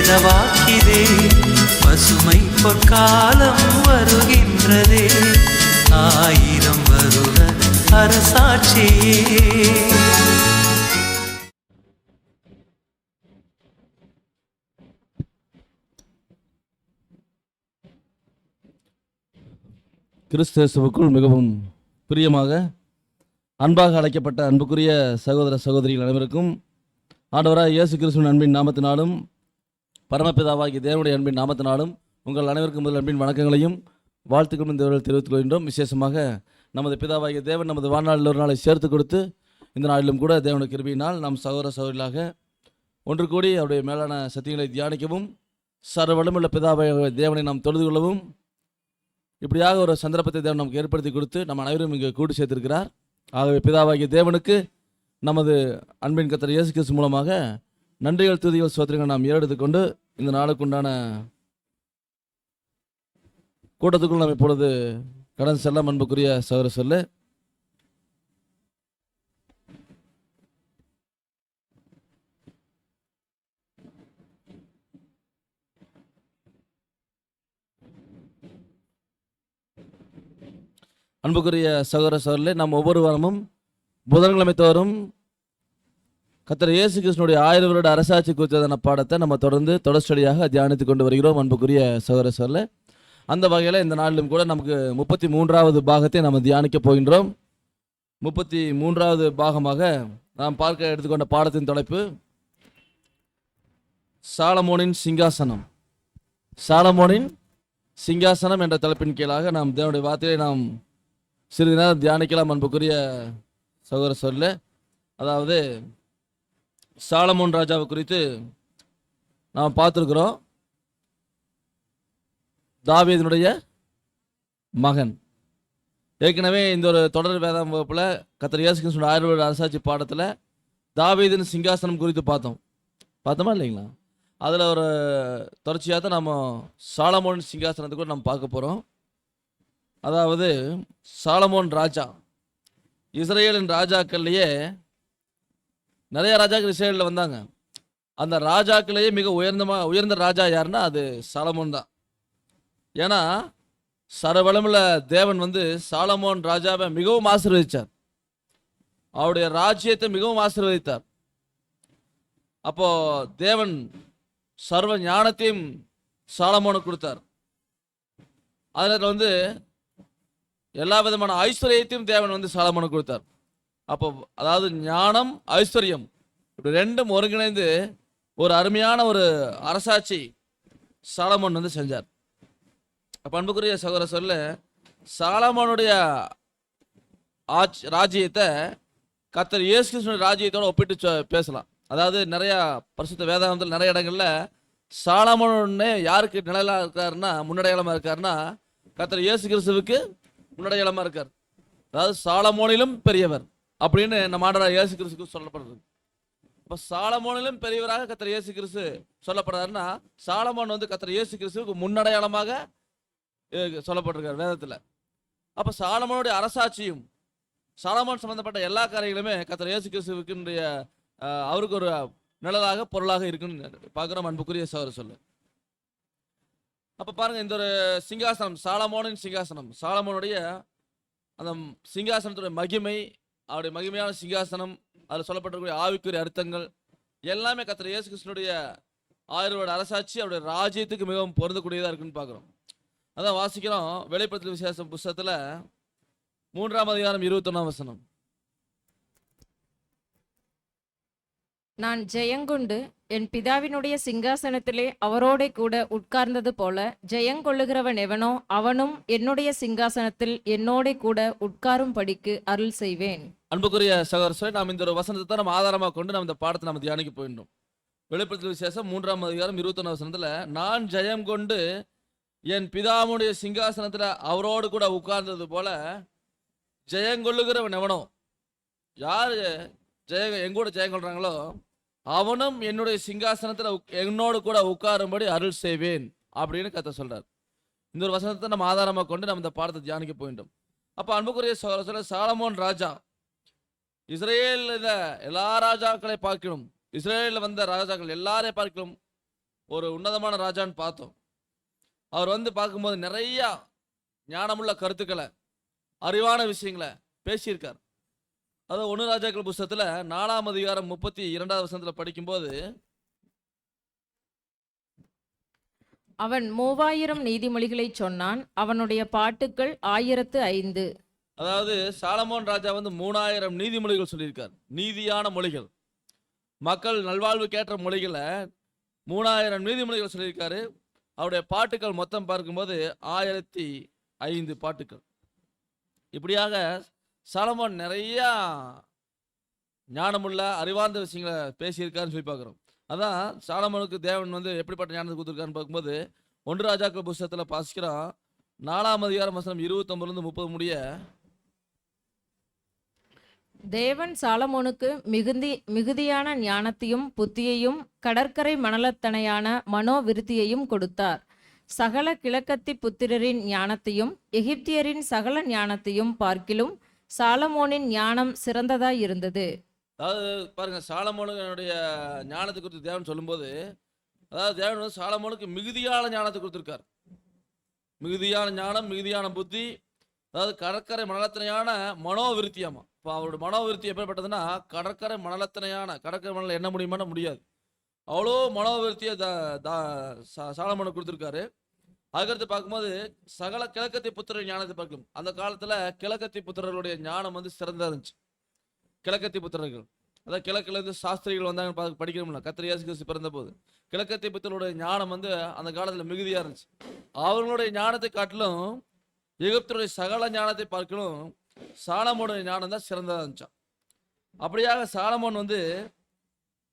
வேதவாக்கிதே, பசுமை பொற்காலம் வருகின்றதே, 1000 வருட அரசாட்சியே. கிறிஸ்துவுக்குள் மிகவும் பிரியமாக அன்பாக அழைக்கப்பட்ட அன்புக்குரிய சகோதர சகோதரிகள் அனைவருக்கும் ஆண்டவராக இயேசு கிறிஸ்துவின் அன்பின் நாமத்தினாலும் பரமபிதாவாகிய தேவனுடைய அன்பின் நாமத்தினாலும் உங்கள் அனைவருக்கும் முதல் அன்பின் வணக்கங்களையும் வாழ்த்துக்களும் இந்த தெரிவித்துக் கொள்கின்றோம். விசேஷமாக நமது பிதாவாகிய தேவன் நமது வாழ்நாளில் ஒரு நாளை சேர்த்து கொடுத்து இந்த நாளிலும் கூட தேவனுடைய கிருபையினால் நாம் சகோதர சகோதரிகளாக ஒன்று கூடி அவருடைய மேலான சத்தியங்களை தியானிக்கவும் சர்வவல்லமையுள்ள பிதாவாகிய தேவனை நாம் தொழுது கொள்ளவும் இப்படியாக ஒரு சந்தர்ப்பத்தை தேவன் நமக்கு ஏற்படுத்தி கொடுத்து நம்ம அனைவரும் இங்கே கூடி சேர்த்திருக்கிறார். ஆகவே பிதாவாகிய தேவனுக்கு நமது அன்பின் கர்த்தர் இயேசு கிறிஸ்து மூலமாக நன்றிகள் துதிகள் ஸ்தோத்திரங்கள் நாம் ஏறெடுத்துக்கொண்டு இந்த நாளுக்குண்டான கூட்டத்துக்குள் நாம் இப்பொழுது கடன் செல்ல அன்புக்குரிய சகோதர சொல்ல அன்புக்குரிய சகோதர சகோதரர்களே, நாம் ஒவ்வொரு வாரமும் புதன்கிழமை தோறும் கர்த்தர் இயேசு கிறிஸ்துவினுடைய 1000 வருட அரசாட்சி குறித்ததான பாடத்தை நம்ம தொடர்ந்து தொடர்ச்சியாக தியானித்து கொண்டு வருகிறோம். அன்புக்குரிய சகோதர சகோதரர்களே, அந்த வகையில் இந்த நாளிலும் கூட நமக்கு 33வது பாகத்தை நாம் தியானிக்க போகின்றோம். 33வது பாகமாக நாம் பார்க்க எடுத்துக்கொண்ட பாடத்தின் தலைப்பு சாலமோனின் சிங்காசனம். சாலமோனின் சிங்காசனம் என்ற தலைப்பின் கீழாக நாம் தேவனுடைய வார்த்தையை நாம் சிறிது நேரம் தியானிக்கலாம். அன்புக்குரிய சகோதர சொல்ல, அதாவது சாலமோன் ராஜாவை குறித்து நாம் பார்த்துருக்கிறோம். தாவீதினுடைய மகன். ஏற்கனவே இந்த ஒரு தொடர் வேதாம் வகுப்பில் கர்த்தர் இயேசு கிறிஸ்துவின் 1000 வருட அரசாட்சி பாடத்தில் தாவீதின் சிங்காசனம் குறித்து பார்த்தோமா இல்லைங்களா? அதில் ஒரு தொடர்ச்சியாக தான் நம்ம சாலமோன் சிங்காசனத்தை கூட நம்ம பார்க்க போகிறோம். அதாவது சாலமோன் ராஜா, இஸ்ரேலின் ராஜாக்கள்லேயே நிறைய ராஜாக்கள் இஸ்ரேலில் வந்தாங்க. அந்த ராஜாக்கள்லேயே மிக உயர்ந்த ராஜா யாருன்னா அது சாலமோன் தான். ஏன்னா சர்வவல்லமையுள்ள தேவன் சாலமோன் ராஜாவை மிகவும் ஆசீர்வதித்தார். அவருடைய ராஜ்யத்தை மிகவும் ஆசீர்வதித்தார். அப்போ தேவன் சர்வ ஞானத்தையும் சாலமோனுக்கு கொடுத்தார். அதில் எல்லா விதமான ஐஸ்வர்யத்தையும் தேவன் சாலமோனுக்கு கொடுத்தார். அப்போ அதாவது ஞானம் ஐஸ்வர்யம் இப்படி ரெண்டும் ஒருங்கிணைந்து ஒரு அருமையான ஒரு அரசாட்சி சாலமோன் செஞ்சார். அப்போ அன்புக்குரிய சகோதர சொல்ல, சாலமோனுடைய ராஜ்யத்தை கர்த்தர் இயேசு கிறிஸ்துவின் ராஜ்யத்தோடு ஒப்பிட்டு பேசலாம். அதாவது நிறையா பரிசுத்த வேதாகமத்தில் நிறைய இடங்கள்ல சாலமோனே யாருக்கு நிழலாக இருக்காருன்னா முன்னடையாளமாக இருக்காருன்னா கர்த்தர் இயேசு கிறிஸ்துவுக்கு முன்னடையாளமாக இருக்கார். அதாவது சாலமோனிலும் பெரியவர் அப்படின்னு நம்ம ஆண்டவராகிய இயேசு கிறிஸ்துவுக்கு சொல்லப்படுறது. இப்போ சாலமோனிலும் பெரியவராக கர்த்தர் இயேசு கிறிஸ்து சொல்லப்படுறாருன்னா சாலமோன் கர்த்தர் இயேசு கிறிஸ்துவுக்கு முன்னடையாளமாக சொல்லப்பட்டிருக்கார் வேதத்தில். அப்போ சாலமோனுடைய அரசாட்சியும் சாலமோன் சம்பந்தப்பட்ட எல்லா காரியங்களுமே கர்த்தர் இயேசு கிறிஸ்துவுக்கு அவருக்கு ஒரு நிழலாக பொருளாக இருக்குன்னு பார்க்குறோம். அன்புக்குரிய சகோதர சொல்லு. அப்போ பாருங்க, இந்த ஒரு சிங்காசனம் சாலமோனின் சிங்காசனம், சாலமோனுடைய அந்த சிங்காசனத்துடைய மகிமை, அவருடைய மகிமையான சிங்காசனம், அதில் சொல்லப்பட்டிருக்கிற ஆவிக்குரிய அர்த்தங்கள் எல்லாமே கர்த்தர் இயேசு கிறிஸ்துவினுடைய 1000 வருட அரசாட்சி அவருடைய ராஜ்யத்துக்கு மிகவும் பொருந்தக்கூடியதாக இருக்குன்னு பார்க்குறோம். அதான் வாசிக்கிறோம் வெளிப்படுத்தல் விசேஷம் புஸ்தகத்தில் 3ஆம் அதிகாரம் 21ஆம் வசனம். நான் ஜெயங்கொண்டு என் பிதாவினுடைய சிங்காசனத்திலே அவரோட கூட உட்கார்ந்தது போல ஜெயங்கொள்ளுகிறவன் எவனோ அவனும் என்னுடைய சிங்காசனத்தில் என்னோட கூட உட்காரும் படிக்கு அருள் செய்வேன். அன்புக்குரிய சகோதரர், நாம் இந்த ஒரு வசனத்தை தான் நம்ம ஆதாரமாக கொண்டு நம்ம இந்த பாடத்தை நம்ம தியானிக்க போயிட்டோம். வெளிப்படுத்தல் விசேஷம் 3ஆம் அதிகாரம் 21ஆம் வசனத்தில் நான் ஜெயம் கொண்டு என் பிதாவுடைய சிங்காசனத்தில் அவரோடு கூட உட்கார்ந்தது போல ஜெயங்கொள்ளுகிறவன் எவனோ, யார் எங்கூட ஜெயம் கொள்றாங்களோ அவனும் என்னுடைய சிங்காசனத்தில் என்னோடு கூட உட்காரும்படி அருள் செய்வேன் அப்படின்னு கர்த்தர் சொல்றார். இந்த ஒரு வசனத்தை நம்ம ஆதாரமாக கொண்டு நம்ம இந்த பாடத்தை தியானிக்க போயிட்டோம். அப்போ அன்புக்குரிய சகோதர, சாலமோன் ராஜா இஸ்ரேலில் எல்லா ராஜாக்களை பார்க்கணும், இஸ்ரேலில் வந்த ராஜாக்கள் எல்லாரையும் பார்க்கணும் ஒரு உன்னதமான ராஜான்னு பார்த்தோம். அவர் வந்து பார்க்கும்போது நிறைய ஞானமுள்ள கருத்துக்களை, அறிவான விஷயங்களை பேசியிருக்கார். அதாவது 1 ராஜாக்கள் புஸ்தகத்துல 4ஆம் அதிகாரம் 32வது வசனத்துல படிக்கும்போது, அவன் 3000 நீதிமொழிகளை சொன்னான். அவனுடைய பாட்டுக்கள் 1005. அதாவது சாலமோன் ராஜா வந்து 3000 நீதிமொழிகள் சொல்லியிருக்கார். நீதியான மொழிகள், மக்கள் நல்வாழ்வுக்கேற்ற மொழிகளை 3000 நீதிமொழிகள் சொல்லியிருக்காரு. அவருடைய பாட்டுக்கள் மொத்தம் பார்க்கும்போது 1005 பாட்டுக்கள். இப்படியாக சாலமோன் நிறைய ஞானமுள்ள அறிவார்ந்த விஷயங்களை பேசியிருக்காருன்னு சொல்லி பார்க்குறோம். அதான் சாலமோனுக்கு தேவன் வந்து எப்படிப்பட்ட ஞானத்தை கொடுத்துருக்காருன்னு பார்க்கும்போது 1 ராஜாக்கள் புஸ்தகத்தில் வாசிக்கிறோம். 4ஆம் அதிகாரம் வசனம் 29லேருந்து 30 முடிய, தேவன் சாலமோனுக்கு மிகுதியான ஞானத்தையும் புத்தியையும் கடற்கரை மணலத்தனையான மனோவிருத்தியையும் கொடுத்தார். சகல கிழக்கத்தி புத்திரரின் ஞானத்தையும் எகிப்தியரின் சகல ஞானத்தையும் பார்க்கிலும் சாலமோனின் ஞானம் சிறந்ததாய் இருந்தது. அதாவது பாருங்க, சாலமோனுடைய ஞானத்தை குறித்து தேவன் சொல்லும்போது, அதாவது தேவன் வந்து சாலமோனுக்கு மிகுதியான ஞானத்தை கொடுத்துருக்கார். மிகுதியான ஞானம், மிகுதியான புத்தி, அதாவது கடற்கரை மணலத்தனையான மனோவிருத்தியாமா. இப்போ அவரோட மனோவிருத்தி எப்படிப்பட்டதுன்னா, கடற்கரை மணல் என்ன முடியுமானா முடியாது. அவ்வளோ மனோவிருத்தியை சாலமோனுக்கு கொடுத்துருக்காரு. அதுக்கடுத்து பார்க்கும்போது சகல கிழக்கத்தி புத்திரர் ஞானத்தை பார்க்கணும். அந்த காலத்தில் கிழக்கத்தி புத்திரர்களுடைய ஞானம் வந்து சிறந்தா இருந்துச்சு. கிழக்கத்தி புத்திரர்கள், அதாவது கிழக்குலேருந்து சாஸ்திரிகள் வந்தாங்க படிக்கிறோம்ல, கர்த்தர் இயேசு கிறிஸ்து பிறந்த போது கிழக்கத்தி புத்திரருடைய ஞானம் வந்து அந்த காலத்தில் மிகுதியாக இருந்துச்சு. அவர்களுடைய ஞானத்தை காட்டிலும் எகிப்துடைய சகல ஞானத்தை பார்க்கலும் சாலமோனுடைய ஞானம் தான் சிறந்ததாக இருந்துச்சான். அப்படியாக சாலமோன் வந்து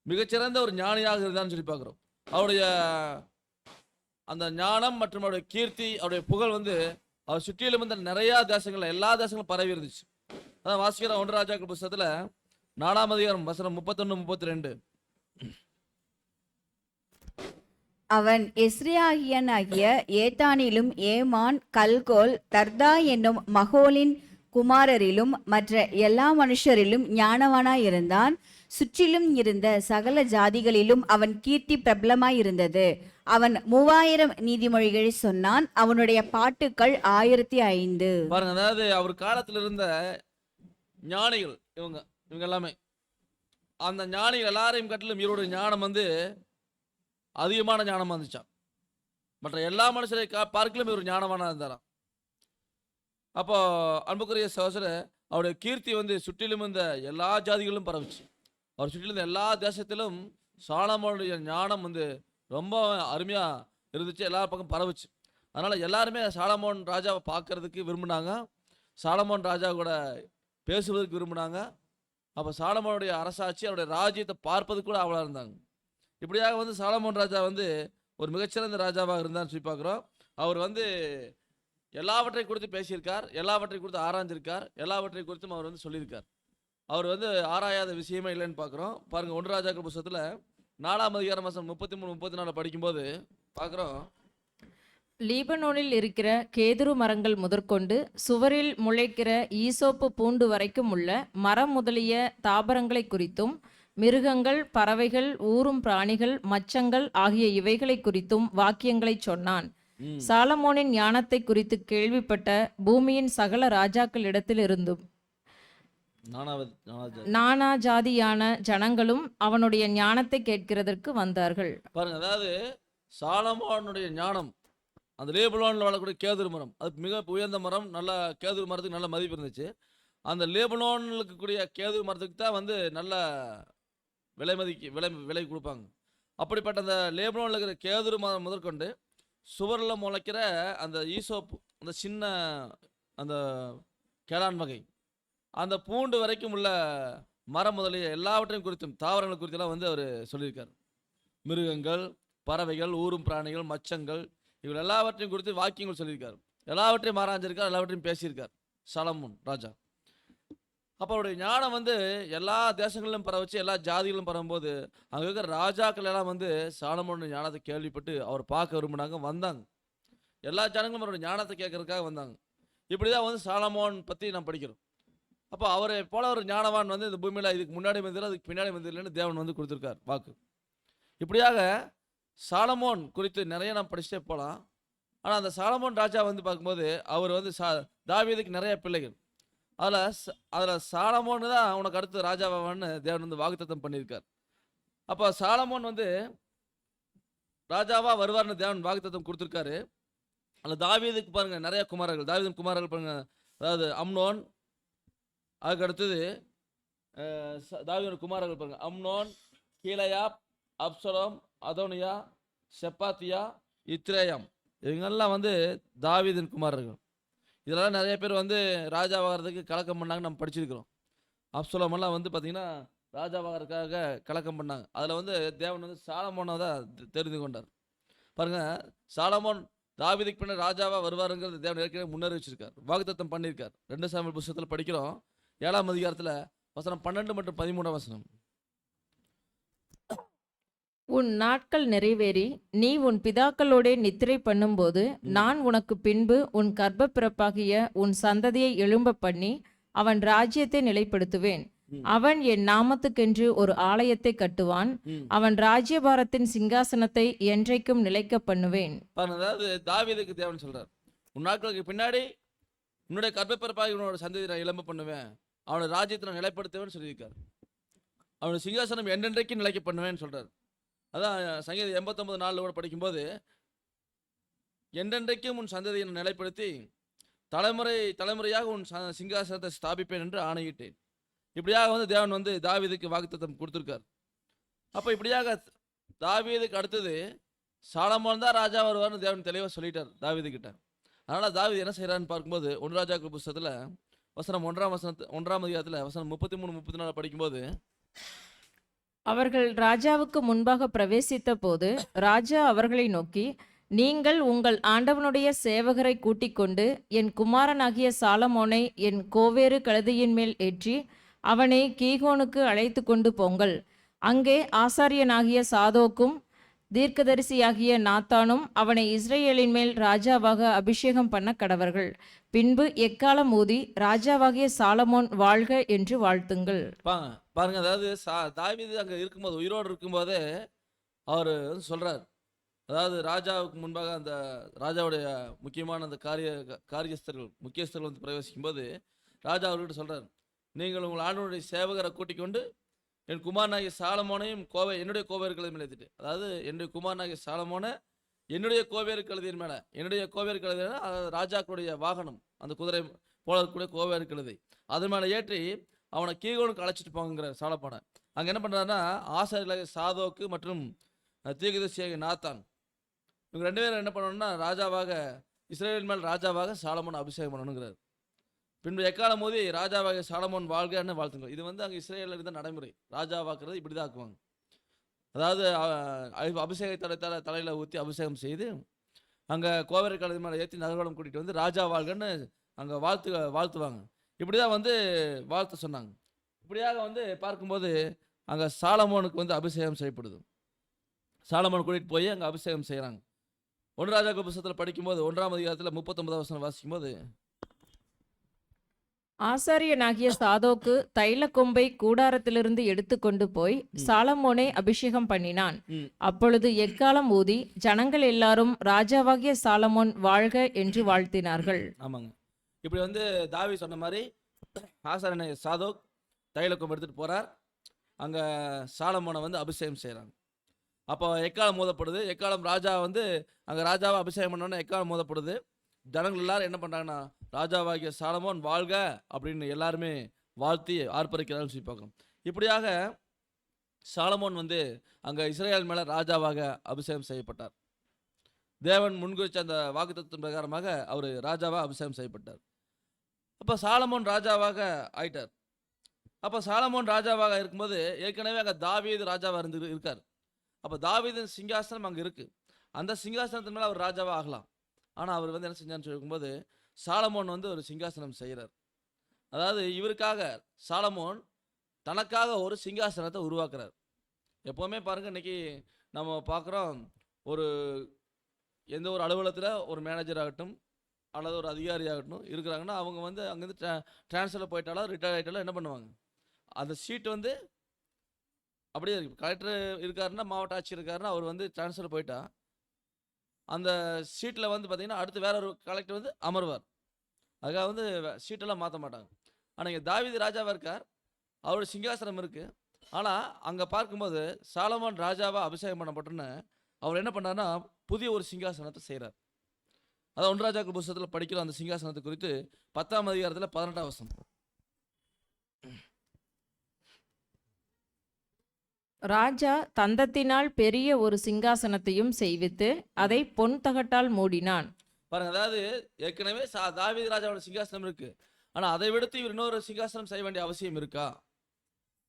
மிகச்சிறந்த ஒரு ஞானியாக இருந்தான்னு சொல்லி பார்க்குறோம். அவருடைய அந்த ஞானம் மற்றும் அவருடைய கீர்த்தி, அவருடைய புகழ் வந்து அவர் சுற்றிலும் வந்து நிறையா தேசங்கள், எல்லா தேசங்களும் பரவி இருந்துச்சு. அதான் வாசிக்கிற 1 ராஜாக்கள் புஸ்தகத்தில் 4ஆம் அதிகாரம் வசனம் 31-32. அவன் எஸ்ரியாகியனாகிய ஏத்தானிலும் ஏமான், கல்கோல், தர்தா என்னும் மகோலின் குமாரரிலும் மற்ற எல்லா மனுஷரிலும் ஞானவானாயிருந்தான். சுற்றிலும் இருந்த சகல ஜாதிகளிலும் அவன் கீர்த்தி பிரபலமாயிருந்தது. அவன் 3000 நீதிமொழிகளை சொன்னான். அவனுடைய பாட்டுக்கள் 1005. பாருங்க, அதாவது அவர் காலத்தில் இருந்த ஞானிகள் இவங்க எல்லாமே, அந்த ஞானிகள் எல்லாரையும் கட்டிலும் இவருடைய ஞானம் வந்து அதிகமான ஞானமாக இருந்துச்சான். மற்ற எல்லா மனுஷரை பார்க்கலும் இவர் ஞானமான இருந்தாராம். அப்போ அன்புக்குரிய சகோதரர், அவருடைய கீர்த்தி வந்து சுற்றிலும் இந்த எல்லா ஜாதிகளும் பரவுச்சு. அவர் சுற்றிலும் எல்லா தேசத்திலும் சாலமோனுடைய ஞானம் வந்து ரொம்ப அருமையாக இருந்துச்சு, எல்லா பக்கம் பரவுச்சு. அதனால் எல்லாருமே சாலமோன் ராஜாவை பார்க்கறதுக்கு விரும்பினாங்க, சாலமோன் ராஜா கூட பேசுவதற்கு விரும்பினாங்க. அப்போ சாலமோனுடைய அரசாட்சி, அவருடைய ராஜ்யத்தை பார்ப்பது கூட அவளாக இருந்தாங்க. இப்படியாக வந்து சாலமோன் ராஜா வந்து ஒரு மிகச்சிறந்த ராஜாவாக இருந்தான்னு சொல்லி பார்க்குறோம். அவர் வந்து எல்லாவற்றை குறித்து பேசியிருக்கார், எல்லாவற்றை குறித்து ஆராய்ஞ்சிருக்கார், எல்லாவற்றை குறித்தும் அவர் வந்து சொல்லியிருக்கார். அவர் வந்து ஆராயாத விஷயமே இல்லைன்னு பார்க்குறோம். பாருங்கள், 1 ராஜாக்கள் புஸ்தகத்தில் 4ஆம் அதிகாரம் வசனம் 33-34 படிக்கும்போது பார்க்குறோம். லீபனோனில் இருக்கிற கேதுரு மரங்கள் முதற்கொண்டு சுவரில் முளைக்கிற ஈசோப்பு பூண்டு வரைக்கும் உள்ள மரம் முதலிய தாபரங்களை குறித்தும் மிருகங்கள், பறவைகள், ஊரும் பிராணிகள், மச்சங்கள் ஆகிய இவைகளை குறித்தும் வாக்கியங்களை சொன்னான். சாலமோனின் ஞானத்தை குறித்து கேள்விப்பட்ட பூமியின் சகல ராஜாக்கள் இடத்தில் இருந்தும் நானா ஜாதியான ஜனங்களும் அவனுடைய ஞானத்தை கேட்கிறதற்கு வந்தார்கள். பாருங்க, அதாவது சாலமோனுடைய ஞானம், அந்த லேபனோனில் வளரக்கூடிய கேதுரு மரம், அது மிக உயர்ந்த மரம். நல்ல கேதுரு மரத்துக்கு நல்ல மதிப்பு இருந்துச்சு. அந்த லேபனோனில் இருக்கக்கூடிய கேதுரு மரத்துக்கு தான் வந்து நல்ல விலை கொடுப்பாங்க. அப்படிப்பட்ட அந்த லேபனோனில் இருக்கிற கேதுரு மரம் முதற்கொண்டு சுவரில் முளைக்கிற அந்த ஈசோப்பு, அந்த சின்ன அந்த கேளான் வகை, அந்த பூண்டு வரைக்கும் உள்ள மரம் முதலிய எல்லாவற்றையும் குறித்தும் தாவரங்கள் குறித்தெல்லாம் வந்து அவர் சொல்லியிருக்கார். மிருகங்கள், பறவைகள், ஊரும் பிராணிகள், மச்சங்கள், இவங்க எல்லாவற்றையும் குறித்து வாக்கியங்கள் சொல்லியிருக்கார். எல்லாவற்றையும் ஆராய்ஞ்சிருக்கார், எல்லாவற்றையும் பேசியிருக்கார் சாலமோன் ராஜா. அப்போ அவருடைய ஞானம் வந்து எல்லா தேசங்களிலும் பரவச்சு, எல்லா ஜாதிகளிலும் பரவும்போது அங்கே இருக்கிற ராஜாக்கள் எல்லாம் வந்து சாலமோனுடைய ஞானத்தை கேள்விப்பட்டு அவர் பார்க்க விரும்பினாங்க, வந்தாங்க. எல்லா ஜனங்களும் அவருடைய ஞானத்தை கேட்கறதுக்காக வந்தாங்க. இப்படி தான் வந்து சாலமோன் பற்றி நாம் படிக்கிறோம். அப்போ அவரை போல ஒரு ஞானவான் வந்து இந்த பூமியில் இதுக்கு முன்னாடி வந்தில்லை, அதுக்கு பின்னாடி வந்தில்லைன்னு தேவன் வந்து கொடுத்துருக்கார் வாக்கு. இப்படியாக சாலமோன் குறித்து நிறைய நாம் படிச்சுட்டே போகலாம். ஆனால் அந்த சாலமோன் ராஜா வந்து பார்க்கும்போது அவர் வந்து தாவீதுக்கு நிறைய பிள்ளைகள். அதில் சாலமோன் தான் உனக்கு அடுத்து ராஜாவான்னு தேவன் வந்து வாக்குத்தத்தம் பண்ணியிருக்கார். அப்போ சாலமோன் வந்து ராஜாவா வருவார்னு தேவன் வாக்குத்தத்தம் கொடுத்துருக்காரு. அதில் தாவீதுக்கு பாருங்க நிறைய குமாரர்கள், தாவீதின் குமாரர்கள் பாருங்க. அதாவது அம்னோன், அதுக்கு அடுத்தது தாவீதின் குமாரர்கள் பாருங்க, அம்னோன், கீலேயாப், அப்சலோம், அதோனியா, செப்பாத்தியா, இத்ரேயாம், இவங்கெல்லாம் வந்து தாவீதின் குமாரர்கள். இதெல்லாம் நிறைய பேர் வந்து ராஜாவாகிறதுக்கு கலக்கம் பண்ணாங்க, நம்ம படிச்சிருக்கிறோம். அப்சலோம் எல்லாம் வந்து பார்த்தீங்கன்னா ராஜாவாகிறதுக்காக கலக்கம் பண்ணாங்க. அதில் வந்து தேவன் வந்து சாலமோனை தான் தெரிந்து கொண்டார். பாருங்க, சாலமோன் தாவீதுக்கு பின்ன ராஜாவா வருவாருங்கிறது தேவன் ஏற்கனவே முன்னறிவிச்சிருக்கார், வாக்குத்தத்தம் பண்ணியிருக்கார். 2 சாமுவேல் புத்தகத்தில் படிக்கிறோம் 7ஆம் அதிகாரத்தில் வசனம் 12 மற்றும் 13 வசனம். உன் நாட்கள் நிறைவேறி நீ உன் பிதாக்களோடே நித்திரை பண்ணும்போது நான் உனக்கு பின்பு உன் கர்ப்பப்பிறப்பாகிய உன் சந்ததியை எழும்ப பண்ணி அவன் ராஜ்யத்தை நிலைப்படுத்துவேன். அவன் என் நாமத்துக்கென்று ஒரு ஆலயத்தை கட்டுவான். அவன் ராஜ்யபாரத்தின் சிங்காசனத்தை என்றைக்கும் நிலைக்க பண்ணுவேன். அதாவது தாவீதுக்கு தேவன் சொல்றார், உன் நாட்களுக்கு பின்னாடி உன்னுடைய கர்ப்பப்பிறப்பாகி உன்னோட சந்ததியை நான் எழும்ப பண்ணுவேன், அவனோட ராஜ்யத்தை நான் நிலைப்படுத்துவேன்னு சொல்லியிருக்காரு. அவனோட சிங்காசனம் என்றென்றைக்கும் நிலைக்க பண்ணுவேன்னு சொல்றாரு. அதான் சங்கீதம் 89:4 கூட படிக்கும்போது, என்றென்றைக்கும் உன் சந்ததியை நிலைப்படுத்தி தலைமுறையாக உன் சிங்காசனத்தை ஸ்தாபிப்பேன் என்று ஆணையிட்டேன். இப்படியாக வந்து தேவன் வந்து தாவீதுக்கு வாக்குத்தத்தம் கொடுத்துருக்கார். அப்போ இப்படியாக தாவீதுக்கு அடுத்தது சாலமோன் தான் ராஜா வருவார்னு தேவன் தெளிவாக சொல்லிட்டார் தாவீதுக்கிட்ட. அதனால் தாவீது என்ன செய்கிறான்னு பார்க்கும்போது 1 ராஜாக்கள் புத்தகத்தில் வசனம் 1ஆம் அதிகாரத்தில் வசனம் 33-34 படிக்கும்போது, அவர்கள் ராஜாவுக்கு முன்பாக பிரவேசித்த போது ராஜா அவர்களை நோக்கி, நீங்கள் உங்கள் ஆண்டவனுடைய சேவகரை கூட்டிக் கொண்டு என் குமாரனாகிய சாலமோனை என் கோவேறு கழுதையின் மேல் ஏற்றி அவனை கீகோனுக்கு அழைத்து கொண்டு போங்கள். அங்கே ஆசாரியனாகிய சாதோக்கும் தீர்க்கதரிசியாகிய நாத்தானும் அவனை இஸ்ரேலின் மேல் ராஜாவாக அபிஷேகம் பண்ண கடவர்கள். பின்பு எக்காலம் ஊதி ராஜாவாகிய சாலமோன் வாழ்க என்று வாழ்த்துங்கள். பாருங்க, அதாவது தாவீது அங்கே இருக்கும்போது, உயிரோடு இருக்கும்போதே அவர் வந்து சொல்றார், அதாவது ராஜாவுக்கு முன்பாக அந்த ராஜாவுடைய முக்கியமான அந்த முக்கியஸ்தர்கள் வந்து பிரவேசிக்கும் போது ராஜா அவர்கிட்ட சொல்றார், நீங்கள் உங்கள் ஆண்டவருடைய சேவகரை கூட்டிக் கொண்டு என் குமாரனாகிய சாலமோனையும் என்னுடைய கோவேறு கழுதையின் மேலே ஏற்றிட்டு, அதாவது என்னுடைய குமாரனாகிய சாலமோனை என்னுடைய கோவேறு கழுதையின் மேலே, என்னுடைய கோவேறு கழுதை அதாவது ராஜாக்களுடைய வாகனம், அந்த குதிரை போல இருக்கக்கூடிய கோவேறு கழுதை, அது மேலே ஏற்றி அவனை கீகோனுக்கு அழைச்சிட்டு போங்கிற சாலமோனை. அங்கே என்ன பண்ணுறாருன்னா, ஆசாரியர்களாகிய சாதோக்கு மற்றும் தீர்க்கதரிசியாகிய நாத்தான், இவங்க 2 பேரும் என்ன பண்ணணும்னா ராஜாவாக இஸ்ரேல் மேல் ராஜாவாக சாலமோன் அபிஷேகம் பண்ணணுங்கிறார். பின்பு எக்காலம் மோதி ராஜாவாக சாலமோன் வாழ்கன்னு வாழ்த்துங்க. இது வந்து அங்கே இஸ்ரேலில் இருந்த நடைமுறை, ராஜாவாக்குறது இப்படி தான் ஆக்குவாங்க. அதாவது அபிஷேகத்தை தலையில் ஊற்றி அபிஷேகம் செய்து அங்கே கோவேறு கழுதை மேலே ஏற்றி நகர்வலம் கூட்டிகிட்டு வந்து ராஜா வாழ்கன்னு அங்கே வாழ்த்துவாங்க. இப்படி தான் வந்து வாழ்த்து சொன்னாங்க. இப்படியாக வந்து பார்க்கும்போது அங்கே சாலமோனுக்கு வந்து அபிஷேகம் செய்யப்படுது. சாலமோன் கூட்டிகிட்டு போய் அங்கே அபிஷேகம் செய்கிறாங்க. 1 ராஜாக்கள் புத்தகத்தில் படிக்கும்போது 1ஆம் அதிகாரத்தில் 39 வசனம் வாசிக்கும்போது, ஆசாரியனாகிய சாதோக்கு தைல கொம்பை கூடாரத்திலிருந்து எடுத்துக்கொண்டு போய் சாலமோனை அபிஷேகம் பண்ணினான். அப்பொழுது எக்காலம் ஊதி ஜனங்கள் எல்லாரும் ராஜாவாகிய சாலமோன் வாழ்க என்று வாழ்த்தினார்கள். ஆமாங்க, இப்படி வந்து தாவி சொன்ன மாதிரி ஆசாரியனாகிய சாதோக் தைல கொம்பு எடுத்துட்டு போறார், அங்கே சாலமோனை வந்து அபிஷேகம் செய்கிறாங்க. அப்போ எக்காலம் மோதப்படுது. எக்காலம் ராஜா வந்து அங்கே ராஜாவை அபிஷேகம் பண்ணோன்னா எக்காலம் மோதப்படுது. ஜனங்கள் எல்லாரும் என்ன பண்ணுறாங்கன்னா, ராஜாவாகிய சாலமோன் வாழ்க அப்படின்னு எல்லாருமே வாழ்த்தி ஆர்ப்பரிக்கிறான்னு சொல்லி பார்க்கணும். இப்படியாக சாலமோன் வந்து அங்கே இஸ்ரேல் மேலே ராஜாவாக அபிஷேகம் செய்யப்பட்டார். தேவன் முன்குறிச்ச அந்த வாக்குத்தத்தத்தின் பிரகாரமாக அவர் ராஜாவாக அபிஷேகம் செய்யப்பட்டார். அப்போ சாலமோன் ராஜாவாக ஆயிட்டார். அப்போ சாலமோன் ராஜாவாக இருக்கும்போது ஏற்கனவே அங்கே தாவீது ராஜாவாக இருக்கார். அப்போ தாவீதின் சிங்காசனம் அங்கே இருக்குது. அந்த சிங்காசனத்தின் மேலே அவர் ராஜாவாக ஆகலாம். ஆனால் அவர் வந்து என்ன செஞ்சான்னு சொல்லிக்கும்போது சாலமோன் வந்து ஒரு சிங்காசனம் செய்கிறார். அதாவது இவருக்காக சாலமோன் தனக்காக ஒரு சிங்காசனத்தை உருவாக்குறார். எப்போவுமே பாருங்கள், இன்றைக்கி நம்ம பார்க்குறோம், எந்த ஒரு அலுவலகத்தில் ஒரு மேனேஜர் ஆகட்டும் அல்லது ஒரு அதிகாரி ஆகட்டும் இருக்கிறாங்கன்னா அவங்க வந்து அங்கேருந்து ட்ரான்ஸ்ஃபரில் போயிட்டாலும் ரிட்டையர் ஆகிட்டாலும் என்ன பண்ணுவாங்க, அந்த சீட் வந்து அப்படியே இருக்கு. கலெக்டர் இருக்காருன்னா, மாவட்ட ஆட்சியர் இருக்காருன்னா, அவர் வந்து ட்ரான்ஸ்ஃபர் போயிட்டா அந்த சீட்டில் வந்து பார்த்தீங்கன்னா அடுத்து வேற ஒரு கலெக்டர் வந்து அமர்வார். அதுக்காக வந்து சீட்டெல்லாம் மாற்ற மாட்டாங்க. ஆனால் இங்கே தாவீது ராஜாவாக இருக்கார், அவரோட சிங்காசனம் இருக்குது. ஆனால் அங்கே பார்க்கும்போது சாலமோன் ராஜாவாக அபிஷேகம் பண்ணப்பட்டோன்னு அவர் என்ன பண்ணார்னா புதிய ஒரு சிங்காசனத்தை செய்கிறார். அதான் 1 ராஜாக்கள் புத்தகத்தில் படிக்கிற அந்த சிங்காசனத்தை குறித்து 10ஆம் அதிகாரத்தில் 18ஆம் வசனம். ராஜா தந்தத்தினால் பெரிய ஒரு சிங்காசனத்தையும் செய்வித்து அதை பொன் தகட்டால் மூடினான். பாருங்க, அதாவது ஏற்கனவே தாவீது ராஜாவோட சிங்காசனம் இருக்கு, ஆனா அதை விடுத்து இவர் இன்னொரு சிங்காசனம் செய்ய வேண்டிய அவசியம் இருக்கா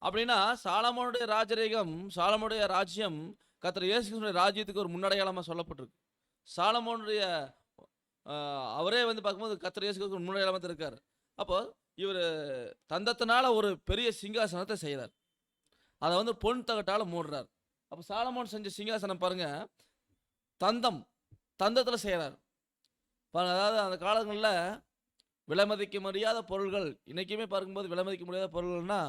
அப்படின்னா, சாலமோனுடைய ராஜரீகம், சாலமோனுடைய ராஜ்யம் கர்த்தர் இயேசு கிறிஸ்துவின் ராஜ்யத்துக்கு ஒரு முன்னடையாளமா சொல்லப்பட்டிருக்கு. சாலமோனுடைய அவரே வந்து பார்க்கும்போது கர்த்தர் இயேசு கிறிஸ்து முன்னடையாளமா இருக்காரு. அப்போ இவர் தந்தத்தினால ஒரு பெரிய சிங்காசனத்தை செய்கிறார், அதை வந்து பொன் தகட்டால மூடுறார். அப்போ சாலமோன் செஞ்ச சிங்காசனம் பாருங்க, தந்தத்தில் செய்கிறார் பாருங்க. அதாவது அந்த காலங்களில் விலை மதிக்க முடியாத பொருள்கள், இன்றைக்குமே பார்க்கும்போது விலை மதிக்க முடியாத பொருள்கள்னா,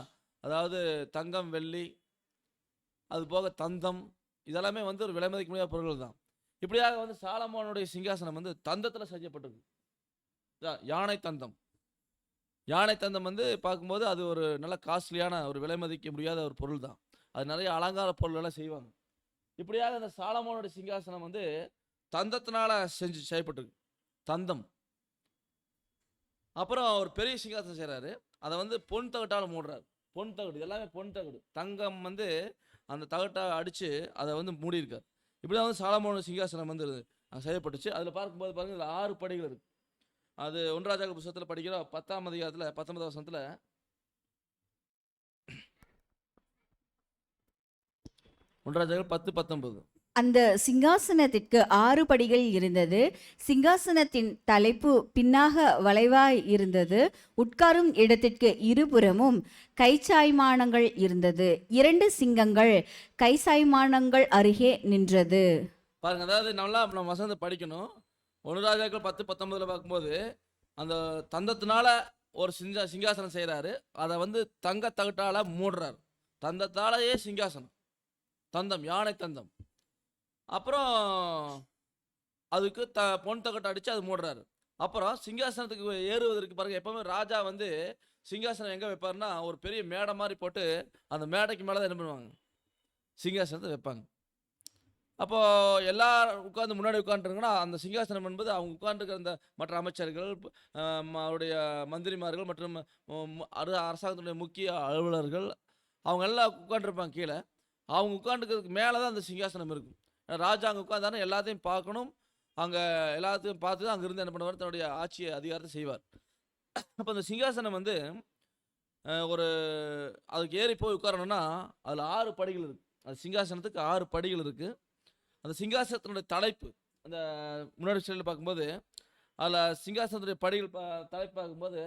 அதாவது தங்கம், வெள்ளி, அது போக தந்தம், இதெல்லாமே வந்து ஒரு விலை மதிக்க முடியாத பொருள்கள் தான். இப்படியாக வந்து சாலமோனுடைய சிங்காசனம் வந்து தந்தத்தில் செய்யப்பட்டிருக்கு. யானை தந்தம், யானை தந்தம் வந்து பார்க்கும்போது அது ஒரு நல்ல காஸ்ட்லியான ஒரு விலை மதிக்க முடியாத ஒரு பொருள் தான். அது நிறைய அலங்கார பொருள்கள்லாம் செய்வாங்க. இப்படியாக அந்த சாலமோனுடைய சிங்காசனம் வந்து தந்தத்தினால செய்யப்பட்டிருக்கு, தந்தம். அப்புறம் ஒரு பெரிய சிங்காசனம் செய்கிறாரு, அதை வந்து பொன் தகட்டால் மூடுறாரு. பொன் தகடு, எல்லாமே பொன் தகடு, தங்கம் வந்து அந்த தகட்டை அடித்து அதை வந்து மூடியிருக்கார். இப்படி தான் வந்து சாலமோனுடைய சிங்காசனம் வந்து செய்யப்பட்டுச்சு. அதில் பார்க்கும்போது பாருங்கள், இதில் 6 படிகள் இருக்குது. அது 1 ராஜாக்கள் புத்தகத்தில் படிக்கிற 10ஆம் அதிகாரத்தில் 19ஆம் வசனத்தில் 1 ராஜாக்கள் 10:19. அந்த சிங்காசனத்திற்கு 6 படிகள் இருந்தது. சிங்காசனத்தின் தலைப்பு பின்னாக வளைவாய் இருந்தது. உட்காரும் இடத்திற்கு இருபுறமும் கைச்சாய்மானங்கள் இருந்தது. 2 சிங்கங்கள் கைசாய்மானங்கள் அருகே நின்றது. பாருங்க, அதாவது நம்ம வசனத்தை படிக்கணும். 1 ராஜாக்கள் 10:19 பார்க்கும்போது அந்த தந்தத்தினால ஒரு சிங்காசனம் செய்கிறாரு, அதை வந்து தங்க தகட்டால மூடுறாரு. தந்தத்தாலேயே சிங்காசனம், தந்தம், யானை தந்தம். அப்புறம் அதுக்கு பொன் தகட்டை அடித்து அது மூடுறாரு. அப்புறம் சிங்காசனத்துக்கு ஏறுவதற்கு பாருங்க, எப்பவுமே ராஜா வந்து சிங்காசனம் எங்கே வைப்பாருன்னா ஒரு பெரிய மேடை மாதிரி போட்டு அந்த மேடைக்கு மேலே தான் என்ன பண்ணுவாங்க, சிங்காசனத்தை வைப்பாங்க. அப்போது எல்லாரும் உட்காந்து முன்னாடி உட்காந்துருங்கன்னா அந்த சிங்காசனம் என்பது அவங்க உட்காந்துருக்கிற அந்த மற்ற அமைச்சர்கள், அவருடைய மந்திரிமார்கள் மற்றும் அரசாங்கத்துடைய முக்கிய அலுவலர்கள், அவங்க எல்லாம் உட்காந்துருப்பாங்க கீழே. அவங்க உட்காந்துக்கிறதுக்கு மேலே தான் அந்த சிங்காசனம் இருக்கும். ராஜா அங்கே உட்காந்தானே எல்லாத்தையும் பார்க்கணும், அங்கே எல்லாத்தையும் பார்த்து தான் அங்கேருந்து என்ன பண்ணுவார், தன்னுடைய ஆட்சி அதிகாரத்தை செய்வார். அப்போ அந்த சிங்காசனம் வந்து ஒரு அதுக்கு ஏறி போய் உட்காரணும்னா அதில் 6 படிகள் இருக்குது. அது சிங்காசனத்துக்கு 6 படிகள் இருக்குது. அந்த சிங்காசனத்தினுடைய தலைப்பு அந்த முன்னாடி ஸ்டைலில் பார்க்கும்போது அதில் சிங்காசனத்துடைய படிகள் தலைப்பு பார்க்கும்போது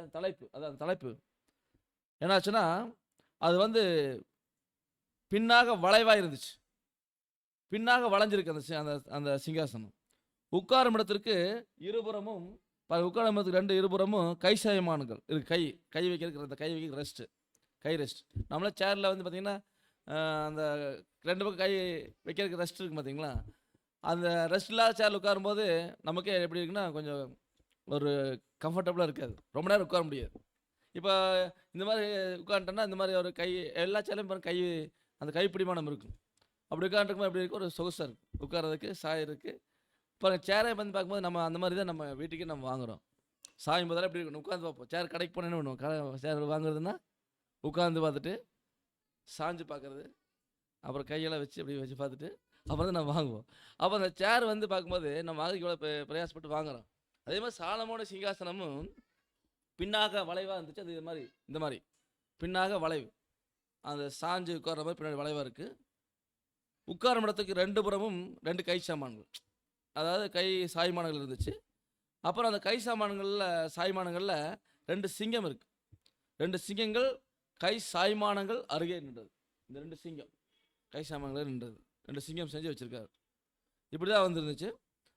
அந்த தலைப்பு என்னாச்சுன்னா அது வந்து பின்னாக வளைவாக இருந்துச்சு, பின்னாக வளைஞ்சிருக்கு அந்த அந்த சிங்காசனம். உட்காரும் இடத்திற்கு இருபுறமும், உட்காரும் இடத்துக்கு 2 இருபுறமும் கைசாயமானங்கள் இருக்கு. கை வைக்கிறதுக்கு அந்த கை வைக்கிற கை ரெஸ்ட். நம்மளே சேரில் வந்து பார்த்திங்கன்னா அந்த 2 பக்கம் கை வைக்கிறதுக்கு ரெஸ்ட் இருக்குது பார்த்தீங்களா, அந்த ரெஸ்ட் இல்லாத சேரில் உட்காரும்போது நமக்கே எப்படி இருக்குன்னா கொஞ்சம் ஒரு கம்ஃபர்டபுளாக இருக்காது, ரொம்ப நேரம் உட்கார முடியாது. இப்போ இந்த மாதிரி உட்காந்துட்டோன்னா இந்த மாதிரி ஒரு கை எல்லா சேர்லையும் பாருங்க கை அந்த கைப்பிடிமானம் இருக்கும். அப்படி உட்காந்துருக்கும்போது எப்படி இருக்கும், ஒரு சொகுசாக இருக்குது உட்காரதுக்கு, சாய் இருக்குது. இப்போ சேரை வந்து பார்க்கும்போது நம்ம அந்த மாதிரி தான் நம்ம வீட்டுக்கே நம்ம வாங்குகிறோம். சாயும் போதெல்லாம் எப்படி இருக்கணும், உட்காந்து பார்ப்போம். சேர் கடைக்கு போனால் என்ன பண்ணுவோம், சேர் வாங்குறதுன்னா உட்காந்து பார்த்துட்டு சாஞ்சு பார்க்குறது, அப்புறம் கையெல்லாம் வச்சு அப்படி வச்சு பார்த்துட்டு அப்புறம் தான் நம்ம வாங்குவோம். அப்போ அந்த சேர் வந்து பார்க்கும்போது நம்ம வாங்கி இவ்வளோ பிரயாசப்பட்டு வாங்குகிறோம். அதே மாதிரி சாலமோன சிங்காசனமும் பின்னாக வளைவாக இருந்துச்சு. அது இந்த மாதிரி பின்னாக வளைவு, அந்த சாஞ்சு உட்கார்ற மாதிரி பின்னாடி வளைவாக இருக்குது. உட்காரும் இடத்துக்கு 2 புறமும் 2 கை சாமான்கள், அதாவது கை சாய்மானங்கள் இருந்துச்சு. அப்புறம் அந்த கை சாய்மானங்களில் 2 சிங்கம் இருக்குது. 2 சிங்கங்கள் கை சாய்மானங்கள் அருகே நின்றது. இந்த 2 சிங்கம் கை சாய்மானங்கள் நின்றது, 2 சிங்கம் செஞ்சு வச்சுருக்காரு. இப்படி தான் வந்துருந்துச்சு.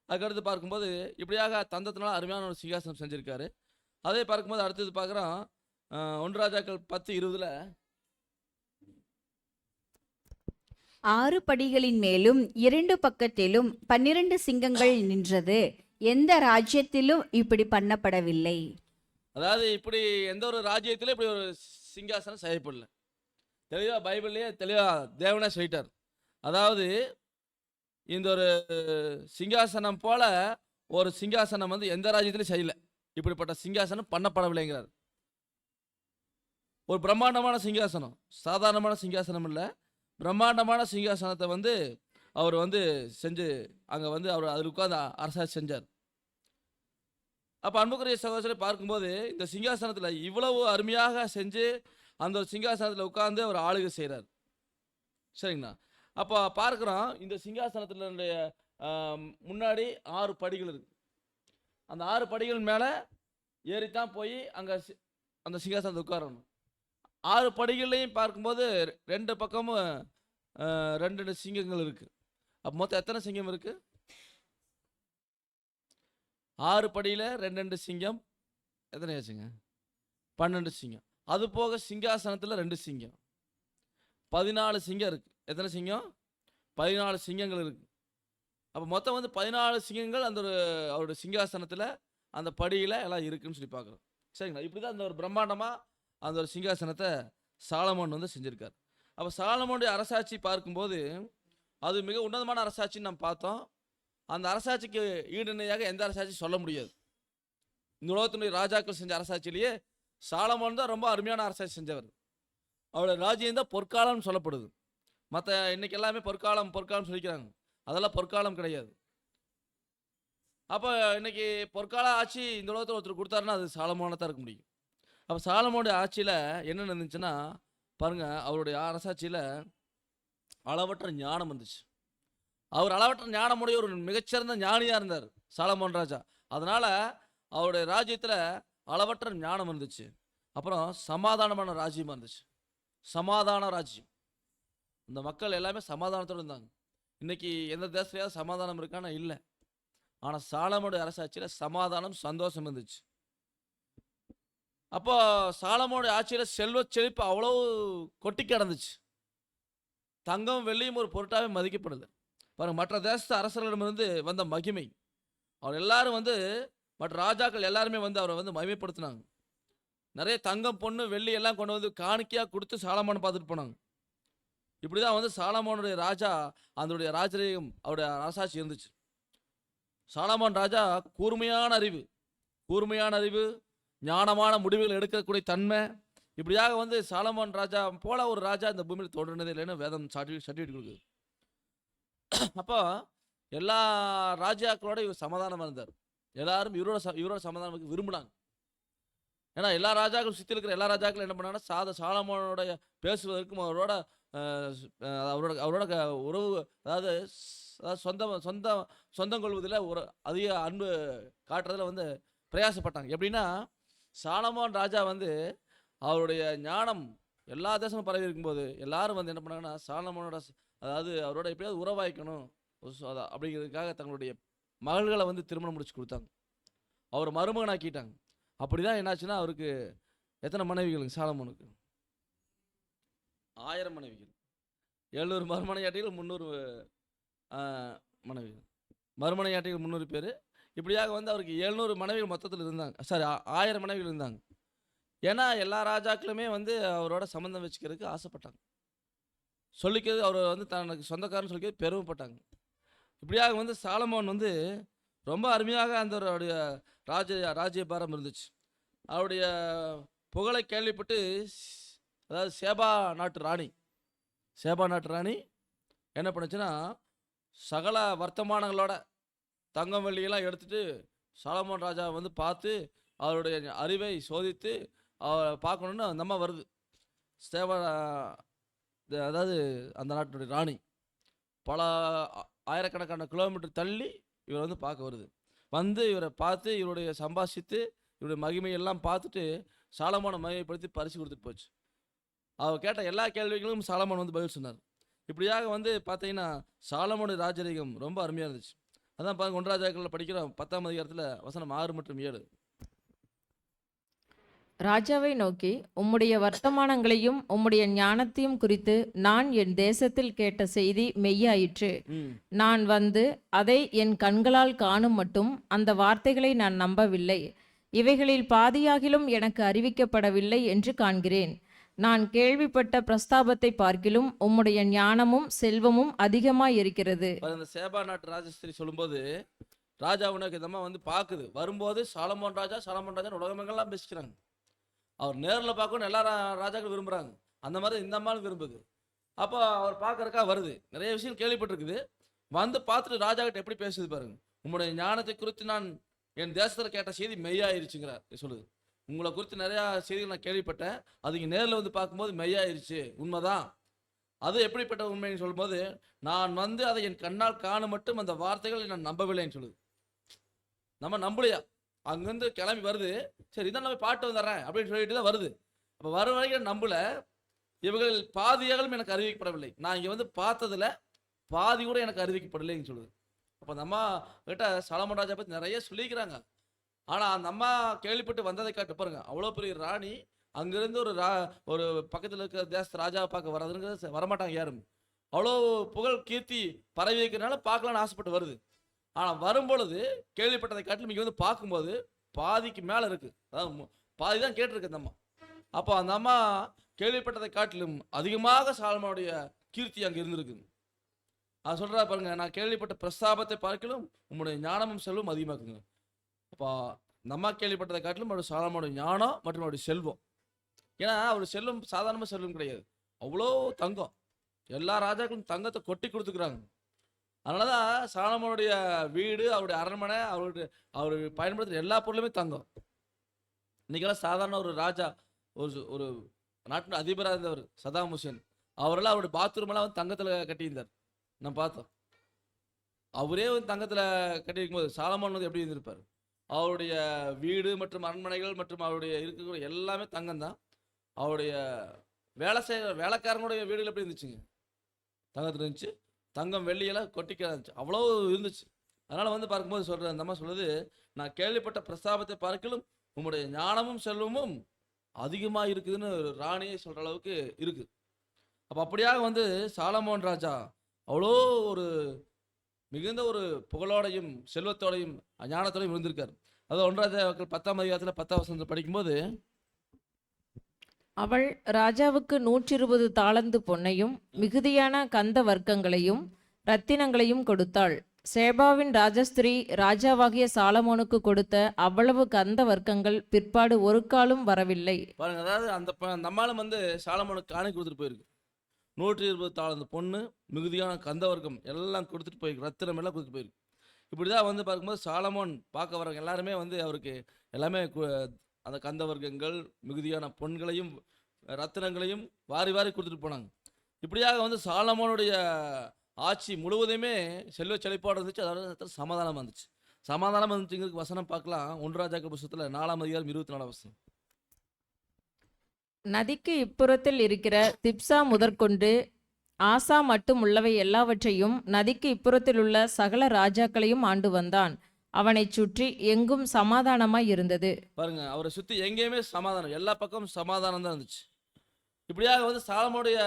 அதுக்கடுத்து பார்க்கும்போது இப்படியாக தந்தத்தினால அருமையான ஒரு சிங்காசனம் செஞ்சுருக்காரு. அதே பார்க்கும்போது அடுத்தது பார்க்குறோம் 1 ராஜாக்கள் 10:20 6 படிகளின் மேலும் 2 பக்கத்திலும் 12 சிங்கங்கள் நின்றது. எந்த ராஜ்யத்திலும் இப்படி பண்ணப்படவில்லை. அதாவது இப்படி எந்த ஒரு ராஜ்யத்திலும் இப்படி ஒரு சிங்காசனம் செய்யப்படல. தெளிவாக பைபிள்லேயே தெளிவாக தேவனே சொல்லிட்டார். அதாவது இந்த ஒரு சிங்காசனம் போல ஒரு சிங்காசனம் வந்து எந்த ராஜ்யத்திலையும் செய்யல. இப்படிப்பட்ட சிங்காசனம் பண்ணப்படவில்லைங்கிறார். ஒரு பிரம்மாண்டமான சிங்காசனம், சாதாரணமான சிங்காசனம் இல்லை, பிரம்மாண்டமான சிங்காசனத்தை வந்து அவர் வந்து செஞ்சு அங்கே வந்து அவர் அதில் உட்காந்து அரசாட்சி செஞ்சார். அப்போ அன்புக்குரிய சகோதரரை பார்க்கும்போது இந்த சிங்காசனத்தில் இவ்வளவு அருமையாக செஞ்சு அந்த ஒரு சிங்காசனத்தில் உட்காந்து அவர் ஆளுகை செய்கிறார். சரிங்கண்ணா. அப்போ பார்க்குறோம் இந்த சிங்காசனத்தினுடைய முன்னாடி 6 படிகள் இருக்கு. அந்த 6 படிகள் மேலே ஏறித்தான் போய் அங்கே அந்த சிங்காசனத்தை உட்காரணும். 6 படிகள்லையும் பார்க்கும்போது 2 பக்கமும் 2 சிங்கங்கள் இருக்கு. அப்போ மொத்தம் எத்தனை சிங்கம் இருக்கு? 6 படியில் 2 சிங்கம் எத்தனை ஆச்சுங்க? 12 சிங்கம். அது போக சிங்காசனத்தில் 2 சிங்கம், 14 சிங்கம் இருக்கு. எத்தனை சிங்கம்? 14 சிங்கங்கள் இருக்கு. அப்போ மொத்தம் வந்து 14 சிங்கங்கள் அந்த ஒரு அவருடைய சிங்காசனத்தில் அந்த படியில் எல்லாம் இருக்குன்னு சொல்லி பார்க்குறோம். சரிங்களா? இப்படி தான் அந்த ஒரு பிரம்மாண்டமாக அந்த ஒரு சிங்காசனத்தை சாலமோன் வந்து செஞ்சுருக்கார். அப்போ சாலமோனுடைய அரசாட்சி பார்க்கும்போது அது மிக உன்னதமான அரசாட்சின்னு நம்ம பார்த்தோம். அந்த அரசாட்சிக்கு ஈடுணையாக எந்த அரசாட்சி சொல்ல முடியாது. இந்த உலகத்தினுடைய ராஜாக்கள் செஞ்ச அரசாட்சியிலேயே சாலமோன் தான் ரொம்ப அருமையான அரசாட்சி செஞ்சவர். அவருடைய ராஜ்யம் தான் பொற்காலம்னு சொல்லப்படுது. மற்ற இன்னைக்கு எல்லாமே பொற்காலம் பொற்காலம் சொல்லிக்கிறாங்க. அதெல்லாம் பொற்காலம் கிடையாது. அப்போ இன்னைக்கு பொற்கால ஆட்சி இந்த உலகத்தில் ஒருத்தர் கொடுத்தாருன்னா அது சாலமோனை தான் இருக்க முடியும். அப்போ சாலமோனுடைய ஆட்சியில் என்ன இருந்துச்சுன்னா பாருங்க, அவருடைய அரசாட்சியில் அளவற்ற ஞானம் இருந்துச்சு. அவர் அளவற்ற ஞானமுடைய ஒரு மிகச்சிறந்த ஞானியாக இருந்தார் சாலமோன் ராஜா. அதனால அவருடைய ராஜ்யத்தில் அளவற்ற ஞானம் இருந்துச்சு. அப்புறம் சமாதானமான ராஜ்யமாக இருந்துச்சு. சமாதான ராஜ்யம். இந்த மக்கள் எல்லாமே சமாதானத்தோடு இருந்தாங்க. இன்னைக்கு எந்த தேசத்துலையாவது சமாதானம் இருக்கானா? இல்லை. ஆனால் சாலமோனுடைய அரசாட்சியில் சமாதானம், சந்தோஷம் இருந்துச்சு. அப்போ சாலமோனுடைய ஆட்சியில் செல்வ செழிப்பு அவ்வளோ கொட்டி கிடந்துச்சு. தங்கம் வெள்ளியும் ஒரு பொருட்டாகவே மதிக்கப்படலை. பாருங்க, மற்ற தேசத்து அரசர்களிடமிருந்து வந்த மகிமை, அவர் எல்லாரும் வந்து மற்ற ராஜாக்கள் எல்லாருமே வந்து அவரை வந்து மகிமைப்படுத்தினாங்க. நிறைய தங்கம் பொண்ணு வெள்ளி எல்லாம் கொண்டு வந்து காணிக்கையாக கொடுத்து சாலமோனை பார்த்துட்டு போனாங்க. இப்படி தான் வந்து சாலமோனுடைய ராஜா அதனுடைய ராஜரீகம் அவருடைய அரசாட்சி இருந்துச்சு. சாலமோன் ராஜா கூர்மையான அறிவு, ஞானமான முடிவுகள் எடுக்கக்கூடிய தன்மை, இப்படியாக வந்து சாலமோன் ராஜா போல ஒரு ராஜா இந்த பூமியில் தோன்றினதே இல்லைன்னு வேதம் சர்டிஃபிகேட் கொடுக்குது. அப்போ எல்லா ராஜாக்களோட இவர் சமாதானமாக இருந்தார். எல்லாரும் இவரோட சமாதானத்துக்கு விரும்பினாங்க. ஏன்னா எல்லா ராஜாக்களும் சுற்றி இருக்கிற எல்லா ராஜாக்களும் என்ன பண்ணாங்கன்னா சாலமோனோட பேசுவதற்கும் அவரோட உறவு, அதாவது சொந்தம் கொள்வதில் ஒரு அதிக அன்பு காட்டுறதுல வந்து பிரயாசப்பட்டாங்க. எப்படின்னா சாலமோன் ராஜா வந்து அவருடைய ஞானம் எல்லா தேசமும் பரவி இருக்கும்போது எல்லாரும் வந்து என்ன பண்ணாங்கன்னா சாலமோனோட, அதாவது அவரோட எப்படியாவது உறவாய்க்கணும் அப்படிங்கிறதுக்காக தங்களுடைய மகள்களை வந்து திருமணம் முடிச்சு கொடுத்தாங்க. அவர் மருமகனாக்கிட்டாங்க. அப்படி தான் என்னாச்சுன்னா அவருக்கு எத்தனை மனைவிகளுங்க? சாலமோனுக்கு 1000 மனைவிகள், 700 மறுமனையாட்டிகள், 300 மனைவிகள், மறுமனையாட்டிகள் 300 பேர். இப்படியாக வந்து அவருக்கு 700 மனைவிகள் மொத்தத்தில் இருந்தாங்க. 1000 மனைவிகள் இருந்தாங்க. ஏன்னா எல்லா ராஜாக்களுமே வந்து அவரோட சம்மந்தம் வச்சுக்கிறதுக்கு ஆசைப்பட்டாங்க. சொல்லிக்கிறது அவர் வந்து தனக்கு சொந்தக்காரன்னு சொல்லிக்கிறது பெருமைப்பட்டாங்க. இப்படியாக வந்து சாலமோன் வந்து ரொம்ப அருமையாக அந்த அவருடைய ராஜ்யபாரம் இருந்துச்சு. அவருடைய புகழை கேள்விப்பட்டு, அதாவது சேபா நாட்டு ராணி என்ன பண்ணுச்சுன்னா சகல வர்த்தமானங்களோட தங்கம் வெள்ளியெல்லாம் எடுத்துட்டு சாலமோன் ராஜா வந்து பார்த்து அவருடைய அறிவை சோதித்து அவரை பார்க்கணுன்னு அந்த அம்மா வருது. அதாவது அந்த நாட்டினுடைய ராணி பல ஆயிரக்கணக்கான கிலோமீட்டர் தள்ளி இவர் வந்து பார்க்க வருது. வந்து இவரை பார்த்து இவருடைய சம்பாஷித்து இவருடைய மகிமையெல்லாம் பார்த்துட்டு சாலமோனை மகிமைப்படுத்தி பரிசு கொடுத்துட்டு போச்சு. அவர் கேட்ட எல்லா கேள்விகளும் சாலமோன் வந்து பதில் சொன்னார். இப்படியாக வந்து பார்த்தீங்கன்னா சாலமோனுடைய ராஜரீகம் ரொம்ப அருமையாக இருந்துச்சு. அதான் பாருங்க, 1 ராஜாக்களில் படிக்கிறோம் 10ஆம் அதிகாரத்தில் வசனம் 6 மற்றும் 7. ராஜாவை நோக்கி, உம்முடைய வர்த்தமானங்களையும் உம்முடைய ஞானத்தையும் குறித்து நான் என் தேசத்தில் கேட்ட செய்தி மெய்யாயிற்று. நான் வந்து அதை என் கண்களால் காணும் மட்டும் அந்த வார்த்தைகளை நான் நம்பவில்லை. இவைகளில் பாதியாகிலும் எனக்கு அறிவிக்கப்படவில்லை என்று காண்கிறேன். நான் கேள்விப்பட்ட பிரஸ்தாபத்தை பார்க்கிலும் உம்முடைய ஞானமும் செல்வமும் அதிகமாய் இருக்கிறது. இந்த சேபா நாட்டு ராஜஸ்திரி சொல்லும்போது ராஜா உனக்கு இதமா வந்து பார்க்குது. வரும்போது சாலமோன் ராஜா உலகமெங்கெல்லாம் பேசிக்கிறாங்க. அவர் நேரில் பார்க்கணும் எல்லா ராஜாக்கள் விரும்புகிறாங்க. அந்த மாதிரி இந்த அம்மாவும் விரும்புது. அப்போ அவர் பார்க்கறக்கா வருது. நிறைய விஷயம் கேள்விப்பட்டிருக்குது. வந்து பார்த்துட்டு ராஜா கிட்ட எப்படி பேசுது பாருங்க. உங்களுடைய ஞானத்தை குறித்து நான் என் தேசத்தில் கேட்ட செய்தி மெய்யாயிருச்சுங்கிறார் சொல்லுது. உங்களை குறித்து நிறையா செய்திகள் நான் கேள்விப்பட்டேன். அது இங்கே நேரில் வந்து பார்க்கும்போது மெய்யாயிருச்சு, உண்மைதான். அது எப்படிப்பட்ட உண்மைன்னு சொல்லும்போது, நான் வந்து அதை என் கண்ணால் காண மட்டும் அந்த வார்த்தைகளை நான் நம்பவில்லைன்னு சொல்லுது. நம்ம நம்பலையா? அங்கேருந்து கிளம்பி வருது. சரி இதான் நம்ம பாட்டு வந்துடுறேன் அப்படின்னு சொல்லிட்டு தான் வருது. அப்போ வர வரைக்கும் நம்பல. இவர்கள் பாதியாகவும் எனக்கு அறிவிக்கப்படவில்லை. நான் இங்கே வந்து பார்த்ததுல பாதி கூட எனக்கு அறிவிக்கப்படலைன்னு சொல்லுது. அப்போ அந்த அம்மா கிட்ட சாலமோன் ராஜா பற்றி நிறைய சொல்லிக்கிறாங்க. ஆனால் அந்த அம்மா கேள்விப்பட்டு வந்ததை காட்டு பாருங்க. அவ்வளோ பெரிய ராணி அங்கேருந்து ஒரு பக்கத்தில் இருக்கிற தேச ராஜாவை பார்க்க வர்றதுங்கிறது வரமாட்டாங்க யாரும். அவ்வளோ புகழ் கீர்த்தி பரவி வைக்கிறதுனால பார்க்கலான்னு ஆசைப்பட்டு வருது. ஆனால் வரும்பொழுது கேள்விப்பட்டதை காட்டிலும் இங்கே வந்து பார்க்கும்போது பாதிக்கு மேலே இருக்குது. அதாவது பாதி தான் கேட்டிருக்கு அந்த அம்மா. அப்போ அந்த அம்மா கேள்விப்பட்டதை காட்டிலும் அதிகமாக சாலமோனுடைய கீர்த்தி அங்கே இருந்திருக்குது. அது சொல்கிறா பாருங்க, நான் கேள்விப்பட்ட பிரஸ்தாபத்தை பார்க்கலும் உங்களுடைய ஞானமும் செல்வம் அதிகமாக்குங்க. அப்போ அந்த அம்மா கேள்விப்பட்டதை காட்டிலும் அவருடைய சாலமோனுடைய ஞானம் மற்றும் அவருடைய செல்வம். ஏன்னா அவருடைய செல்வம் சாதாரணமாக செல்வம் கிடையாது. அவ்வளோ தங்கம். எல்லா ராஜாக்களும் தங்கத்தை கொட்டி கொடுத்துக்கிறாங்க. அதனால தான் சாலமோனுடைய வீடு, அவருடைய அரண்மனை, அவர் பயன்படுத்துகிற எல்லா பொருளுமே தங்கம். இன்னைக்கெல்லாம் சாதாரண ஒரு ராஜா, ஒரு நாட்டின் அதிபராக இருந்தவர் சதாம் ஹுசேன், அவரெல்லாம் அவருடைய பாத்ரூமெல்லாம் வந்து தங்கத்தில் கட்டியிருந்தார். நம்ம பார்த்தோம். அவரே வந்து தங்கத்தில் கட்டியிருக்கும் போது சாலமோன் வந்து எப்படி இருந்திருப்பார்? அவருடைய வீடு மற்றும் அரண்மனைகள் மற்றும் அவருடைய இருக்கக்கூடிய எல்லாமே தங்கம் தான். அவருடைய வேலை செய்கிற வேலைக்காரங்களுடைய வீடுகள் எப்படி இருந்துச்சுங்க? தங்கத்தில் இருந்துச்சு. தங்கம் வெள்ளியெல்லாம் கொட்டிக்க இருந்துச்சு. அவ்வளோ இருந்துச்சு. அதனால் வந்து பார்க்கும்போது சொல்கிற அந்த அம்மா சொல்லுது, நான் கேள்விப்பட்ட பிரஸ்தாபத்தை பார்க்கலும் உங்களுடைய ஞானமும் செல்வமும் அதிகமாக இருக்குதுன்னு ராணியை சொல்கிற அளவுக்கு இருக்குது. அப்போ அப்படியாக வந்து சாலமோன் ராஜா அவ்வளோ ஒரு மிகுந்த ஒரு புகழோடையும் செல்வத்தோடையும் ஞானத்தோடையும் இருந்திருக்கார். அதாவது 1 ராஜாக்கள் 10ஆம் அதிகாரத்தில் 10ஆம் வசனத்தில் படிக்கும்போது, அவள் ராஜாவுக்கு 120 தாலந்து பொன்னையும் மிகுதியான கந்த வர்க்கங்களையும் இரத்தினங்களையும் கொடுத்தாள். சேபாவின் ராஜஸ்திரீ ராஜாவாகிய சாலமோனுக்கு கொடுத்த அவ்வளவு கந்த வர்க்கங்கள் பிற்பாடு ஒரு காலும் வரவில்லை. பாருங்க, அதாவது அந்த அம்மாளும் வந்து சாலமோனுக்கு காணி கொடுத்துட்டு போயிருக்கு. 120 தாலந்து பொண்ணு, மிகுதியான கந்த வர்க்கம் எல்லாம் கொடுத்துட்டு போயிருக்கு. ரத்தினம் எல்லாம் கொடுத்துட்டு போயிருக்கு. இப்படி தான் வந்து பார்க்கும்போது சாலமோன் பார்க்க வரவங்க எல்லாருமே வந்து அவருக்கு எல்லாமே அந்த கந்த வர்க்கங்கள், மிகுதியான பொன்களையும் ரத்தினங்களையும் வாரி வாரி கொடுத்துட்டு போனாங்க. இப்படியாக வந்து சாலமோனுடைய ஆட்சி முழுவதுமே செல்வ செழிப்போடு இருந்துச்சு. அதோட சமாதானம் வந்துச்சு. சமாதானம் வந்துச்சுங்கிறதுக்கு வசனம் பார்க்கலாம். 1 ராஜாக்கள் புத்தகத்தில் 4ஆம் அதிகாரம் 24ஆம் வசனம். நதிக்கு இப்புறத்தில் இருக்கிற திப்சா முதற்கொண்டு ஆசா மட்டும் உள்ளவை எல்லாவற்றையும் நதிக்கு இப்புறத்தில் உள்ள சகல ராஜாக்களையும் ஆண்டு வந்தான். அவனை சுற்றி எங்கும் சமாதானமாய் இருந்தது. பாருங்க, அவரை சுற்றி எங்கேயுமே சமாதானம், எல்லா பக்கமும் சமாதானம் தான் இருந்துச்சு. இப்படியாக வந்து சாலமோனுடைய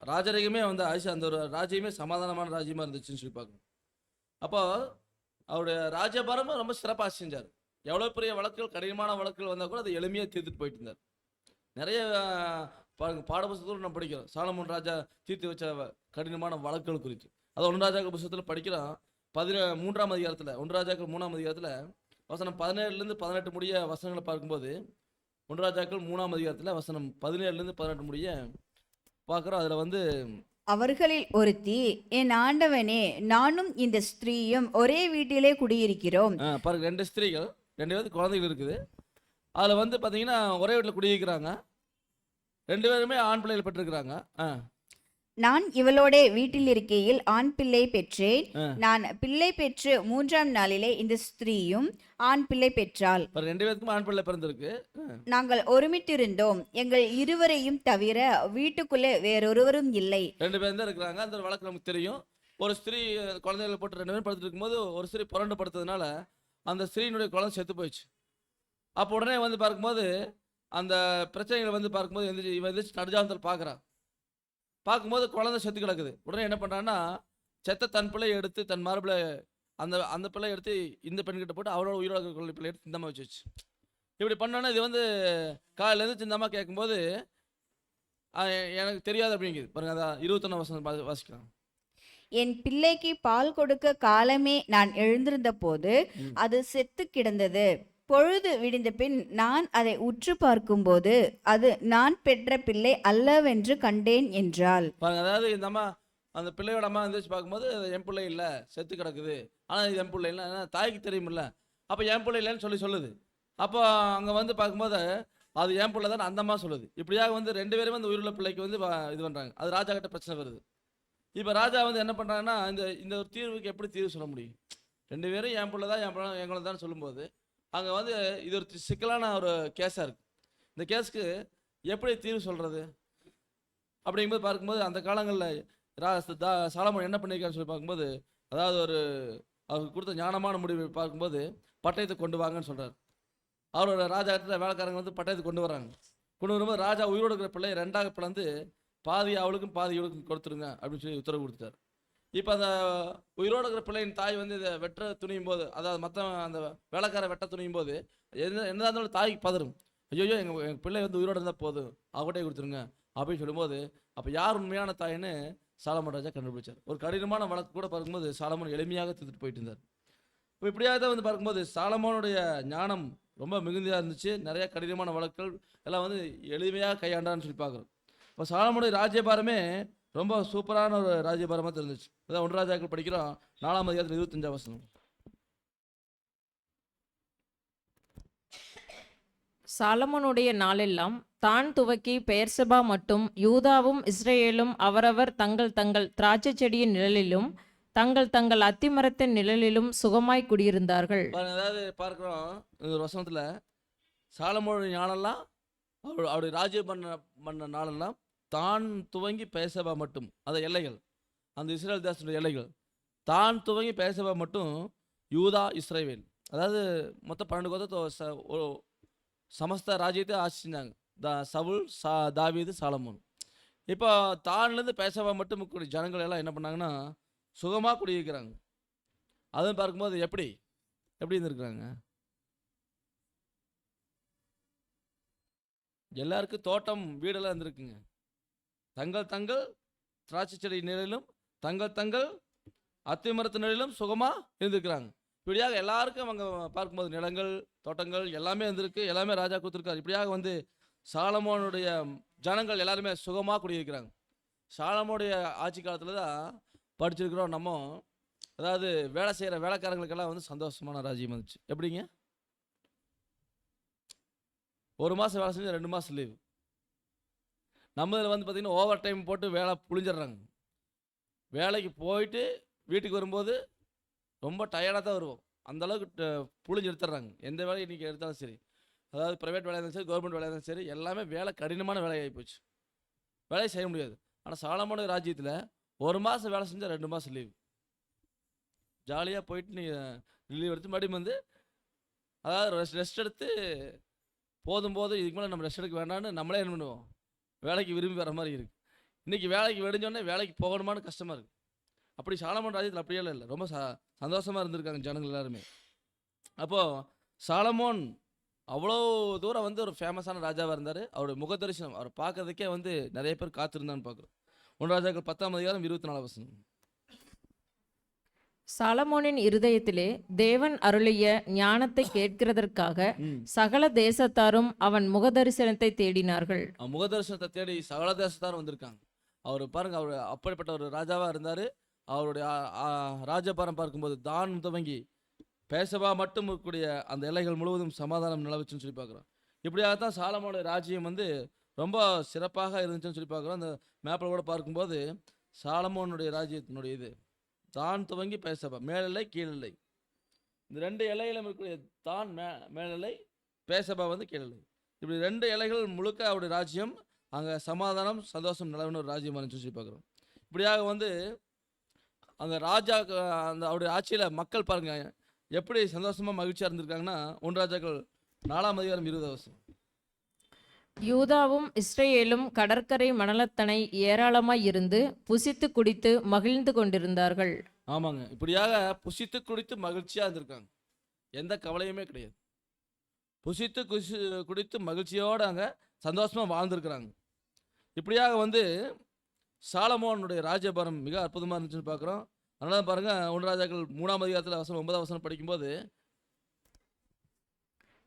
ராஜரிகமே வந்து அந்த ஒரு ராஜ்யமே சமாதானமான ராஜ்யமாக இருந்துச்சுன்னு சொல்லி பார்க்கணும். அப்போ அவருடைய ராஜபாரமும் ரொம்ப சிறப்பாக செஞ்சார். எவ்வளோ பெரிய வழக்குகள், கடினமான வழக்குகள் வந்தால் கூட அதை எளிமையாக தீர்த்துட்டு போயிட்டு இருந்தார். நிறைய பாருங்க, பாடப்புத்தகத்தில் நம்ம படிக்கிறோம் சாலமோன் ராஜா தீர்த்து வச்ச கடினமான வழக்குகள் குறித்து. அது 1 ராஜாக்கள் புத்தகத்தில் படிக்கிறோம். 3ஆம் அதிகாரத்தில் 1 ராஜாக்கள் 3ஆம் அதிகாரத்தில் வசனம் 17லேருந்து 18 முடிய வசனங்களை பார்க்கும்போது 1 ராஜாக்கள் 3ஆம் அதிகாரத்தில் வசனம் 17லேருந்து 18 முடிய பார்க்குறோம். அதில் வந்து, அவர்களில் ஒருத்தி, என் ஆண்டவனே, நானும் இந்த ஸ்திரீயும் ஒரே வீட்டிலே குடியிருக்கிறோம். பாருங்க, 2 ஸ்திரீகள், 2 பேருக்கு குழந்தைகள் இருக்குது. அதில் வந்து பார்த்தீங்கன்னா ஒரே வீட்டில் குடியிருக்கிறாங்க. 2 பேருமே ஆண் பிள்ளைகள் பெற்றிருக்கிறாங்க. நான் இவளோட வீட்டில் இருக்கையில் ஆண் பிள்ளை பெற்றேன். நான் பிள்ளை பெற்று 3ஆம் நாளிலே இந்த ஸ்திரீயும் ஆண் பிள்ளை பெற்றாள். 2 பேருக்கும் ஆண் பிள்ளை பிறந்திருக்கு. நாங்கள் ஒருமிட்டிருந்தோம். எங்கள் இருவரையும் தவிர வீட்டுக்குள்ளே வேறொருவரும் இல்லை. 2 பேரும் தான் இருக்கிறாங்க. அந்த வழக்கு நமக்கு தெரியும். ஒரு ஸ்திரீ குழந்தைகளை போட்டு 2 பேரும் படுத்துட்டு இருக்கும்போது ஒரு ஸ்திரீ புரண்டு படுத்ததுனால அந்த ஸ்திரீனுடைய குழந்தை செத்து போயிடுச்சு. அப்போ உடனே வந்து பார்க்கும்போது அந்த பிரச்சனைகளை வந்து பார்க்கும்போது இவன் எந்திரிச்சு நடுஜாமத்தில் பார்க்கும்போது குழந்தை செத்து கிடக்குது. உடனே என்ன பண்ணுறான்னா, செத்த தன் பிள்ளையை எடுத்து தன் மார்பில் அந்த அந்த பிள்ளையை எடுத்து இந்த பெண்கிட்ட போட்டு அவரோட உயிரோட இருக்கிற பிள்ளை எடுத்து இந்த அம்மா வச்சு இப்படி பண்ணோன்னா, இது வந்து காலையிலேருந்து இந்த அம்மா கேட்கும்போது எனக்கு தெரியாது அப்படிங்குது பாருங்க. அதான் 21 வசனம் வாசிக்கலாம். என் பிள்ளைக்கு பால் கொடுக்க காலமே நான் எழுந்திருந்த போது அது செத்து கிடந்தது. பொழுது விடிந்த பின் நான் அதை உற்று பார்க்கும்போது அது நான் பெற்ற பிள்ளை அல்லவென்று கண்டேன் என்றாள். பாருங்க, அதாவது இந்த அம்மா அந்த பிள்ளையோட அம்மா எந்திரிச்சு பார்க்கும்போது என் பிள்ளை இல்லை, செத்து கிடக்குது. ஆனால் இது என் பிள்ளை இல்லை, தாய்க்கு தெரியுமில்ல. அப்போ என் பிள்ளை இல்லைன்னு சொல்லுது. அப்போ அங்கே வந்து பார்க்கும்போது அது என் பிள்ளை தான் அந்த அம்மா சொல்லுது. இப்படியாக வந்து 2 பேரும் வந்து உயிருள்ள பிள்ளைக்கு வந்து இது பண்ணுறாங்க. அது ராஜா கிட்ட பிரச்சனை வருது. இப்போ ராஜா வந்து என்ன பண்ணுறாங்கன்னா, இந்த ஒரு தீர்வுக்கு எப்படி தீர்வு சொல்ல முடியும்? 2 பேரும் என் பிள்ளை தான் என் குழந்தை தான் சொல்லும்போது அங்கே வந்து இது ஒரு சிக்கலான ஒரு கேஸாக இருக்குது. இந்த கேஸுக்கு எப்படி தீர்வு சொல்கிறது அப்படிங்கும்போது பார்க்கும்போது அந்த காலங்களில் சாலமோன் என்ன பண்ணியிருக்காருன்னு சொல்லி பார்க்கும்போது, அதாவது அவருக்கு கொடுத்த ஞானமான முடிவு பார்க்கும்போது பட்டயத்தை கொண்டு வாங்கன்னு சொல்கிறார். அவரோட ராஜா இடத்துல வேலைக்காரங்க வந்து பட்டயத்தை கொண்டு வரும்போது ராஜா உயிரோடு இருக்கிற பிள்ளையை 2ஆக பிளந்து பாதி அவளுக்கும் பாதி இவளுக்கும் கொடுத்துருங்க அப்படின்னு சொல்லி உத்தரவு கொடுத்துட்டார். இப்போ அந்த உயிரோடு இருக்கிற பிள்ளையின் தாய் வந்து இதை வெட்ட துணியும் போது, அதாவது மற்ற அந்த வேலைக்கார வெட்ட துணியும் போது என்னதான் இருந்தாலும் தாய்க்கு பதறும். ஐயோ எங்கள் பிள்ளை வந்து உயிரோடு இருந்தால் போதும், அவகிட்டே கொடுத்துருங்க அப்படின்னு சொல்லும்போது, அப்போ யார் உண்மையான தாயின்னு சாலமோன் ராஜா கண்டுபிடிச்சார். ஒரு கடினமான வழக்கு கூட பார்க்கும்போது சாலமோன் எளிமையாக தீர்த்துட்டு போயிட்டு இருந்தார். இப்போ இப்படியாக தான் வந்து பார்க்கும்போது சாலமோனுடைய ஞானம் ரொம்ப மிகுந்தியாக இருந்துச்சு. நிறைய கடினமான வழக்குகள் எல்லாம் வந்து எளிமையாக கையாண்டான்னு சொல்லி பார்க்குறோம். இப்போ சாலமோனுடைய ராஜ்யபாரமே ரொம்ப சூப்பரான ஒரு ராஜ்யபாரமாக தெரிஞ்சிச்சு. அதான் 1 ராஜாக்கள் படிக்கிறோம் 4ஆம் அதிகாரத்தில் 25ஆம் வசனம். சாலமோனுடைய நாளெல்லாம் தான் துவக்கி பெயர்செபா மட்டும் யூதாவும் இஸ்ரேலும் அவரவர் தங்கள் தங்கள் திராட்சை செடியின் நிழலிலும் தங்கள் தங்கள் அத்திமரத்தின் நிழலிலும் சுகமாய் குடியிருந்தார்கள். அதாவது பார்க்குறோம் இந்த ஒரு வசனத்தில் சாலமோனுடைய ஞானெல்லாம் அவருடைய ராஜ்யம் பண்ண நாளெல்லாம் தான் துவங்கி பெயர்செபா மட்டும், அந்த எல்லைகள், அந்த இஸ்ரேல் தேசத்துடைய எல்லைகள், தான் துவங்கி பெயர்செபா மட்டும் யூதா இஸ்ரேல், அதாவது மொத்தம் 12 கோத்திர சமஸ்த ராஜ்யத்தை ஆட்சி செஞ்சாங்க. சவுல் தாவீது சாலமோன். இப்போ தான்லேருந்து பெயர்செபா மட்டும் ஜனங்கள் எல்லாம் என்ன பண்ணாங்கன்னா சுகமாக குடியிருக்கிறாங்க. அதுவும் பார்க்கும்போது எப்படி இருந்திருக்கிறாங்க. எல்லாருக்கும் தோட்டம் வீடெல்லாம் இருந்திருக்குங்க. தங்கள் தங்கள் திராட்சை செடி நிழலிலும் தங்கள் தங்கள் அத்திமரத்து நிழலிலும் சுகமாக இருந்திருக்கிறாங்க. இப்படியாக எல்லாருக்கும் அவங்க பார்க்கும்போது நிலங்கள் தோட்டங்கள் எல்லாமே இருந்திருக்கு. எல்லாமே ராஜா கொடுத்துருக்காரு. இப்படியாக வந்து சாலமோனுடைய ஜனங்கள் எல்லாருமே சுகமாக குடியிருக்கிறாங்க. சாலமோனுடைய ஆட்சி காலத்தில் தான் படிச்சிருக்கிறோம் நம்ம. அதாவது வேலை செய்கிற வேலைக்காரங்களுக்கெல்லாம் வந்து சந்தோஷமான ராஜ்யம் வந்துச்சு. எப்படிங்க? 1 மாதம் வேலை செஞ்சு 2 மாதம் லீவு. நம்ம இதில் வந்து பார்த்திங்கன்னா ஓவர் டைம் போட்டு வேலை புழிஞ்சிடுறாங்க. வேலைக்கு போயிட்டு வீட்டுக்கு வரும்போது ரொம்ப டயர்டாக தான் வருவோம். அந்தளவுக்கு புழிஞ்சு எடுத்துடுறாங்க. எந்த வேலையை இன்றைக்கி எடுத்தாலும் சரி, அதாவது ப்ரைவேட் வேலையாக இருந்தாலும் சரி, கவர்மெண்ட் வேலையாக இருந்தாலும் சரி, எல்லாமே வேலை கடினமான வேலையாகி போச்சு. வேலையை செய்ய முடியாது. ஆனால் சாலமோன் ராஜ்யத்தில் 1 மாதம் வேலை செஞ்சால் 2 மாதம் லீவு. ஜாலியாக போயிட்டு நீங்கள் லீவ் எடுத்து மறுபடியும் வந்து அதாவது ரெஸ்ட் எடுத்து போதும் இதுக்கு மேலே நம்ம ரெஸ்ட் எடுக்க வேண்டாம்னு நம்மளே என்ன பண்ணுவோம், வேலைக்கு விரும்பி வர மாதிரி இருக்குது. இன்றைக்கி வேலைக்கு வெடிஞ்சோடனே வேலைக்கு போகணுமான்னு கஷ்டமாக இருக்குது. அப்படி சாலமோன் ராஜ்யத்தில் அப்படியெல்லாம் இல்லை. ரொம்ப சந்தோஷமாக இருந்திருக்காங்க ஜனங்கள் எல்லாருமே. அப்போது சாலமோன் அவ்வளோ தூரம் வந்து ஒரு ஃபேமஸான ராஜாவாக இருந்தார். அவருடைய முகதரிசனம் அவரை பார்க்கறதுக்கே வந்து நிறைய பேர் காத்திருந்தான்னு பார்க்குறோம். 1 ராஜாக்கள் 10ஆம் அதிகாரம் 24ஆம் வசனம். சாலமோனின் இருதயத்திலே தேவன் அருளிய ஞானத்தை கேட்கிறதற்காக சகல தேசத்தாரும் அவன் முகதரிசனத்தை தேடினார்கள். முகதரிசனத்தை தேடி சகல தேசத்தாரும் வந்திருக்காங்க. அவர் பாருங்க, அவர் அப்படிப்பட்ட ஒரு ராஜாவாக இருந்தார். அவருடைய ராஜபாரம் பார்க்கும்போது தான் துவங்கி பெயர்செபா மட்டும் இருக்கக்கூடிய அந்த எல்லைகள் முழுவதும் சமாதானம் நிலவுச்சுன்னு சொல்லி பார்க்குறோம். இப்படியாகத்தான் சாலமோனுடைய ராஜ்யம் வந்து ரொம்ப சிறப்பாக இருந்துச்சுன்னு சொல்லி பார்க்குறோம். அந்த மேப்பில் கூட பார்க்கும்போது சாலமோனுடைய ராஜ்யத்தினுடைய இது தான் துவங்கி பெயர்செபா, மேலெல்லை கீழெல்லை, இந்த 2 எல்லையிலும் இருக்கக்கூடிய தான் மேலெல்லை, பெயர்செபா வந்து கீழெல்லை. இப்படி 2 எல்லைகள் முழுக்க அவருடைய ராஜ்யம் அங்கே சமாதானம் சந்தோஷம் நிலவுன்னு ஒரு ராஜ்யமாக இருந்துச்சு சொல்லி பார்க்குறோம். இப்படியாக வந்து அந்த ராஜா அந்த அவருடைய ஆட்சியில் மக்கள் பாருங்க எப்படி சந்தோஷமாக மகிழ்ச்சியாக இருந்திருக்காங்கன்னா 1 ராஜாக்கள் 4ஆம் அதிகாரம் 20ஆம் வசனம். யூதாவும் இஸ்ரவேலும் கடற்கரை மணலத்தனை ஏராளமாய் இருந்து புசித்து குடித்து மகிழ்ந்து கொண்டிருந்தார்கள். ஆமாங்க, இப்படியாக புசித்து குடித்து மகிழ்ச்சியாக இருந்திருக்காங்க. எந்த கவலையுமே கிடையாது. புசித்து குடித்து மகிழ்ச்சியோடு அங்கே சந்தோஷமாக வாழ்ந்துருக்குறாங்க. இப்படியாக வந்து சாலமோனுடைய ராஜ்யபாரம் மிக அற்புதமாக இருந்துச்சுன்னு பார்க்குறோம். அதனால தான் பாருங்கள், 1 ராஜாக்கள் 3ஆம் அதிகாரத்தில் 9ஆம் வசனம் படிக்கும்போது,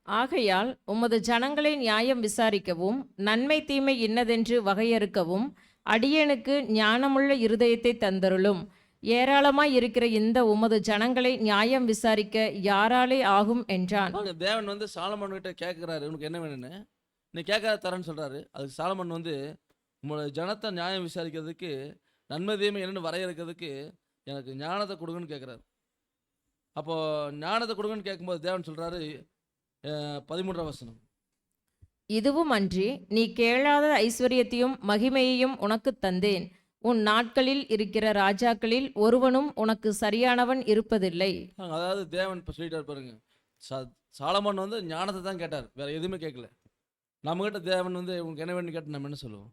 ஆகையால் உமது ஜனங்களை நியாயம் விசாரிக்கவும் நன்மை தீமை இன்னதென்று வகையறுக்கவும் அடியேனுக்கு ஞானமுள்ள இருதயத்தை தந்தருளும். ஏராளமாய் இருக்கிற இந்த உமது ஜனங்களை நியாயம் விசாரிக்க யாராலே ஆகும் என்றான். தேவன் வந்து சாலமோன் கிட்ட கேட்குறாரு, உனக்கு என்ன வேணும்னு. நீ கேட்காத தரேன்னு சொல்கிறாரு. அதுக்கு சாலமோன் வந்து, உங்களோட ஜனத்தை நியாயம் விசாரிக்கிறதுக்கு நன்மை தீமை என்னென்னு வரையறுக்கிறதுக்கு எனக்கு ஞானத்தை கொடுங்கன்னு கேட்குறாரு. அப்போது ஞானத்தை கொடுங்கன்னு கேட்கும்போது தேவன் சொல்கிறாரு, 13ஆம் வசனம், இதுவும் அன்றி நீ கேளாத ஐஸ்வர்யத்தையும் மகிமையையும் உனக்கு தந்தேன். உன் நாட்களில் இருக்கிற ராஜாக்களில் ஒருவனும் உனக்கு சரியானவன் இருப்பதில்லை. அதாவது தேவன் இப்போ சொல்லிட்டார் பாருங்க, சாலமோன் வந்து ஞானத்தை தான் கேட்டார், வேற எதுவுமே கேட்கல. நம்மகிட்ட தேவன் வந்து உங்களுக்கு என்ன வேணும்னு கேட்டு நம்ம என்ன சொல்லுவோம்?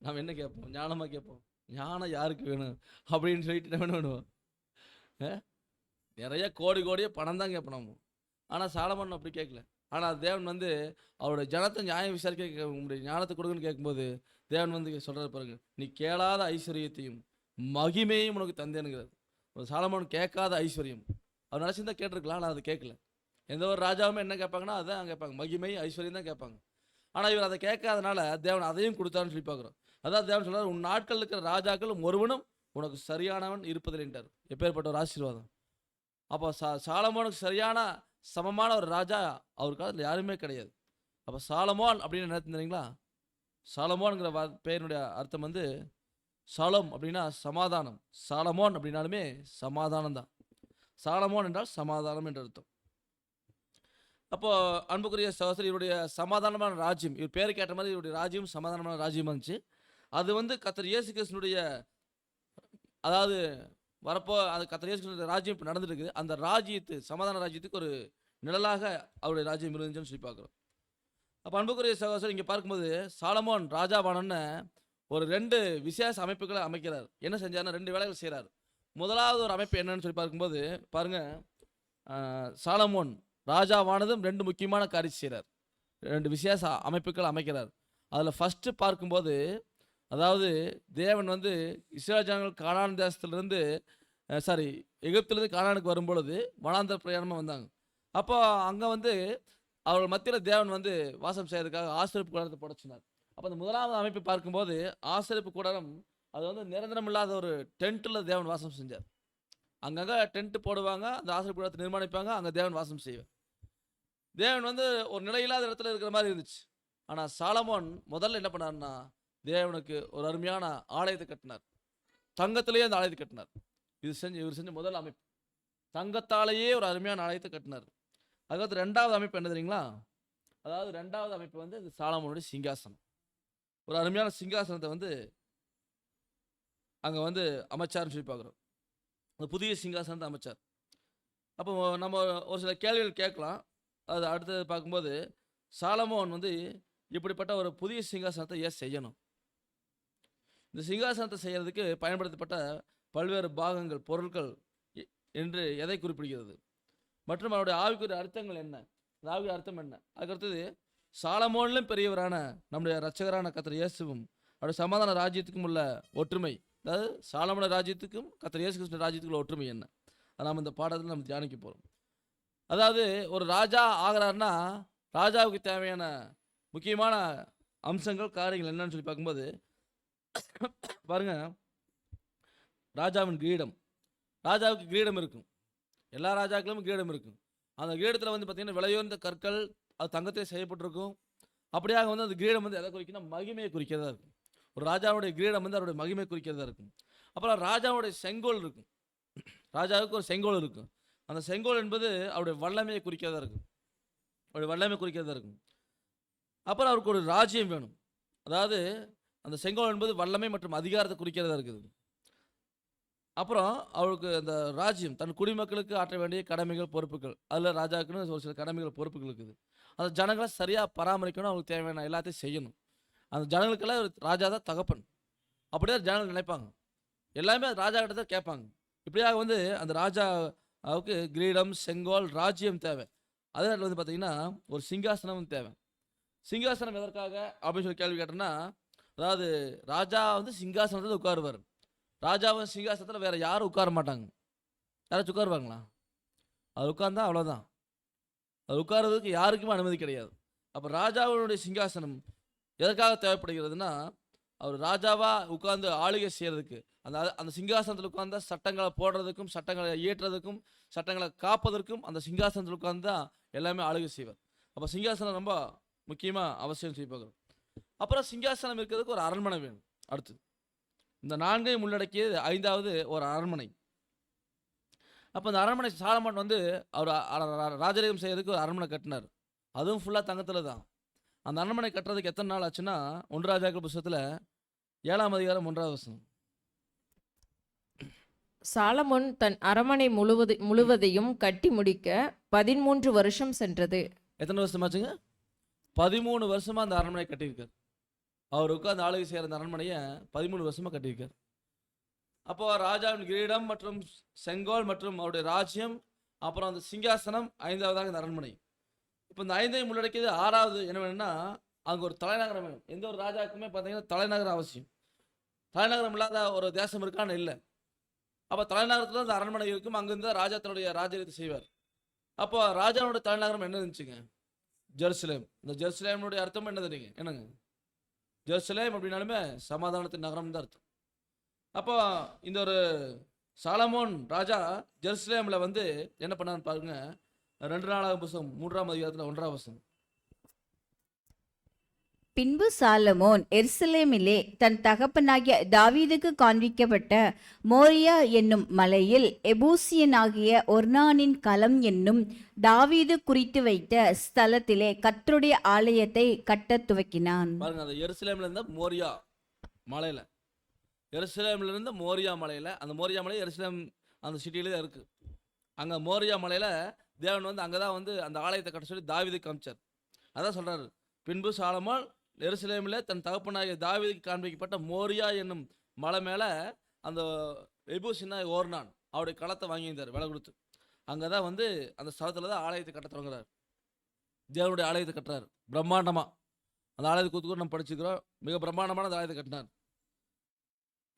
நாம் என்ன கேட்போம்? ஞானமாக கேட்போம். ஞானம் யாருக்கு வேணும் அப்படின்னு சொல்லிட்டு நம்ம என்ன பண்ணுவோம்? நிறைய கோடியே பணம் தான் கேட்போம் நம்ம. ஆனால் சாலமோன் அப்படி கேட்கல. ஆனால் தேவன் வந்து அவருடைய ஜனத்தை நியாயம் விசாரிக்க உங்களுடைய ஞானத்தை கொடுக்குன்னு கேட்கும்போது தேவன் வந்து சொல்கிறார் பாருங்க, நீ கேளாத ஐஸ்வர்யத்தையும் மகிமையும் உனக்கு தந்தேனுங்கிறது. ஒரு சாலமோன் கேட்காத ஐஸ்வர்யம், அவர் நினச்சிருந்தா கேட்டிருக்கலாம், ஆனால் அது கேட்கல. எந்த ஒரு ராஜாவுமே என்ன கேட்பாங்கன்னா அதுதான் கேட்பாங்க, மகிமை ஐஸ்வர்யம் தான் கேட்பாங்க. ஆனால் இவர் அதை கேட்காதனால தேவன் அதையும் கொடுத்தாருன்னு சொல்லி பார்க்குறோம். அதாவது தேவன் சொல்கிறார், உன் நாட்கள் இருக்கிற ராஜாக்களும் ஒருவனும் உனக்கு சரியானவன் இருப்பதில்லைன்றார். எப்பேற்பட்ட ஒரு ஆசீர்வாதம். அப்போ சாலமோனுக்கு சரியான சமமான ஒரு ராஜா அவர் காலத்தில் யாருமே கிடையாது. அப்போ சாலமோன் அப்படின்னு நினைத்துறீங்களா? சாலமோன்கிற பெயருடைய அர்த்தம் வந்து சாலம் அப்படின்னா சமாதானம். சாலமோன் அப்படின்னாலுமே சமாதானம் தான். சாலமோன் என்றால் சமாதானம் என்ற அர்த்தம். அப்போது அன்புக்குரிய சகோதரி, இவருடைய சமாதானமான ராஜ்யம், இவர் பேருக்கு ஏற்ற மாதிரி இவருடைய ராஜ்யம் சமாதானமான ராஜ்யம் இருந்துச்சு. அது வந்து கர்த்தர் இயேசு கிறிஸ்துனுடைய, அதாவது வரப்போ அது கர்த்தர் இயேசு கிறிஸ்துனுடைய ராஜ்யம் இப்போ நடந்துருக்கு. அந்த ராஜ்யத்து சமாதான ராஜ்யத்துக்கு ஒரு நிழலாக அவருடைய ராஜ்யம் இருந்துச்சுன்னு சொல்லி பார்க்குறோம். அப்போ அன்புக்குரிய சகோதரி, இங்கே பார்க்கும்போது சாலமோன் ராஜாவானன்னு ஒரு 2 விசேஷ அமைப்புகளை அமைக்கிறார். என்ன செஞ்சார்னா 2 வேலைகள் செய்கிறார். முதலாவது ஒரு அமைப்பு என்னன்னு சொல்லி பார்க்கும்போது பாருங்கள், சாலமோன் ராஜாவானதும் 2 முக்கியமான காரியம் செய்கிறார். 2 விசேஷ அமைப்புகள் அமைக்கிறார். அதில் ஃபஸ்ட்டு பார்க்கும்போது, அதாவது தேவன் வந்து இஸ்ரவேல் ஜனங்கள் கானான் தேசத்துலேருந்து எகிப்திலேருந்து கானானுக்கு வரும்பொழுது வனாந்தர பிரயாணமாக வந்தாங்க. அப்போ அங்கே வந்து அவர்கள் மத்தியில் தேவன் வந்து வாசம் செய்யறதுக்காக ஆசரிப்பு கூடாரத்தை புடச்சினார். அப்போ அந்த முதலாவது அமைப்பை பார்க்கும்போது ஆசரிப்பு கூடாரம் அது வந்து நிரந்தரம் இல்லாத ஒரு டென்ட்டில் தேவன் வாசம் செஞ்சார். அங்கங்கே டென்ட்டு போடுவாங்க, அந்த ஆசரிப்பு கூடாரத்தை நிர்மாணிப்பாங்க, அங்கே தேவன் வாசம் செய்வார். தேவன் வந்து ஒரு நிலையில்லாத இடத்துல இருக்கிற மாதிரி இருந்துச்சு. ஆனால் சாலமோன் முதல்ல என்ன பண்ணார்னா, தேவனுக்கு ஒரு அருமையான ஆலயத்தை கட்டினார். தங்கத்திலேயே அந்த ஆலயத்தை கட்டினார். இவர் செஞ்ச முதல் அமைப்பு தங்கத்தாலேயே ஒரு அருமையான ஆலயத்தை கட்டினார். அதுக்கடுத்து 2வது அமைப்பு என்ன தெரியுங்களா? அதாவது 2வது அமைப்பு வந்து இந்த சாலமோனுடைய சிங்காசனம். ஒரு அருமையான சிங்காசனத்தை வந்து அங்கே வந்து அமைச்சார்னு சொல்லி பார்க்குறோம். அந்த புதிய சிங்காசனத்தை அமைச்சார். அப்போ நம்ம ஒரு சில கேள்விகள் கேட்கலாம். அது அடுத்தது பார்க்கும்போது, சாலமோன் வந்து இப்படிப்பட்ட ஒரு புதிய சிங்காசனத்தை ஏன் செய்யணும்? இந்த சிங்காசனத்தை செய்யறதுக்கு பயன்படுத்தப்பட்ட பல்வேறு பாகங்கள், பொருட்கள் என்று எதை குறிப்பிடுகிறது? மற்றும் அவருடைய ஆவிக்குரிய அர்த்தங்கள் என்ன? அந்த ஆவிக்குரிய அர்த்தம் என்ன? அதுக்கடுத்தது சாலமோனிலும் பெரியவரான நம்முடைய இரட்சகரான கர்த்தர் இயேசுவும் அவருடைய சமாதான ராஜ்யத்துக்கும் உள்ள ஒற்றுமை, அதாவது சாலமோன ராஜ்யத்துக்கும் கர்த்தர் இயேசு கிறிஸ்து ராஜ்யத்துக்குள்ள ஒற்றுமை என்ன? அதை நாம் இந்த பாடத்தில் நம்ம தியானிக்க போகிறோம். அதாவது ஒரு ராஜா ஆகிறாருன்னா ராஜாவுக்கு தேவையான முக்கியமான அம்சங்கள், காரியங்கள் என்னன்னு சொல்லி பார்க்கும்போது பாருங்க, ராஜாவின் கிரீடம். ராஜாவுக்கு கிரீடம் இருக்கும். எல்லா ராஜாக்களும் கிரீடம் இருக்கும். அந்த கிரீடத்தில் வந்து பார்த்தீங்கன்னா விலையுயர்ந்த கற்கள், அது தங்கத்தை செய்யப்பட்டிருக்கும். அப்படியாக வந்து அந்த கிரீடம் வந்து எதை குறிக்கணும்? மகிமையை குறிக்கிறதா இருக்கும். ஒரு ராஜாவுடைய கிரீடம் வந்து அவருடைய மகிமை குறிக்கிறதா இருக்கும். அப்புறம் ராஜாவுடைய செங்கோல் இருக்கும். ராஜாவுக்கு ஒரு செங்கோல் இருக்கும். அந்த செங்கோல் என்பது அவருடைய வல்லமையை குறிக்கிறதா இருக்கும். அவருடைய வல்லமை குறிக்கிறதா இருக்கும். அப்புறம் அவருக்கு ஒரு ராஜ்யம் வேணும். அதாவது அந்த செங்கோல் என்பது வல்லமை மற்றும் அதிகாரத்தை குறிக்கிறதா இருக்குது. அப்புறம் அவருக்கு அந்த ராஜ்யம் தன் குடிமக்களுக்கு ஆற்ற வேண்டிய கடமைகள் பொறுப்புகள், அதில் ராஜாவுக்குன்னு ஒரு சில கடமைகள் பொறுப்புகள் இருக்குது. அந்த ஜனங்களை சரியாக பராமரிக்கணும், அவங்களுக்கு தேவையான எல்லாத்தையும் செய்யணும். அந்த ஜனங்களுக்கெல்லாம் ஒரு ராஜா தான் தகப்பன். அப்படியே ஜனங்கள் நினைப்பாங்க, எல்லாமே ராஜா கிட்ட தான் கேட்பாங்க. இப்படியாக வந்து அந்த ராஜாவுக்கு கிரீடம், செங்கோல், ராஜ்யம் தேவை. அதே நேரத்தில் வந்து பார்த்தீங்கன்னா ஒரு சிங்காசனம் தேவை. சிங்காசனம் எதற்காக அப்படின்னு சொல்லி கேள்வி கேட்டோம்னா, அதாவது ராஜா வந்து சிங்காசனத்தில் உட்காருவார். ராஜாவும் சிங்காசனத்தில் வேற யாரும் உட்கார மாட்டாங்க. யாராச்சும் உட்காருவாங்களா? அது உட்கார்ந்தா அவ்வளோதான். அது உட்கார்றதுக்கு யாருக்குமே அனுமதி கிடையாது. அப்போ ராஜாவுடைய சிங்காசனம் எதற்காக தேவைப்படுகிறதுனா, அவர் ராஜாவா உட்கார்ந்து ஆளுகை செய்யறதுக்கு, அந்த அந்த சிங்காசனத்தில் உட்கார்ந்தா சட்டங்களை போடுறதுக்கும், சட்டங்களை இயற்றுறதுக்கும், சட்டங்களை காப்பதற்கும் அந்த சிங்காசனத்தில் உட்கார்ந்து தான் எல்லாமே ஆளுகை செய்வார். அப்போ சிங்காசனம் ரொம்ப முக்கியமாக அவசியம் செய்ய பார்க்குறோம். அப்புறம் சிங்காசனம் இருக்கிறதுக்கு ஒரு அரண்மனை வேணும். அடுத்து இந்த 4ஐயும் உள்ளடக்கியது 5வது ஒரு அரண்மனை. அப்போ அந்த அரண்மனை சாலமன் வந்து அவர் ராஜரீகம் செய்யறதுக்கு ஒரு அரண்மனை கட்டினார். அதுவும் ஃபுல்லாக தங்கத்தில் தான். அந்த அரண்மனை கட்டுறதுக்கு எத்தனை நாள் ஆச்சுன்னா, 1 ராஜாக்கள் புத்தகத்தில் 7ஆம் அதிகாரம் 1வது வசனம். சாலமோன் தன் அரமனை முழுவதையும் கட்டி முடிக்க 13 வருஷம் சென்றது. எத்தனை வருஷம் ஆச்சுங்க? 13 வருஷமா அந்த அரண்மனை கட்டியிருக்கார். அவர் உட்கார்ந்து ஆளுகை செய்கிற அந்த அரண்மனையை 13 வருஷமா கட்டியிருக்கார். அப்போ ராஜாவின் கிரீடம் மற்றும் செங்கோல் மற்றும் அவருடைய ராஜ்யம், அப்புறம் அந்த சிங்காசனம், 5வதாக இந்த அரண்மனை. இப்போ இந்த 5ஐயும் உள்ளடக்கியது 6வது என்ன வேணும்னா, அங்கே ஒரு தலைநகரம் வேணும். எந்த ஒரு ராஜாவுக்குமே பார்த்தீங்கன்னா தலைநகரம் அவசியம். தலைநகரம் இல்லாத ஒரு தேசம் இருக்கான்னு இல்லை. அப்போ தலைநகரத்தில் அந்த அரண்மனை இருக்கும். அங்கிருந்து ராஜா தன்னுடைய ராஜ்யத்தை செய்வார். அப்போ ராஜாவோட தலைநகரம் என்ன இருந்துச்சுங்க? ஜெருசலேம். இந்த ஜெருசலேமுடைய அர்த்தம் என்ன தெரியுங்க? என்னங்க? ஜெருசலேம் அப்படின்னாலுமே சமாதானத்தின் நகரம் தான் அர்த்தம். அப்போ இந்த ஒரு சாலமோன் ராஜா ஜெருசலேமில் வந்து என்ன பண்ணான்னு பாருங்க. 2 நாளாகும் புத்தகம் 3ஆம் அதிகாரத்தில் 1வது வசனம். பின்பு சாலமோன் எருசலேமிலே தன் தகப்பனாகிய தாவீதுக்கு காண்பிக்கப்பட்ட மோரியா என்னும் மலையில் எபூசியனாகிய ஒர்னானின் களம் என்னும் தாவீது குறித்து வைத்த ஸ்தலத்திலே கர்த்தருடைய ஆலயத்தை கட்டத் துவக்கினான். பாருங்க, அந்த எருசலேம்ல இருந்த மோரியா மலையில, எருசலேம்ல இருந்த மோரியா மலையில, அந்த மோரியா மலை எருசலேம் அந்த சிட்டியில தான் இருக்கு. அங்க மோரியா மலையில தேவன் வந்து அங்கதான் வந்து அந்த ஆலயத்தை கட்ட சொல்லி தாவீது காமிச்சார். அதான் சொல்றாரு, பின்பு சாலமோன் எருசலேமில் தன் தகப்பனாகிய தாவீதுக்கு காண்பிக்கப்பட்ட மோரியா என்னும் மலை மேலே அந்த எபூசினா ஓர்னான் அவருடைய களத்தை வாங்கியிருந்தார் விலை கொடுத்து. அங்கே தான் வந்து அந்த ஸ்தலத்தில் தான் ஆலயத்தை கட்ட தொடங்குறார். தேவனுடைய ஆலயத்தை கட்டுறாரு பிரம்மாண்டமாக. அந்த ஆலயத்தை கூத்து நம்ம படிச்சுக்கிறோம். மிக பிரம்மாண்டமான அந்த ஆலயத்தை கட்டினார்.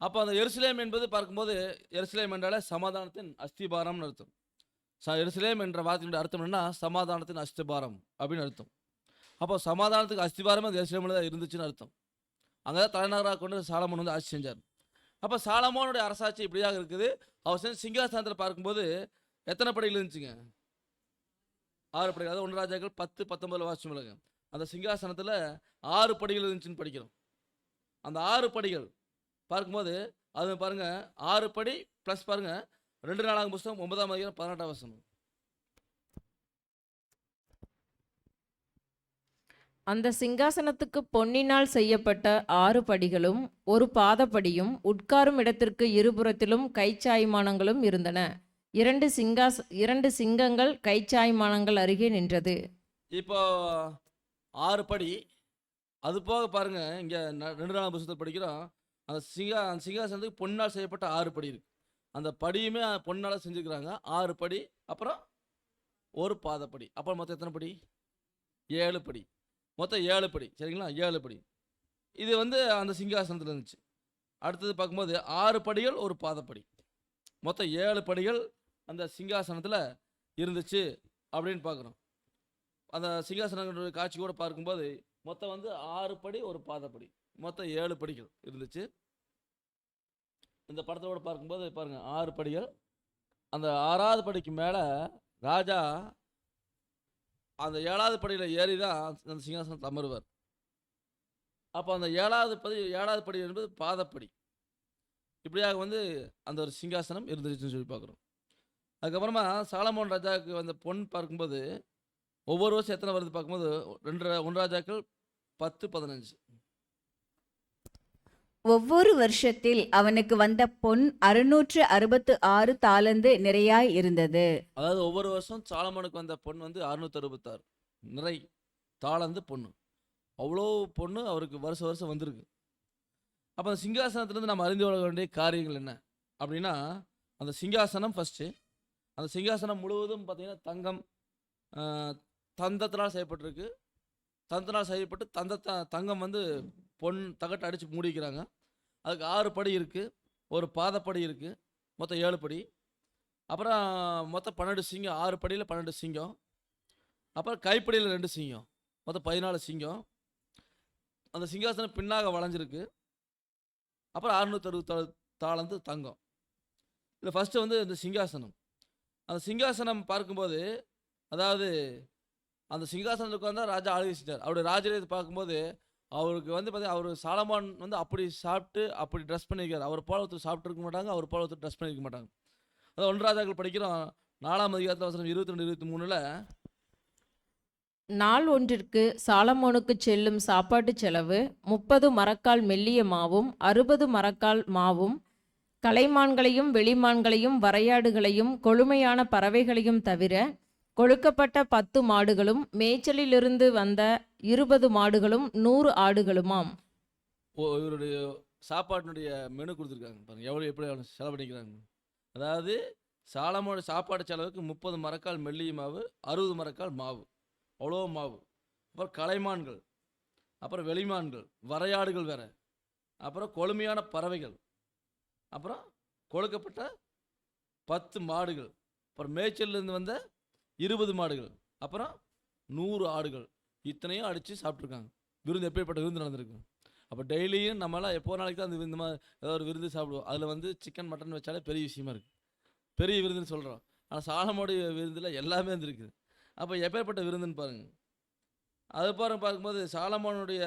அப்போ அந்த எருசலேம் என்பது பார்க்கும்போது, எருசலேம் என்றாலே சமாதானத்தின் அஸ்திபாரம்னு அர்த்தம். எருசலேம் என்ற வார்த்தையினுடைய அர்த்தம் என்னன்னா சமாதானத்தின் அஸ்திபாரம் அப்படின்னு அர்த்தம். அப்போ சமாதானத்துக்கு அஸ்திபாரமே அந்த எருசலேமில் தான் இருந்துச்சுன்னு அர்த்தம். அங்கே தான் தலைநகராக கொண்டு சாலமோன் வந்து ஆட்சி செஞ்சார். அப்போ சாலமோனுடைய அரசாட்சி இப்படியாக இருக்குது. அவர் செஞ்ச சிங்காசனத்தில் பார்க்கும்போது எத்தனை படிகள் இருந்துச்சுங்க? 6 படிகள். அதாவது 1 ராஜாக்கள் 10-19 வாசிச்சுங்க. அந்த சிங்காசனத்தில் 6 படிகள் இருந்துச்சுன்னு படிக்கிறோம். அந்த 6 படிகள் பார்க்கும்போது அது பாருங்க, 6 படி ப்ளஸ் பாருங்க 2 நாளாகும் புத்தகம் 9ஆம் அதிகாரம் 18ஆம் வசனம். அந்த சிங்காசனத்துக்கு பொன்னினால் செய்யப்பட்ட 6 படிகளும் 1 பாதப்படியும் உட்காரும் இடத்திற்கு இருபுறத்திலும் கைச்சாய்மானங்களும் இருந்தன. 2 சிங்கங்கள் கைச்சாய்மானங்கள் அருகே நின்றது. இப்போ 6 படி, அது போக பாருங்க, இங்கே 2 நாளாம் புத்தகத்தில் படிக்கிறோம், அந்த சிங்காசனத்துக்கு பொன்னால் செய்யப்பட்ட 6 படி இருக்கு. அந்த படியுமே பொன்னால் செஞ்சுக்கிறாங்க. 6 படி, அப்புறம் 1 பாதப்படி, அப்புறம் மொத்தம் எத்தனை படி? 7 படி. மொத்தம் 7 படி. சரிங்களா? 7 படி. இது வந்து அந்த சிங்காசனத்தில் இருந்துச்சு. அடுத்தது பார்க்கும்போது 6 படிகள் 1 பாதப்படி, மொத்தம் 7 படிகள் அந்த சிங்காசனத்தில் இருந்துச்சு அப்படின்னு பார்க்குறோம். அந்த சிங்காசன காட்சி கூட பார்க்கும்போது மொத்தம் வந்து 6 படி 1 பாதப்படி, மொத்தம் 7 படிகள் இருந்துச்சு. இந்த படத்தோடு பார்க்கும்போது பாருங்க, 6 படிகள். அந்த 6வது படிக்கு மேலே ராஜா அந்த 7வது படியில் ஏறி தான் அந்த சிங்காசனத்தில் அமருவார். அப்போ அந்த 7வது படி என்பது பாதப்படி. இப்படியாக வந்து அந்த ஒரு சிங்காசனம் இருந்துச்சுன்னு சொல்லி பார்க்குறோம். அதுக்கப்புறமா சாலமோன் ராஜாவுக்கு வந்த பொன் பார்க்கும்போது ஒவ்வொரு வருஷம் எத்தனை வருது பார்க்கும்போது 1 ராஜாக்கள் 10-15. ஒவ்வொரு வருஷத்தில் அவனுக்கு வந்த பொன் 666 தாலந்து நிறையாய் இருந்தது. அதாவது ஒவ்வொரு வருஷம் சாலமோனுக்கு வந்த பொன் வந்து 666 நிறை தாளந்து பொண்ணு. அவ்வளோ பொண்ணு அவருக்கு வருஷம் வருஷம் வந்திருக்கு. அப்போ அந்த சிங்காசனத்திலேருந்து நம்ம அறிந்து கொள்ள வேண்டிய காரியங்கள் என்ன அப்படின்னா, அந்த சிங்காசனம் ஃபஸ்ட்டு, அந்த சிங்காசனம் முழுவதும் பார்த்தீங்கன்னா தங்கம் தந்தத்தினால் செய்யப்பட்டிருக்கு. தந்தத்தினால் செய்யப்பட்டு தங்கம் வந்து பொன் தகட்டை அடித்து மூடிக்கிறாங்க. அதுக்கு 6 படி இருக்குது, ஒரு பாதப்படி இருக்குது, மொத்தம் 7 படி. அப்புறம் மொத்தம் 12 சிங்கம், 6 படியில் 12 சிங்கம். அப்புறம் கைப்படியில் 2 சிங்கம், மொத்தம் 14 சிங்கம். அந்த சிங்காசனம் பின்னாக வளைஞ்சிருக்கு. அப்புறம் 666 தாளந்து தங்கம். இதில் ஃபஸ்ட்டு வந்து இந்த சிங்காசனம். அந்த சிங்காசனம் பார்க்கும்போது, அதாவது அந்த சிங்காசனத்துக்கு உட்கார்ந்தா ராஜா ஆளுகை செஞ்சார். அவருடைய ராஜரீகத்தை பார்க்கும்போது அவருக்கு வந்து பார்த்தீங்கன்னா, அவர் சாலமோன் வந்து அப்படி சாப்பிட்டு அப்படி ட்ரெஸ் பண்ணியிருக்கார். அவர் போல ஒருத்தர் சாப்பிட்ருக்க மாட்டாங்க, அவர் போல ஒருத்தர் ட்ரெஸ் பண்ணியிருக்க மாட்டாங்க. அதாவது 1 ராஜாக்கள் படிக்கிறோம் 4ஆம் அதிகாரத்தில் வசனம் 22 23ல், நாள் ஒன்றிற்கு சாலமோனுக்கு செல்லும் சாப்பாட்டு செலவு 30 மரக்கால் மெல்லிய மாவும் 60 மரக்கால் மாவும், கலைமான்களையும் வெளிமான்களையும் வரையாடுகளையும் கொழுமையான பறவைகளையும் தவிர கொழுக்கப்பட்ட 10 மாடுகளும் மேய்ச்சலிலிருந்து வந்த 20 மாடுகளும் 100 ஆடுகளுமாம். இவருடைய சாப்பாட்டினுடைய மெனு கொடுத்துருக்காங்க பாருங்க, எப்படி செலவழிக்கிறாங்க. அதாவது சாலமோன் சாப்பாடு செலவுக்கு 30 மரக்கால் மெல்லிய மாவு, 60 மரக்கால் மாவு, அவ்வளோ மாவு. அப்புறம் கலைமான்கள், அப்புறம் வெளிமான்கள், வரையாடுகள் வேற, அப்புறம் கொழுமையான பறவைகள், அப்புறம் கொழுக்கப்பட்ட 10 மாடுகள், அப்புறம் மேய்ச்சலிருந்து வந்த 20 மாடுகள், அப்புறம் 100 ஆடுகள். இத்தனையும் அடித்து சாப்பிட்ருக்காங்க. விருந்து எப்பேற்பட்ட விருந்து நடந்திருக்கு. அப்போ டெய்லியும் நம்மளாம் எப்போ நாளைக்கு தான் அந்த இந்த மாதிரி ஏதாவது ஒரு விருந்து சாப்பிடுவோம். அதில் வந்து சிக்கன் மட்டன் வச்சாலே பெரிய விஷயமா இருக்குது, பெரிய விருந்துன்னு சொல்கிறோம். ஆனால் சாலமோனுடைய விருந்தில் எல்லாமே வந்துருக்குது. அப்போ எப்பேற்பட்ட விருந்துன்னு பாருங்கள். அது பார்க்கும்போது சாலமோனுடைய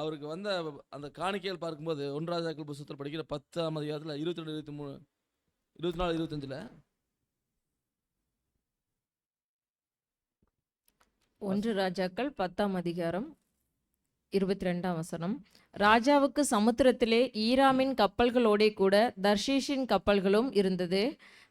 அவருக்கு வந்த அந்த காணிக்கைகள் பார்க்கும்போது 1 ராஜாக்கள் புத்தகத்தில் படிக்கிற 10ஆம் அதிகாரத்தில் 22 23 24 25ல் 1 ராஜாக்கள் 10ஆம் அதிகாரம் 22ஆம் வசனம். ராஜாவுக்கு சமுத்திரத்திலே ஈராமின் கப்பல்களோடே கூட தர்ஷீஷின் கப்பல்களும் இருந்தது.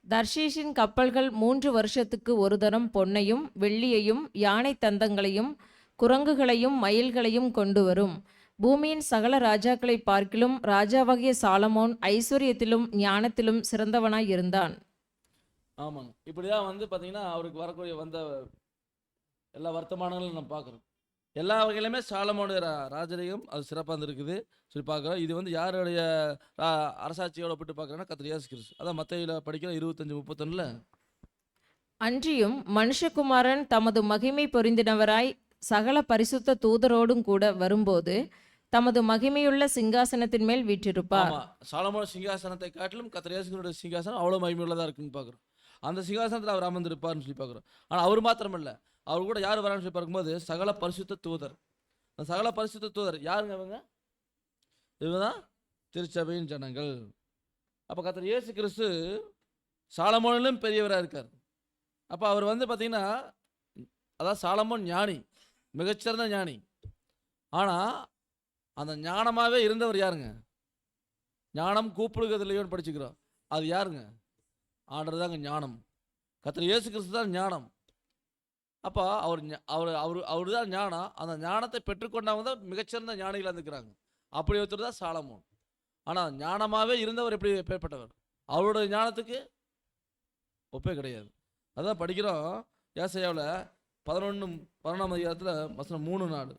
தர்ஷீஷின் கப்பல்கள் 3 வருஷத்துக்கு ஒரு தரம் பொன்னையும் வெள்ளியையும் யானை தந்தங்களையும் குரங்குகளையும் மயில்களையும் கொண்டு வரும். பூமியின் சகல ராஜாக்களை பார்க்கிலும் ராஜாவாகிய சாலமோன் ஐஸ்வர்யத்திலும் ஞானத்திலும் சிறந்தவனாய் இருந்தான். ஆமாங்க. இப்படிதான் வந்து பார்த்தீங்கன்னா அவருக்கு வரக்கூடிய வந்த எல்லா வர்த்தமானங்களும் நம்ம பார்க்குறோம். எல்லா வகையிலுமே சாலமோனுடைய ராஜரீகம் அது சிறப்பாக இருந்திருக்குது சொல்லி பார்க்குறோம். இது வந்து யாருடைய அரசாட்சியோட ஒப்பிட்டு பார்க்குறோன்னா கர்த்தர் இயேசு கிறிஸ்து. அதான் மத்தேயுல படிக்கிற 25:31ல், அன்றியும் மனுஷகுமாரன் தமது மகிமை பொருந்தினவராய் சகல பரிசுத்த தூதரோடும் கூட வரும்போது தமது மகிமையுள்ள சிங்காசனத்தின் மேல் வீற்றிருப்பார். சாலமோன் சிங்காசனத்தை காட்டிலும் கர்த்தர் இயேசுவினுடைய சிங்காசனம் அவ்வளோ மகிமையுள்ளதாக இருக்குன்னு பார்க்குறோம். அந்த சிங்காசனத்தில் அவர் அமர்ந்திருப்பார்னு சொல்லி பார்க்குறோம். ஆனால் அவர் மாத்திரமல்ல, அவர் கூட யார் வரான்னு சொல்லி பார்க்கும்போது சகல பரிசுத்த தூதர். அந்த சகல பரிசுத்த தூதர் யாருங்க? இவங்க தான் திருச்சபையின் ஜனங்கள். அப்போ கர்த்தர் இயேசு கிறிஸ்து சாலமோனிலும் பெரியவராக இருக்கார். அப்போ அவர் வந்து பார்த்தீங்கன்னா, அதான் சாலமோன் ஞானி, மிகச்சிறந்த ஞானி. ஆனால் அந்த ஞானமாகவே இருந்தவர் யாருங்க? ஞானம் கூப்பிடுகிறது இல்லையோன்னு படிச்சுக்கிறோம். அது யாருங்க? ஆண்டவர் தாங்க ஞானம். கர்த்தர் இயேசு கிறிஸ்து தான் ஞானம். அப்போ அவர் தான் ஞானம். அந்த ஞானத்தை பெற்றுக்கொண்டவங்க தான் மிகச்சிறந்த ஞானிகளாக இருந்துக்கிறாங்க. அப்படி ஒருத்தர் தான் சாலமோன். ஆனால் ஞானமாகவே இருந்தவர் எப்படி எப்பேற்பட்டவர்? அவருடைய ஞானத்துக்கு ஒப்பே கிடையாது. அதான் படிக்கிறோம் ஏசாயாவில் 11:11ஆம் அதிகாரத்தில் வசனம் 3-4.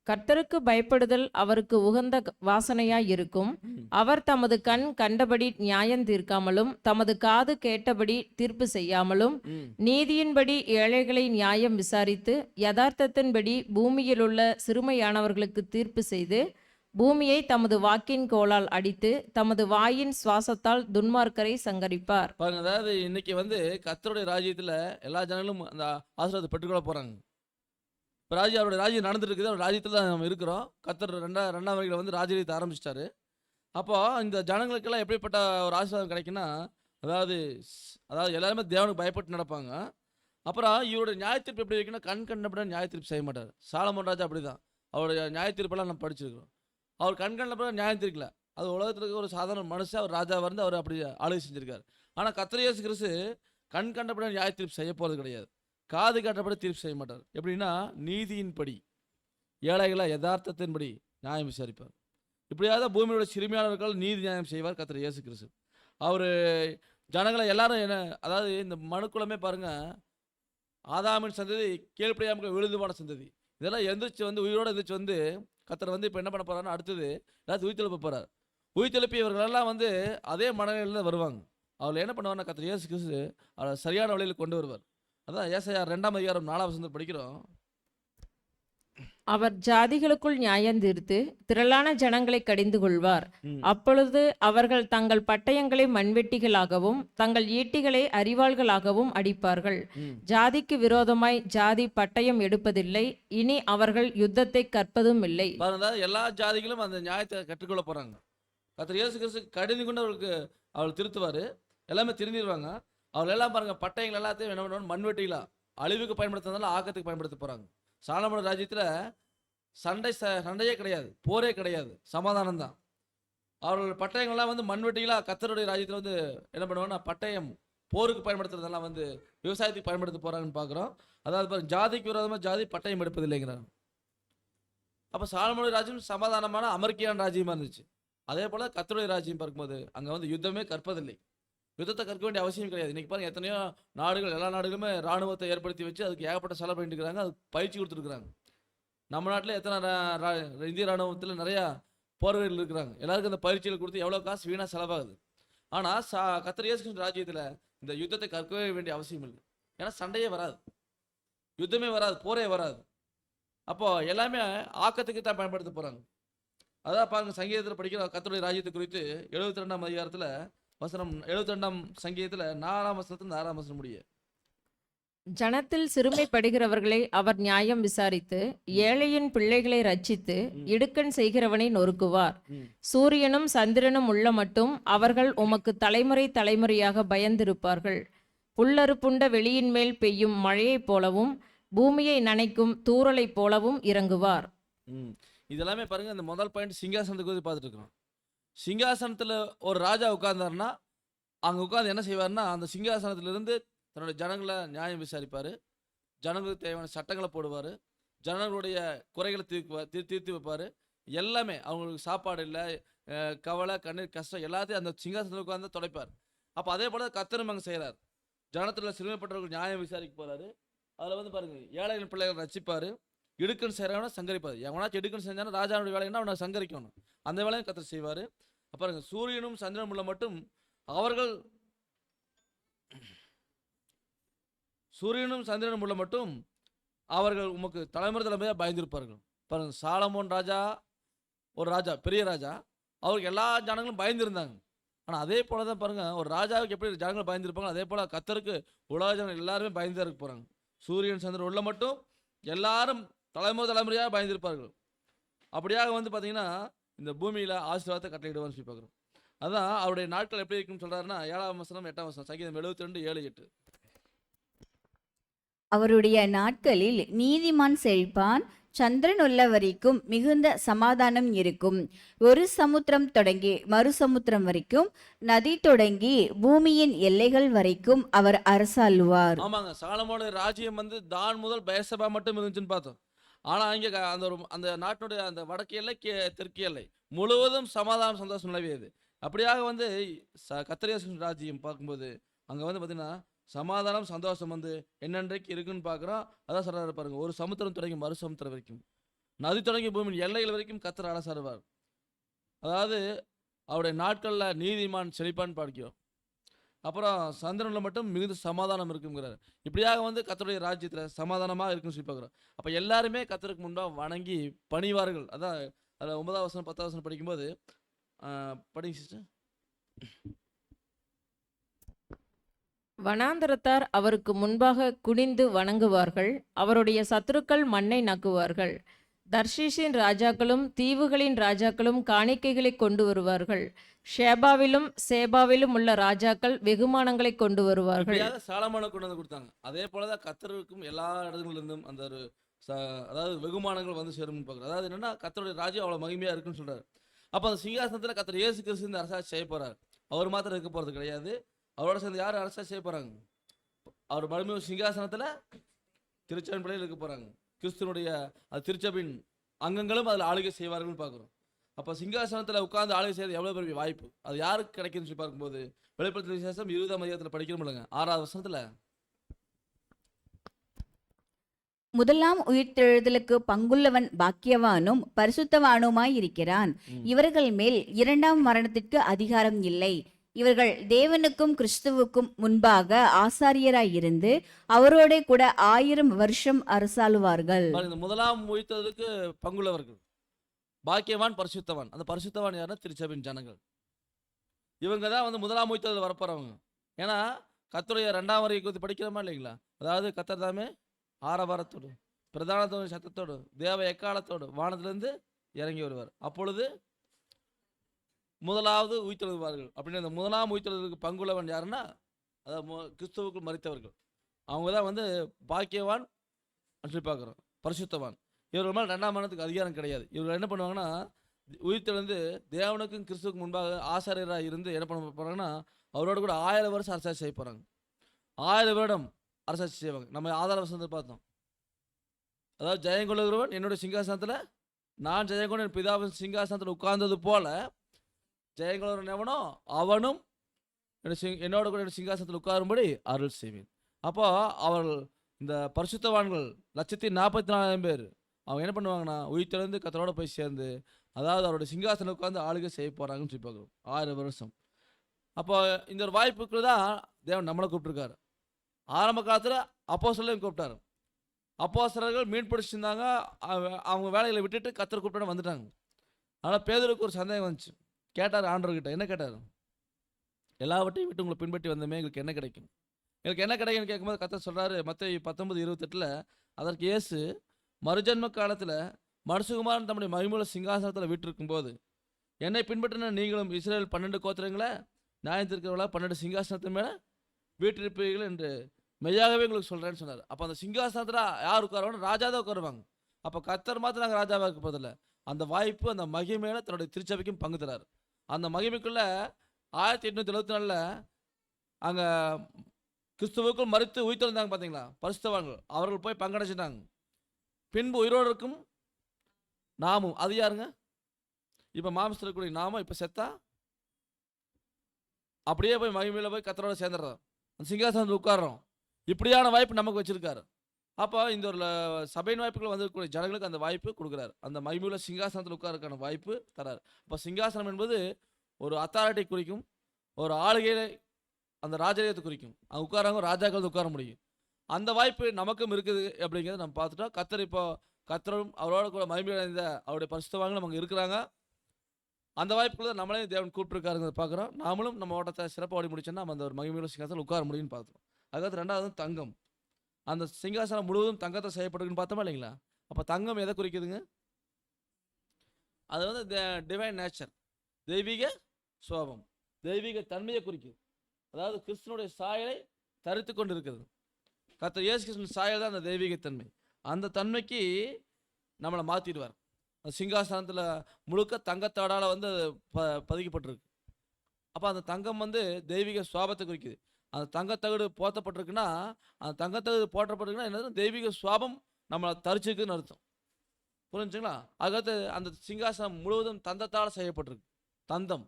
கர்த்தருக்கு பயப்படுதல் அவருக்கு உகந்த வாசனையாய் இருக்கும். அவர் தமது கண் கண்டபடி நியாயம் தீர்க்காமலும் தமது காது கேட்டபடி தீர்ப்பு செய்யாமலும் நீதியின்படி ஏழைகளை நியாயம் விசாரித்து யதார்த்தத்தின்படி பூமியிலுள்ள சிறுமையானவர்களுக்கு தீர்ப்பு செய்து பூமியை தமது வாக்கின் கோலால் அடித்து தமது வாயின் சுவாசத்தால் துன்மார்க்கரை சங்கரிப்பார். பாருங்க, அதாவது இன்னைக்கு வந்து கர்த்தருடைய ராஜ்யத்தில் எல்லா ஜனங்களும் அந்த ஆசீர்வாதத்தை பெற்றுக்கொள்ள போகிறாங்க. இப்போ அவருடைய ராஜ்யம் நடந்துட்டு இருக்குது. அவர் ராஜ்யத்தில் தான் நம்ம இருக்கிறோம். கர்த்தர் ரெண்டாம் வரையில் வந்து ராஜ்யத்தை ஆரம்பிச்சிட்டாரு. அப்போ இந்த ஜனங்களுக்கெல்லாம் எப்படிப்பட்ட ஒரு ஆசீர்வாதம் கிடைக்குன்னா, அதாவது எல்லாருமே தேவனுக்கு பயப்பட்டு நடப்பாங்க. அப்புறம் இவருடைய நியாயத்தீர்ப்பு எப்படி இருக்குன்னா, கண் கண்டபடி நியாயத்தீர்ப்பு செய்ய மாட்டார். சாலமோன் ராஜா அப்படி தான். அவருடைய நியாயத்தீர்ப்பெல்லாம் நம்ம படிச்சிருக்கிறோம். அவர் கண்கண்ட நியாயம் தீர்க்கல. அது உலகத்தில் இருக்க ஒரு சாதாரண மனுஷன், அவர் ராஜாவாக இருந்து அவர் அப்படி ஆளுகை செஞ்சிருக்காரு. ஆனால் கர்த்தர் இயேசு கிறிஸ்து கண் கண்டபடி நியாய தீர்ப்பு செய்ய போகிறது கிடையாது. காது காட்டப்படி தீர்ப்பு செய்ய மாட்டார். எப்படின்னா நீதியின்படி, ஏழைகளை யதார்த்தத்தின்படி நியாயம் விசாரிப்பார். இப்படியாவது பூமியோட சிறுமியானவர்கள் நீதி நியாயம் செய்வார் கர்த்தர் இயேசு கிறிஸ்து. அவர் ஜனங்களை எல்லாரும் என்ன, அதாவது இந்த மனுக்குலமே பாருங்க, ஆதாமின் சந்ததி கீழ்ப்படியாமல் விழுந்து போன சந்ததி. இதெல்லாம் எந்திரிச்சு வந்து உயிரோடு எந்திரிச்சு வந்து கர்த்தர் வந்து இப்போ என்ன பண்ண போறாருன்னா அடுத்தது எல்லாத்தையும் உயிர்த்தெழுப்ப போறார். உயிர்த்தெழுப்பி இவர்களெல்லாம் வந்து அதே மனநிலையில் தான் வருவாங்க. அவள் என்ன பண்ணுவார்னா கர்த்தர் இயேசு கிறிஸ்து அவளை சரியான வழியில் கொண்டு வருவார். அதான் ஏசாயா 2ஆம் அதிகாரம் 4ஆம் வசனத்தில் படிக்கிறோம். அவர் ஜாதிகளுக்குள் நியாயம் தீர்த்து திரளான ஜனங்களை கடிந்து கொள்வார். அப்பொழுது அவர்கள் தங்கள் பட்டயங்களை மண்வெட்டிகளாகவும் தங்கள் ஈட்டிகளை அரிவாள்களாகவும் அடிப்பார்கள். ஜாதிக்கு விரோதமாய் ஜாதி பட்டயம் எடுப்பதில்லை, இனி அவர்கள் யுத்தத்தை கற்பதும் இல்லை. பாருங்க, எல்லா ஜாதிகளும் அந்த நியாயத்தை கற்றுக்கொள்ள போறாங்க. கர்த்தர் இயேசு கிறிஸ்து கடிந்து கொண்டு அவள் திருத்துவார். எல்லாமே திருந்திடுவாங்க. அவள் எல்லாம் பாருங்க, பட்டயங்கள் எல்லாத்தையும் என்ன பண்ணுவாங்க, மண்வெட்டிகளா அழிவுக்கு பயன்படுத்துறதுனால ஆக்கத்துக்கு பயன்படுத்த போறாங்க. சாலமோன் ராஜ்யத்தில் சண்டையே கிடையாது, போரே கிடையாது, சமாதானம் தான். அவர்கள் பட்டயங்கள்லாம் வந்து மண்வெட்டிகளா கர்த்தருடைய ராஜ்யத்தில் வந்து என்ன பண்ணுவாங்கன்னா பட்டயம் போருக்கு பயன்படுத்துறதெல்லாம் வந்து விவசாயத்துக்கு பயன்படுத்த போறாங்கன்னு பார்க்குறோம். அதாவது பாருங்க, ஜாதிக்கு விரோதமாக ஜாதி பட்டயம் எடுப்பதில்லைங்கிறாங்க. அப்போ சாலமோன் ராஜ்யம் சமாதானமான அமெரிக்கான ராஜ்யமாக இருந்துச்சு. அதே போல் கர்த்தருடைய ராஜ்யம் பார்க்கும்போது அங்கே வந்து யுத்தமே கற்பதில்லை. யுத்தத்தை கற்க வேண்டிய அவசியம் கிடையாது. இன்றைக்கி பாருங்கள், எத்தனையோ நாடுகள், எல்லா நாடுகளுமே இராணுவத்தை ஏற்படுத்தி வச்சு அதுக்கு ஏகப்பட்ட செலவு பண்ணிட்டு இருக்கிறாங்க, அதுக்கு பயிற்சி கொடுத்துருக்குறாங்க. நம்ம நாட்டில் எத்தனை இந்திய இராணுவத்தில் நிறையா போர் வீரர்கள் இருக்கிறாங்க. எல்லாருக்கும் அந்த பயிற்சிகள் கொடுத்து எவ்வளோ காசு வீணாக செலவாகுது. ஆனால் கர்த்தர் இயேசு கிறிஸ்து ராஜ்யத்தில் இந்த யுத்தத்தை கற்கவே வேண்டிய அவசியம் இல்லை. ஏன்னா சண்டையே வராது, யுத்தமே வராது, போரே வராது. அப்போது எல்லாமே ஆக்கத்துக்கு தான் பயன்படுத்த போகிறாங்க. அதான் பாருங்க, சங்கீதத்தில் படிக்கிற கர்த்தருடைய ராஜ்யத்தை குறித்து 72ஆம் அதிகாரத்தில் வசனம் 72ஆம் சங்கீதத்தில் 4ஆம் வசனத்தில் 6ஆம் வசனம் முடிய, ஜனத்தில் சிறுமைப்படுகிறவர்களை அவர் நியாயம் விசாரித்து ஏழையின் பிள்ளைகளை ரட்சித்து இடுக்கண் செய்கிறவனை நொறுக்குவார். சூரியனும் சந்திரனும் உள்ள மட்டும் அவர்கள் உமக்கு தலைமுறை தலைமுறையாக பயந்திருப்பார்கள். புல்லறுப்புண்ட வெளியின் மேல் பெய்யும் மழையைப் போலவும் பூமியை நனைக்கும் தூறலைப் போலவும் இறங்குவார். இதெல்லாமே பாருங்க, இந்த முதல் பாயிண்ட் சிங்காசனத்தை குறித்து பார்த்துட்டு இருக்கிறோம். சிங்காசனத்தில் ஒரு ராஜா உட்கார்ந்தாருன்னா அங்கே உட்காந்து என்ன செய்வார்னா அந்த சிங்காசனத்திலிருந்து தன்னுடைய ஜனங்களை நியாயம் விசாரிப்பார், ஜனங்களுக்கு தேவையான சட்டங்களை போடுவார், ஜனங்களுடைய குறைகளை தீர்த்து வைப்பார். எல்லாமே அவங்களுக்கு சாப்பாடு இல்லை, கவலை, கண்ணீர், கஷ்டம் எல்லாத்தையும் அந்த சிங்காசனத்தில் உட்காந்து தொலைப்பார். அப்போ அதே போல் கர்த்தரும் அங்கே செய்கிறார். ஜனத்தில் சிறுமைப்பட்டவர்கள் நியாயம் விசாரிக்க போகிறாரு. அதில் வந்து பாருங்கள், ஏழைகளின் பிள்ளைகளை ரட்சிப்பார், இடுக்கன் செய்கிறவனை சங்கரிப்பார். எவனாச்சும் இடுக்கன் செஞ்சாலும் ராஜாவுடைய வேலைன்னா அவனை சங்கரிக்கணும். அந்த வேலையும் கர்த்தர் செய்வார். பாருங்க, சூரியனும் சந்திரனும் உள்ள மட்டும் அவர்கள் உமக்கு தலைமுறை தலைமையாக பயந்திருப்பார்கள். பாருங்க, சாலமோன் ராஜா ஒரு ராஜா, பெரிய ராஜா, அவருக்கு எல்லா ஜனங்களும் பயந்துருந்தாங்க. ஆனால் அதே போல தான் பாருங்க, ஒரு ராஜாவுக்கு எப்படி ஜனங்கள் பயந்துருப்பாங்க, அதே போல் கர்த்தருக்கு உலக ஜனங்கள் எல்லாருமே பயந்து இருக்க போகிறாங்க. சூரியன் சந்திரன் உள்ள மட்டும் எல்லாரும் தலைமுறையாக பயந்திருப்பார்கள். அப்படியாக வந்து பார்த்தீங்கன்னா இந்த பூமியில் ஆசீர்வாதத்தை கட்டளையிடுவான்னு சொல்லி பார்க்குறோம். அதான் அவருடைய நாட்கள் எப்படி இருக்குன்னு சொல்கிறாருன்னா 7ஆம் வசனம் 8ஆம் வசனம், சங்கீதம் 72, 7, 8. அவருடைய நாட்களில் நீதிமான் செழிப்பான், சந்திரன் உள்ள வரைக்கும் மிகுந்த சமாதானம் இருக்கும். ஒரு சமுத்திரம் தொடங்கி மறு சமுத்திரம் வரைக்கும், நதி தொடங்கி பூமியின் எல்லைகள் வரைக்கும் அவர் அரசாளுவார். ஆமாங்க, சாலமோனுடைய ராஜ்யம் வந்து தான் முதல் பெயர்சபா மட்டும் இருந்துச்சுன்னு பார்த்தோம். ஆனால் இங்கே அந்த நாட்டினுடைய அந்த வடக்கு எல்லை, தெற்கு எல்லை முழுவதும் சமாதானம், சந்தோஷம் நிலவியது. அப்படியாக வந்து கர்த்தர் இயேசு ராஜ்யம் பார்க்கும்போது அங்கே வந்து பார்த்தீங்கன்னா சமாதானம், சந்தோஷம் வந்து என்னென்றைக்கு இருக்குன்னு பார்க்குறோம். அதான் சொல்கிறாரு பாருங்க, ஒரு சமுத்திரம் தொடங்கி மறு சமுத்திரம் வரைக்கும், நதி தொடங்கி பூமியின் எல்லைகள் வரைக்கும் கர்த்தர் அரசாடுவார். அதாவது அவருடைய நாட்களில் நீதிமான் செழிப்பான்னு படிக்கிறோம். அப்புறம் சந்திரனில் மட்டும் மிகுந்த சமாதானம் இருக்குங்கிறார். இப்படியாக வந்து கர்த்தருடைய ராஜ்யத்தில் சமாதானமாக இருக்குன்னு சொல்லி பார்க்குறோம். அப்போ எல்லாருமே கர்த்தருக்கு முன்பாக வணங்கி பணிவார்கள். அதான் அதில் 9ஆம் வசனம் 10ஆம் வசனம் படிக்கும்போது படிங்க சிஸ்டர். வனாந்தரத்தார் அவருக்கு முன்பாக குனிந்து வணங்குவார்கள், அவருடைய சத்துருக்கள் மண்ணை நக்குவார்கள். தர்ஷீஷின் ராஜாக்களும் தீவுகளின் ராஜாக்களும் காணிக்கைகளை கொண்டு வருவார்கள். ஷேபாவிலும் சேபாவிலும் உள்ள ராஜாக்கள் வெகுமானங்களை கொண்டு வருவார்கள். சாலமோனை கொண்டு வந்து கொடுத்தாங்க. அதே போலதான் கர்த்தருக்கும் எல்லா இடங்களிலிருந்தும் அந்த ஒரு அதாவது வெகுமானங்கள் வந்து சேரும்னு பார்க்குறோம். அதாவது என்னன்னா கர்த்தருடைய ராஜ்யம் அவ்வளோ மகிமையாக இருக்குன்னு சொல்றாரு. அப்போ அந்த சிங்காசனத்தில் கர்த்தர் இயேசு கிறிஸ்து இந்த அரசாட்சி செய்ய போறார். அவர் மாத்திரம் இருக்க போகிறது கிடையாது. அவரோட சேர்ந்து யார் அரசாட்சி செய்ய போறாங்க? அவர் மறுபடியும் சிங்காசனத்தில் திருச்சபையின் பிள்ளைகள் இருக்க போறாங்க. கிறிஸ்துவனுடைய அது திருச்சபையின் அங்கங்களும் அதில் ஆளுகை செய்வார்கள் பார்க்குறோம். அப்போ சிங்காசனத்தில் உட்கார்ந்து ஆளுகை செய்யறது எவ்வளோ பெரிய வாய்ப்பு, அது யாருக்கு கிடைக்குதுன்னு சொல்லி பார்க்கும்போது வெளிப்படுத்தின விசேஷம் 20ஆம் அதிகாரத்தில் படிக்கிறோம் இல்லைங்க, 6வது வசனத்தில் முதலாம் உயிர்த்தெழுதலுக்கு பங்குள்ளவன் பாக்கியவானும் பரிசுத்தவானுமாயிருக்கிறான். இவர்கள் மேல் இரண்டாம் மரணத்திற்கு அதிகாரம் இல்லை. இவர்கள் தேவனுக்கும் கிறிஸ்துவுக்கும் முன்பாக ஆசாரியராயிருந்து அவரோட கூட 1000 வருஷம் அரசாளுவார்கள். இந்த முதலாம் உயிர்த்தெழுதலுக்கு பங்குள்ளவர்கள் பாக்கியவான் பரிசுத்தவான். அந்த பரிசுத்தவான் யாருன்னா திருச்சபையின் ஜனங்கள். இவங்க தான் வந்து முதலாம் உயிர்த்தெழுதல் வரப்போறவங்க. ஏன்னா கர்த்தருடைய 2ஆம் வருகை குறித்து படிக்கிறோமா இல்லைங்களா? அதாவது கர்த்தர் தாமே ஆரவாரத்தோடு பிரதானத்தோடு சத்தத்தோடு தேவ எக்காலத்தோடு வானத்திலிருந்து இறங்கி வருவார். அப்பொழுது முதலாவது உயிர்த்தெழுவார்கள். அப்படின்னு அந்த முதலாம் உயிர்த்தெழுதலுக்கு பங்குள்ளவன் யாருன்னா அதாவது கிறிஸ்துவுக்குள் மரித்தவர்கள். அவங்க தான் வந்து பாக்கியவான் சொல்லி பார்க்குறோம், பரிசுத்தவான். இவர்கள் மேலே 2ஆம் மரணத்துக்கு அதிகாரம் கிடையாது. இவர்கள் என்ன பண்ணுவாங்கன்னா உயிர்த்தெழுந்து தேவனுக்கும் கிறிஸ்துவுக்கு முன்பாக ஆசாரியராக இருந்து என்ன பண்ண போகிறாங்கன்னா அவரோட கூட 1000 வருஷம் அரசாட்சி செய்ய போகிறாங்க. 1000 வருடம் அரசாட்சி செய்வாங்க. நம்ம ஆதார வசனத்தை பார்த்தோம். அதாவது ஜெயங்கொள்ளுகிறவன் என்னுடைய சிங்காசனத்தில் நான் ஜெயங்கொண்டு என் பிதாவின் சிங்காசனத்தில் உட்கார்ந்தது போல ஜெயங்கொள்ளுகிறவன் எவனோ அவனும் என்னோட கூட என் சிங்காசனத்தில் உட்காரும்படி அருள் செய்வேன். அப்போ அவர்கள் இந்த பரிசுத்தவான்கள் 144,000 பேர் அவங்க என்ன பண்ணுவாங்கன்னா உயிர்த்தெழுந்து கர்த்தரோட போய் சேர்ந்து அதாவது அவருடைய சிங்காசனம் உட்கார்ந்து ஆளுகை செய்ய போகிறாங்கன்னு சொல்லி பார்க்குறோம் 1000 வருஷம். அப்போ இந்த ஒரு வாய்ப்புக்கு தான் தேவன் நம்மளை கூப்பிட்டுருக்காரு. ஆரம்ப காலத்தில் அப்போஸ்தலரையும் கூப்பிட்டாரு. அப்போஸ்தலர்கள் மீன் பிடிச்சிருந்தாங்க. அவங்க வேலைகளை விட்டுட்டு கர்த்தர் கூப்பிட்டு வந்துட்டாங்க. ஆனால் பேதுருக்கு ஒரு சந்தேகம் வந்துச்சு. கேட்டார் ஆண்டவர்கிட்ட, என்ன கேட்டார்? எல்லாவற்றையும் விட்டு உங்களை பின்பற்றி வந்தமே எங்களுக்கு என்ன கிடைக்கும், எங்களுக்கு என்ன கிடைக்கும்னு கேட்கும்போது கர்த்தர் சொல்கிறாரு மத்தேயு 19:28 அதற்கு இயேசு மறுஜன்ம காலத்தில் மனுஷகுமாரன் தம்முடைய மகிமையுள்ள சிங்காசனத்தில் விட்டிருக்கும் போது என்னை பின்பற்றின நீங்களும் இஸ்ரேல் 12 கோத்திரங்களை நியாயத்திற்கிறவர்களாக 12 சிங்காசனத்தின் மேலே வீட்டிருப்பீர்கள் என்று மெய்யாகவே உங்களுக்கு சொல்கிறேன்னு சொன்னார். அப்போ அந்த சிங்காசனத்தில் யார் உட்காருவாங்க? ராஜா தான் உட்காருவாங்க. அப்போ கர்த்தர் மாத்திரம் நாங்கள் ராஜாவாக இருக்க போதில்லை. அந்த வாய்ப்பு அந்த மகிமையில தன்னுடைய திருச்சபைக்கும் பங்கு தரார். அந்த மகிமைக்குள்ள 1874 அங்கே கிறிஸ்துவுக்குள் மரித்து உயிர்த்தெழுந்தாங்க பார்த்தீங்களா பரிசுத்தவான்கள், அவர்கள் போய் பங்கடைச்சிட்டாங்க. பின்பு உயிரோடு இருக்கும் நாமும், அது யாருங்க? இப்போ மாம்சத்தில் இருக்கக்கூடிய நாமும் இப்போ செத்தா அப்படியே போய் மகிமையில போய் கர்த்தரோட சேர்ந்துடுறோம், அந்த சிங்காசனத்தில் உட்காடுறோம். இப்படியான வாய்ப்பு நமக்கு வச்சிருக்காரு. அப்போ இந்த ஒரு சபையின் வாய்ப்புகள் வந்திருக்கக்கூடிய ஜனங்களுக்கு அந்த வாய்ப்பு கொடுக்குறாரு. அந்த மகிமையுள்ள சிங்காசனத்தில் உட்காருக்கான வாய்ப்பு தரார். அப்போ சிங்காசனம் என்பது ஒரு அத்தாரிட்டி குறிக்கும், ஒரு ஆளுகையை அந்த ராஜரீகத்தை குறிக்கும். அங்கே உட்காரவங்க ராஜாக்கள் உட்கார முடியும். அந்த வாய்ப்பு நமக்கும் இருக்குது அப்படிங்கிறத நம்ம பார்த்துட்டோம். கர்த்தர் இப்போ கர்த்தரும் அவரோட கூட மகிமையடைந்த அவருடைய பரிசுத்தவான்களும் அங்கே இருக்கிறாங்க. அந்த வாய்ப்புக்குள்ள நம்மளே தேவன் கூப்பிட்டுருக்காருங்கிறத பார்க்குறோம். நாமளும் நம்ம ஓட்டத்தை சிறப்பாக ஓடி முடிச்சோன்னா நம்ம அந்த ஒரு மகிமையுள்ள சிங்காசனத்தில் உட்கார முடியும்னு பார்த்துறோம். அதுக்கடுத்து 2வது தங்கம். அந்த சிங்காசனம் முழுவதும் தங்கத்தை செய்யப்படுதுன்னு பார்த்தோமா இல்லைங்களா? அப்போ தங்கம் எதை குறிக்குதுங்க? அது வந்து டிவைன் நேச்சர், தெய்வீக சுபாவம், தெய்வீக தன்மையை குறிக்குது. அதாவது கிறிஸ்துவனுடைய சாயலை தரித்து கொண்டு இருக்குது. கர்த்தர் இயேசு கிறிஸ்துவின் சாயல் தான் அந்த தெய்வீக தன்மை. அந்த தன்மைக்கு நம்மளை மாற்றிடுவார். அந்த சிங்காசனத்தில் முழுக்க தங்கத்தாடால் வந்து பதிக்கப்பட்டிருக்கு. அப்போ அந்த தங்கம் வந்து தெய்வீக சுபாவத்தை குறிக்குது. அந்த தங்கத்தகடு போற்றப்பட்டிருக்குன்னா அந்த தங்கத்தகடு போற்றப்பட்டிருக்குன்னா என்னது? தெய்வீக சுபாவம் நம்மளை தரிச்சிருக்குன்னு அர்த்தம். புரிஞ்சுங்களா? அதுக்கடுத்து அந்த சிங்காசனம் முழுவதும் தந்தத்தால் செய்யப்பட்டிருக்கு. தந்தம்,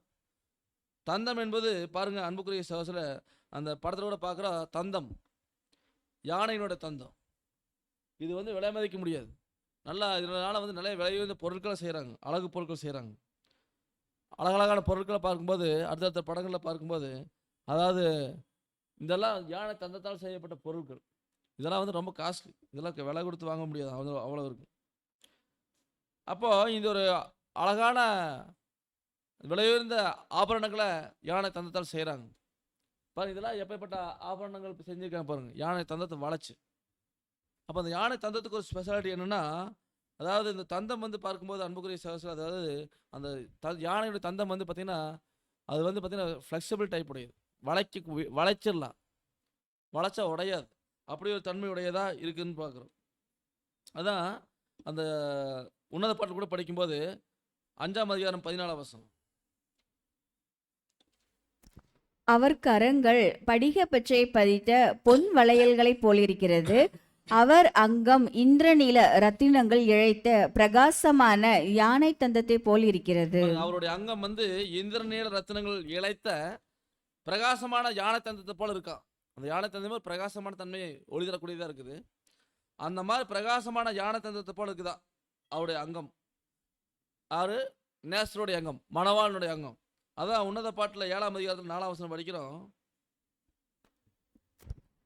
தந்தம் என்பது பாருங்க அன்புக்குரிய சகோதர, அந்த படத்தில் கூட பார்க்குற தந்தம் யானையினோட தந்தம். இது வந்து விலை மதிக்க முடியாது. நல்லா இதனால வந்து நிறைய விலையுயர்ந்த பொருட்களை செய்கிறாங்க, அழகு பொருட்கள் செய்கிறாங்க. அழகழகான பொருட்களை பார்க்கும்போது அடுத்தடுத்த படங்களில் பார்க்கும்போது அதாவது இதெல்லாம் யானை தந்தத்தால் செய்யப்பட்ட பொருட்கள். இதெல்லாம் வந்து ரொம்ப காஸ்ட்லி. இதெல்லாம் விலை கொடுத்து வாங்க முடியாது, அவ்வளோ இருக்கும். அப்போது இந்த ஒரு அழகான விலையுயர்ந்த ஆபரணங்களை யானை தந்தத்தால் செய்கிறாங்க. பாருங்க, இதெல்லாம் எப்பேற்பட்ட ஆபரணங்கள் செஞ்சுருக்காங்க பாருங்க, யானை தந்தத்தை வளைச்சு. அப்போ அந்த யானை தந்தத்துக்கு ஒரு ஸ்பெஷாலிட்டி என்னென்னா, அதாவது இந்த தந்தம் வந்து பார்க்கும்போது அன்புக்குரிய சகோதரர், அதாவது அந்த யானையோட தந்தம் வந்து பார்த்திங்கன்னா அது வந்து பார்த்திங்கன்னா ஃப்ளெக்சிபிள் டைப் உடையது. வளைச்சிடலாம், வளைச்சா உடையாது. அப்படி ஒரு தன்மை உடையதாக இருக்குதுன்னு பார்க்குறோம். அதான் அந்த உன்னத பாட்டு கூட படிக்கும்போது 5ஆம் அதிகாரம் 14ஆம் வசனம். அவர் கரங்கள் படிகப்பச்சை பதித்த பொன் வளையல்களைப் போலிருக்கிறது. அவர் அங்கம் இந்திரநீல ரத்தினங்கள் இழைத்த பிரகாசமான யானை தந்தத்தை போல் இருக்கிறது. அவருடைய அங்கம் வந்து இந்திரநீல ரத்தினங்கள் இழைத்த பிரகாசமான யானை தந்தத்தை போல இருக்கா. அந்த யானை தந்தமே பிரகாசமான தன்மையை ஒளி தரக்கூடியதா இருக்குது. அந்த மாதிரி பிரகாசமான யானை தந்தத்தை போல இருக்குதா அவருடைய அங்கம். ஆறு நேசருடைய அங்கம், மணவாளனுடைய அங்கம். அதான் உன்னத பாட்டில் 7ஆம் அதிகாரத்தில் 4ஆம் வசனம் படிக்கிறோம்.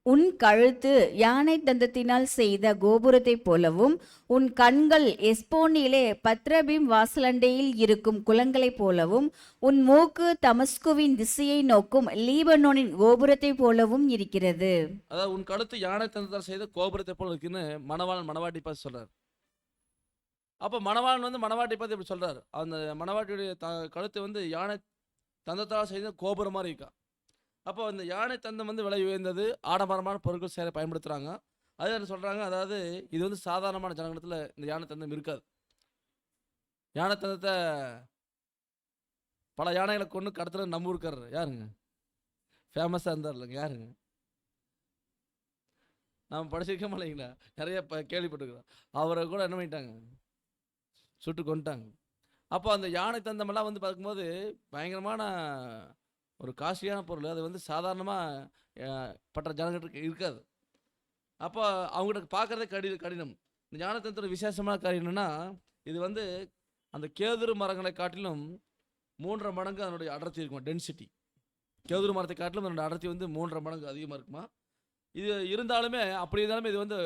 உன் கழுத்து யானை தந்தத்தினால் செய்த கோபுரத்தைப் போலவும் உன் கண்கள் எஸ்போனிலே பத்ரபீம் வாசலண்டையில் இருக்கும் குளங்களைப் போலவும் உன் மூக்கு தமஸ்குவின் திசையை நோக்கும் லீபனோனின் கோபுரத்தைப் போலவும் இருக்கிறது. அதாவது உன் கழுத்து யானை தந்தத்தால் செய்த கோபுரத்தை போல இருக்குன்னு மணவாளன் மணவாட்டி பார்த்து சொல்றாரு. அப்போ மணவாளன் வந்து மணவாட்டி பார்த்து இப்படி சொல்றாரு. அந்த மணவாட்டியுடைய கழுத்து வந்து யானை தந்தத்தால் செய்த கோபுரம் மாதிரி இருக்கா. அப்போ அந்த யானை தந்தம் வந்து விலை உயர்ந்தது, ஆடம்பரமான பொருட்கள் சேர பயன்படுத்துகிறாங்க. அது என்ன சொல்கிறாங்க, அதாவது இது வந்து சாதாரணமான ஜனங்கத்தில் இந்த யானை தந்தம் இருக்காது. யானை தந்தத்தை பல யானைகளை கொண்டு கடத்துல நம்ம ஊருக்காரர் யாருங்க ஃபேமஸாக இருந்தார் இல்லைங்க, யாருங்க நாம் படிச்சிருக்கோமா இல்லைங்களா, நிறைய கேள்விப்பட்டிருக்கிறோம். அவரை கூட என்ன பண்ணிட்டாங்க, சுட்டு கொண்டுட்டாங்க. அப்போ அந்த யானை தந்தமெல்லாம் வந்து பார்க்கும்போது பயங்கரமான ஒரு காஸ்ட்லியான பொருள். அது வந்து சாதாரணமாக பட்ட ஜனங்களுக்கு இருக்காது. அப்போ அவங்களுக்கு பார்க்குறதே கடினம். இந்த யானை தந்தத்தோட விசேஷமான காரியம் என்னென்னா, இது வந்து அந்த கேதுரு மரங்களை காட்டிலும் 3.5 மடங்கு அதனுடைய அடர்த்தி இருக்குமா, டென்சிட்டி. கேதுரு மரத்தை காட்டிலும் அதனுடைய அடர்த்தி வந்து 3.5 மடங்கு அதிகமாக இருக்குமா. இது இருந்தாலுமே அப்படி இருந்தாலுமே இது வந்து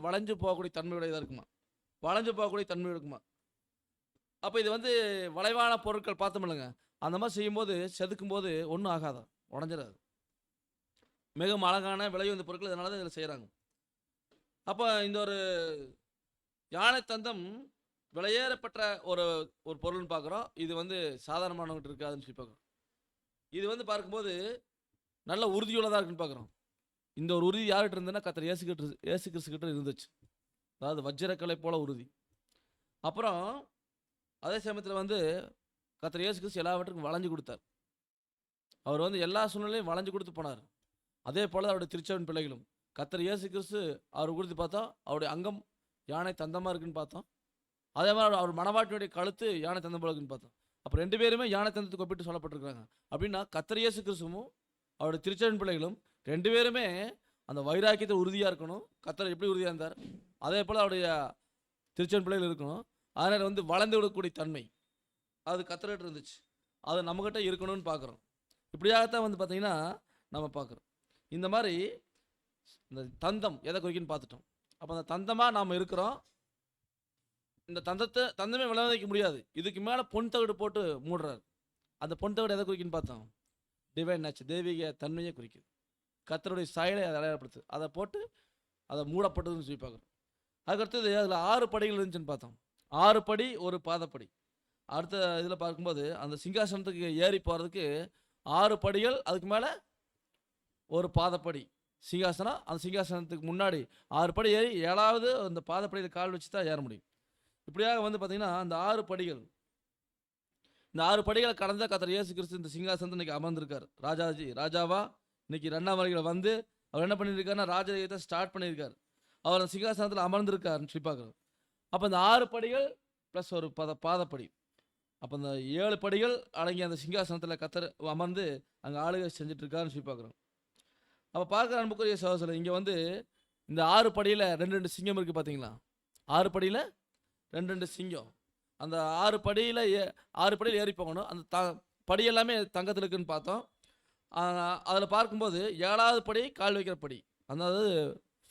வளைஞ்சு போகக்கூடிய தன்மையுடையதாக இருக்குமா, வளைஞ்சு போகக்கூடிய தன்மை இருக்குமா. அப்போ இது வந்து வளைவான பொருட்கள் பார்த்தோமில்லைங்க, அந்த மாதிரி செய்யும்போது செதுக்கும் போது ஒன்றும் ஆகாதா, உடஞ்சிடாது. மிகவும் அழகான விலை வந்த பொருட்கள் இதனால தான் இதில் செய்கிறாங்க. அப்போ இந்த ஒரு யானை தந்தம் விலையேறப்பட்ட ஒரு ஒரு பொருள்னு பார்க்குறோம். இது வந்து சாதாரணமானவங்கிட்ட இருக்காதுன்னு சொல்லி பார்க்குறோம். இது வந்து பார்க்கும்போது நல்ல உறுதியுள்ளதாக இருக்குன்னு பார்க்குறோம். இந்த ஒரு உறுதி யார்கிட்ட இருந்ததுன்னா கர்த்தர் இயேசு கிறிஸ்து கிட்ட இருந்துச்சு. அதாவது வஜ்ரக்கலை போல உறுதி. அப்புறம் அதே சமயத்தில் வந்து கர்த்தர் இயேசு கிறிஸ்து எல்லாவற்றுக்கும் வளைஞ்சு கொடுத்தார். அவர் வந்து எல்லா சூழ்நிலையும் வளைஞ்சு கொடுத்து போனார். அதே போல் அவருடைய திருச்சபையின் பிள்ளைகளும் கர்த்தர் இயேசு கிறிஸ்து அவர் கொடுத்து பார்த்தோம், அவருடைய அங்கம் யானை தந்தமாக இருக்குன்னு பார்த்தோம். அதே மாதிரி அவர் மணவாட்டியுடைய கழுத்து யானை தந்தம் போல இருக்குன்னு பார்த்தோம். அப்போ 2 பேருமே யானை தந்தத்துக்கு ஒப்பிட்டு சொல்லப்பட்டிருக்கிறாங்க. அப்படின்னா கர்த்தர் இயேசு கிறிஸ்துவும் அவருடைய திருச்சபையின் பிள்ளைகளும் 2 பேருமே அந்த வைராக்கியத்தை உறுதியாக இருக்கணும். கர்த்தர் எப்படி உறுதியாக இருந்தார், அதே போல் அவருடைய திருச்சபையின் பிள்ளைகள் இருக்கணும். அதனால் வந்து வளர்ந்து விடக்கூடிய தன்மை அது கர்த்தர்கிட்ட இருந்துச்சு. அது நம்மகிட்ட இருக்கணும்னு பார்க்குறோம். இப்படியாகத்தான் வந்து பார்த்திங்கன்னா நம்ம பார்க்குறோம். இந்த மாதிரி இந்த தந்தம் எதை குறிக்குன்னு பார்த்துட்டோம். அப்போ அந்த தந்தமாக நாம் இருக்கிறோம். இந்த தந்தமே விளைவிக்க முடியாது. இதுக்கு மேலே பொன் தகடு போட்டு மூடுறாரு. அந்த பொன் தகடு எதை குறிக்குன்னு பார்த்தோம், டிவைன் நேச்சர், தெய்வீக தன்மையை குறிக்குது. கர்த்தருடைய சாயலை அதை அடையாளப்படுத்து. அதை போட்டு அதை மூடப்பட்டதுன்னு சொல்லி பார்க்குறோம். அதுக்கடுத்தது அதில் 6 படிகள் இருந்துச்சுன்னு பார்த்தோம். 6 படி ஒரு பாதப்படி. அடுத்த இதில் பார்க்கும்போது அந்த சிங்காசனத்துக்கு ஏறி போகிறதுக்கு 6 படிகள், அதுக்கு மேலே ஒரு பாதப்படி சிங்காசனம். அந்த சிங்காசனத்துக்கு முன்னாடி 6 படி ஏறி 7வது அந்த பாதப்படியில் கால் வச்சு தான் ஏற முடியும். இப்படியாக வந்து பார்த்திங்கன்னா அந்த 6 படிகள், இந்த 6 படிகளை கடந்த கர்த்தர் இயேசு கிறிஸ்து இந்த சிங்காசனத்தை இன்றைக்கி அமர்ந்திருக்கார். ராஜாவா இன்னைக்கு 2ஆம் வருகையில் வந்து அவர் என்ன பண்ணியிருக்காருன்னா ராஜரீகத்தை ஸ்டார்ட் பண்ணியிருக்கார். அவர் அந்த சிங்காசனத்தில் அமர்ந்திருக்காருன்னு சொல்லி பார்க்குறோம். அப்போ இந்த 6 படிகள் ப்ளஸ் ஒரு பாதப்படி, அப்போ இந்த 7 படிகள் அடங்கிய அந்த சிங்காசனத்தில் கர்த்தர் அமர்ந்து அங்கே ஆளுகை செஞ்சுட்ருக்காருன்னு சொல்லி பார்க்குறோம். அப்போ பார்க்குற அன்புக்குரிய சகோதரர், இங்கே வந்து இந்த 6 படியில் 2 சிங்கம் இருக்குது பார்த்தீங்களா. 6 படியில் 2 சிங்கம். அந்த 6 படியில் 6 படியில் ஏறி போகணும். அந்த படி எல்லாமே தங்கத்தில் இருக்குன்னு பார்த்தோம். அதில் பார்க்கும்போது 7வது படி கால் வைக்கிற படி, அதாவது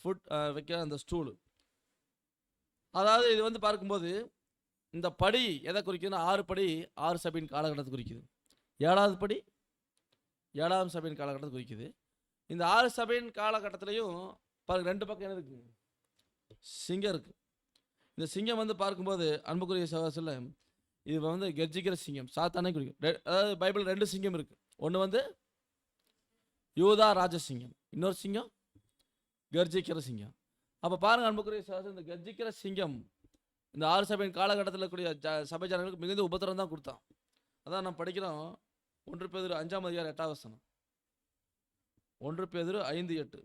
ஃபுட் வைக்கிற அந்த ஸ்டூலு. அதாவது இது வந்து பார்க்கும்போது இந்த படி எதை குறிக்குதுன்னா 6 படி 6 சபையின் காலகட்டத்தை குறிக்குது. 7வது படி 7ஆம் சபையின் காலகட்டத்தை குறிக்குது. இந்த 6 சபையின் காலகட்டத்திலையும் பாருங்க 2 பக்கம் என்ன இருக்குது, சிங்கம் இருக்குது. இந்த சிங்கம் வந்து பார்க்கும்போது அன்புக்குரிய சகோதரர்களே, இது வந்து கர்ஜிக்கிற சிங்கம், சாத்தானே குறிக்கும். அதாவது பைபிள் 2 சிங்கம் இருக்குது. ஒன்று வந்து யூதா ராஜசிங்கம், இன்னொரு சிங்கம் கர்ஜிக்கிற சிங்கம். அப்போ பாருங்க அன்புக்குரிய சகோதரர்களே, இந்த கர்ஜிக்கிற சிங்கம் இந்த 6 சபையின் காலகட்டத்தில் கூடிய சபை ஜனங்களுக்கு மிகுந்த உபத்திரம் தான் கொடுத்தான். அதான் நம்ம படிக்கிறோம் 1 பேதுரு 5ஆம் அதிகாரம் 8ஆம் வசனம். 1 பேதுரு 5:8.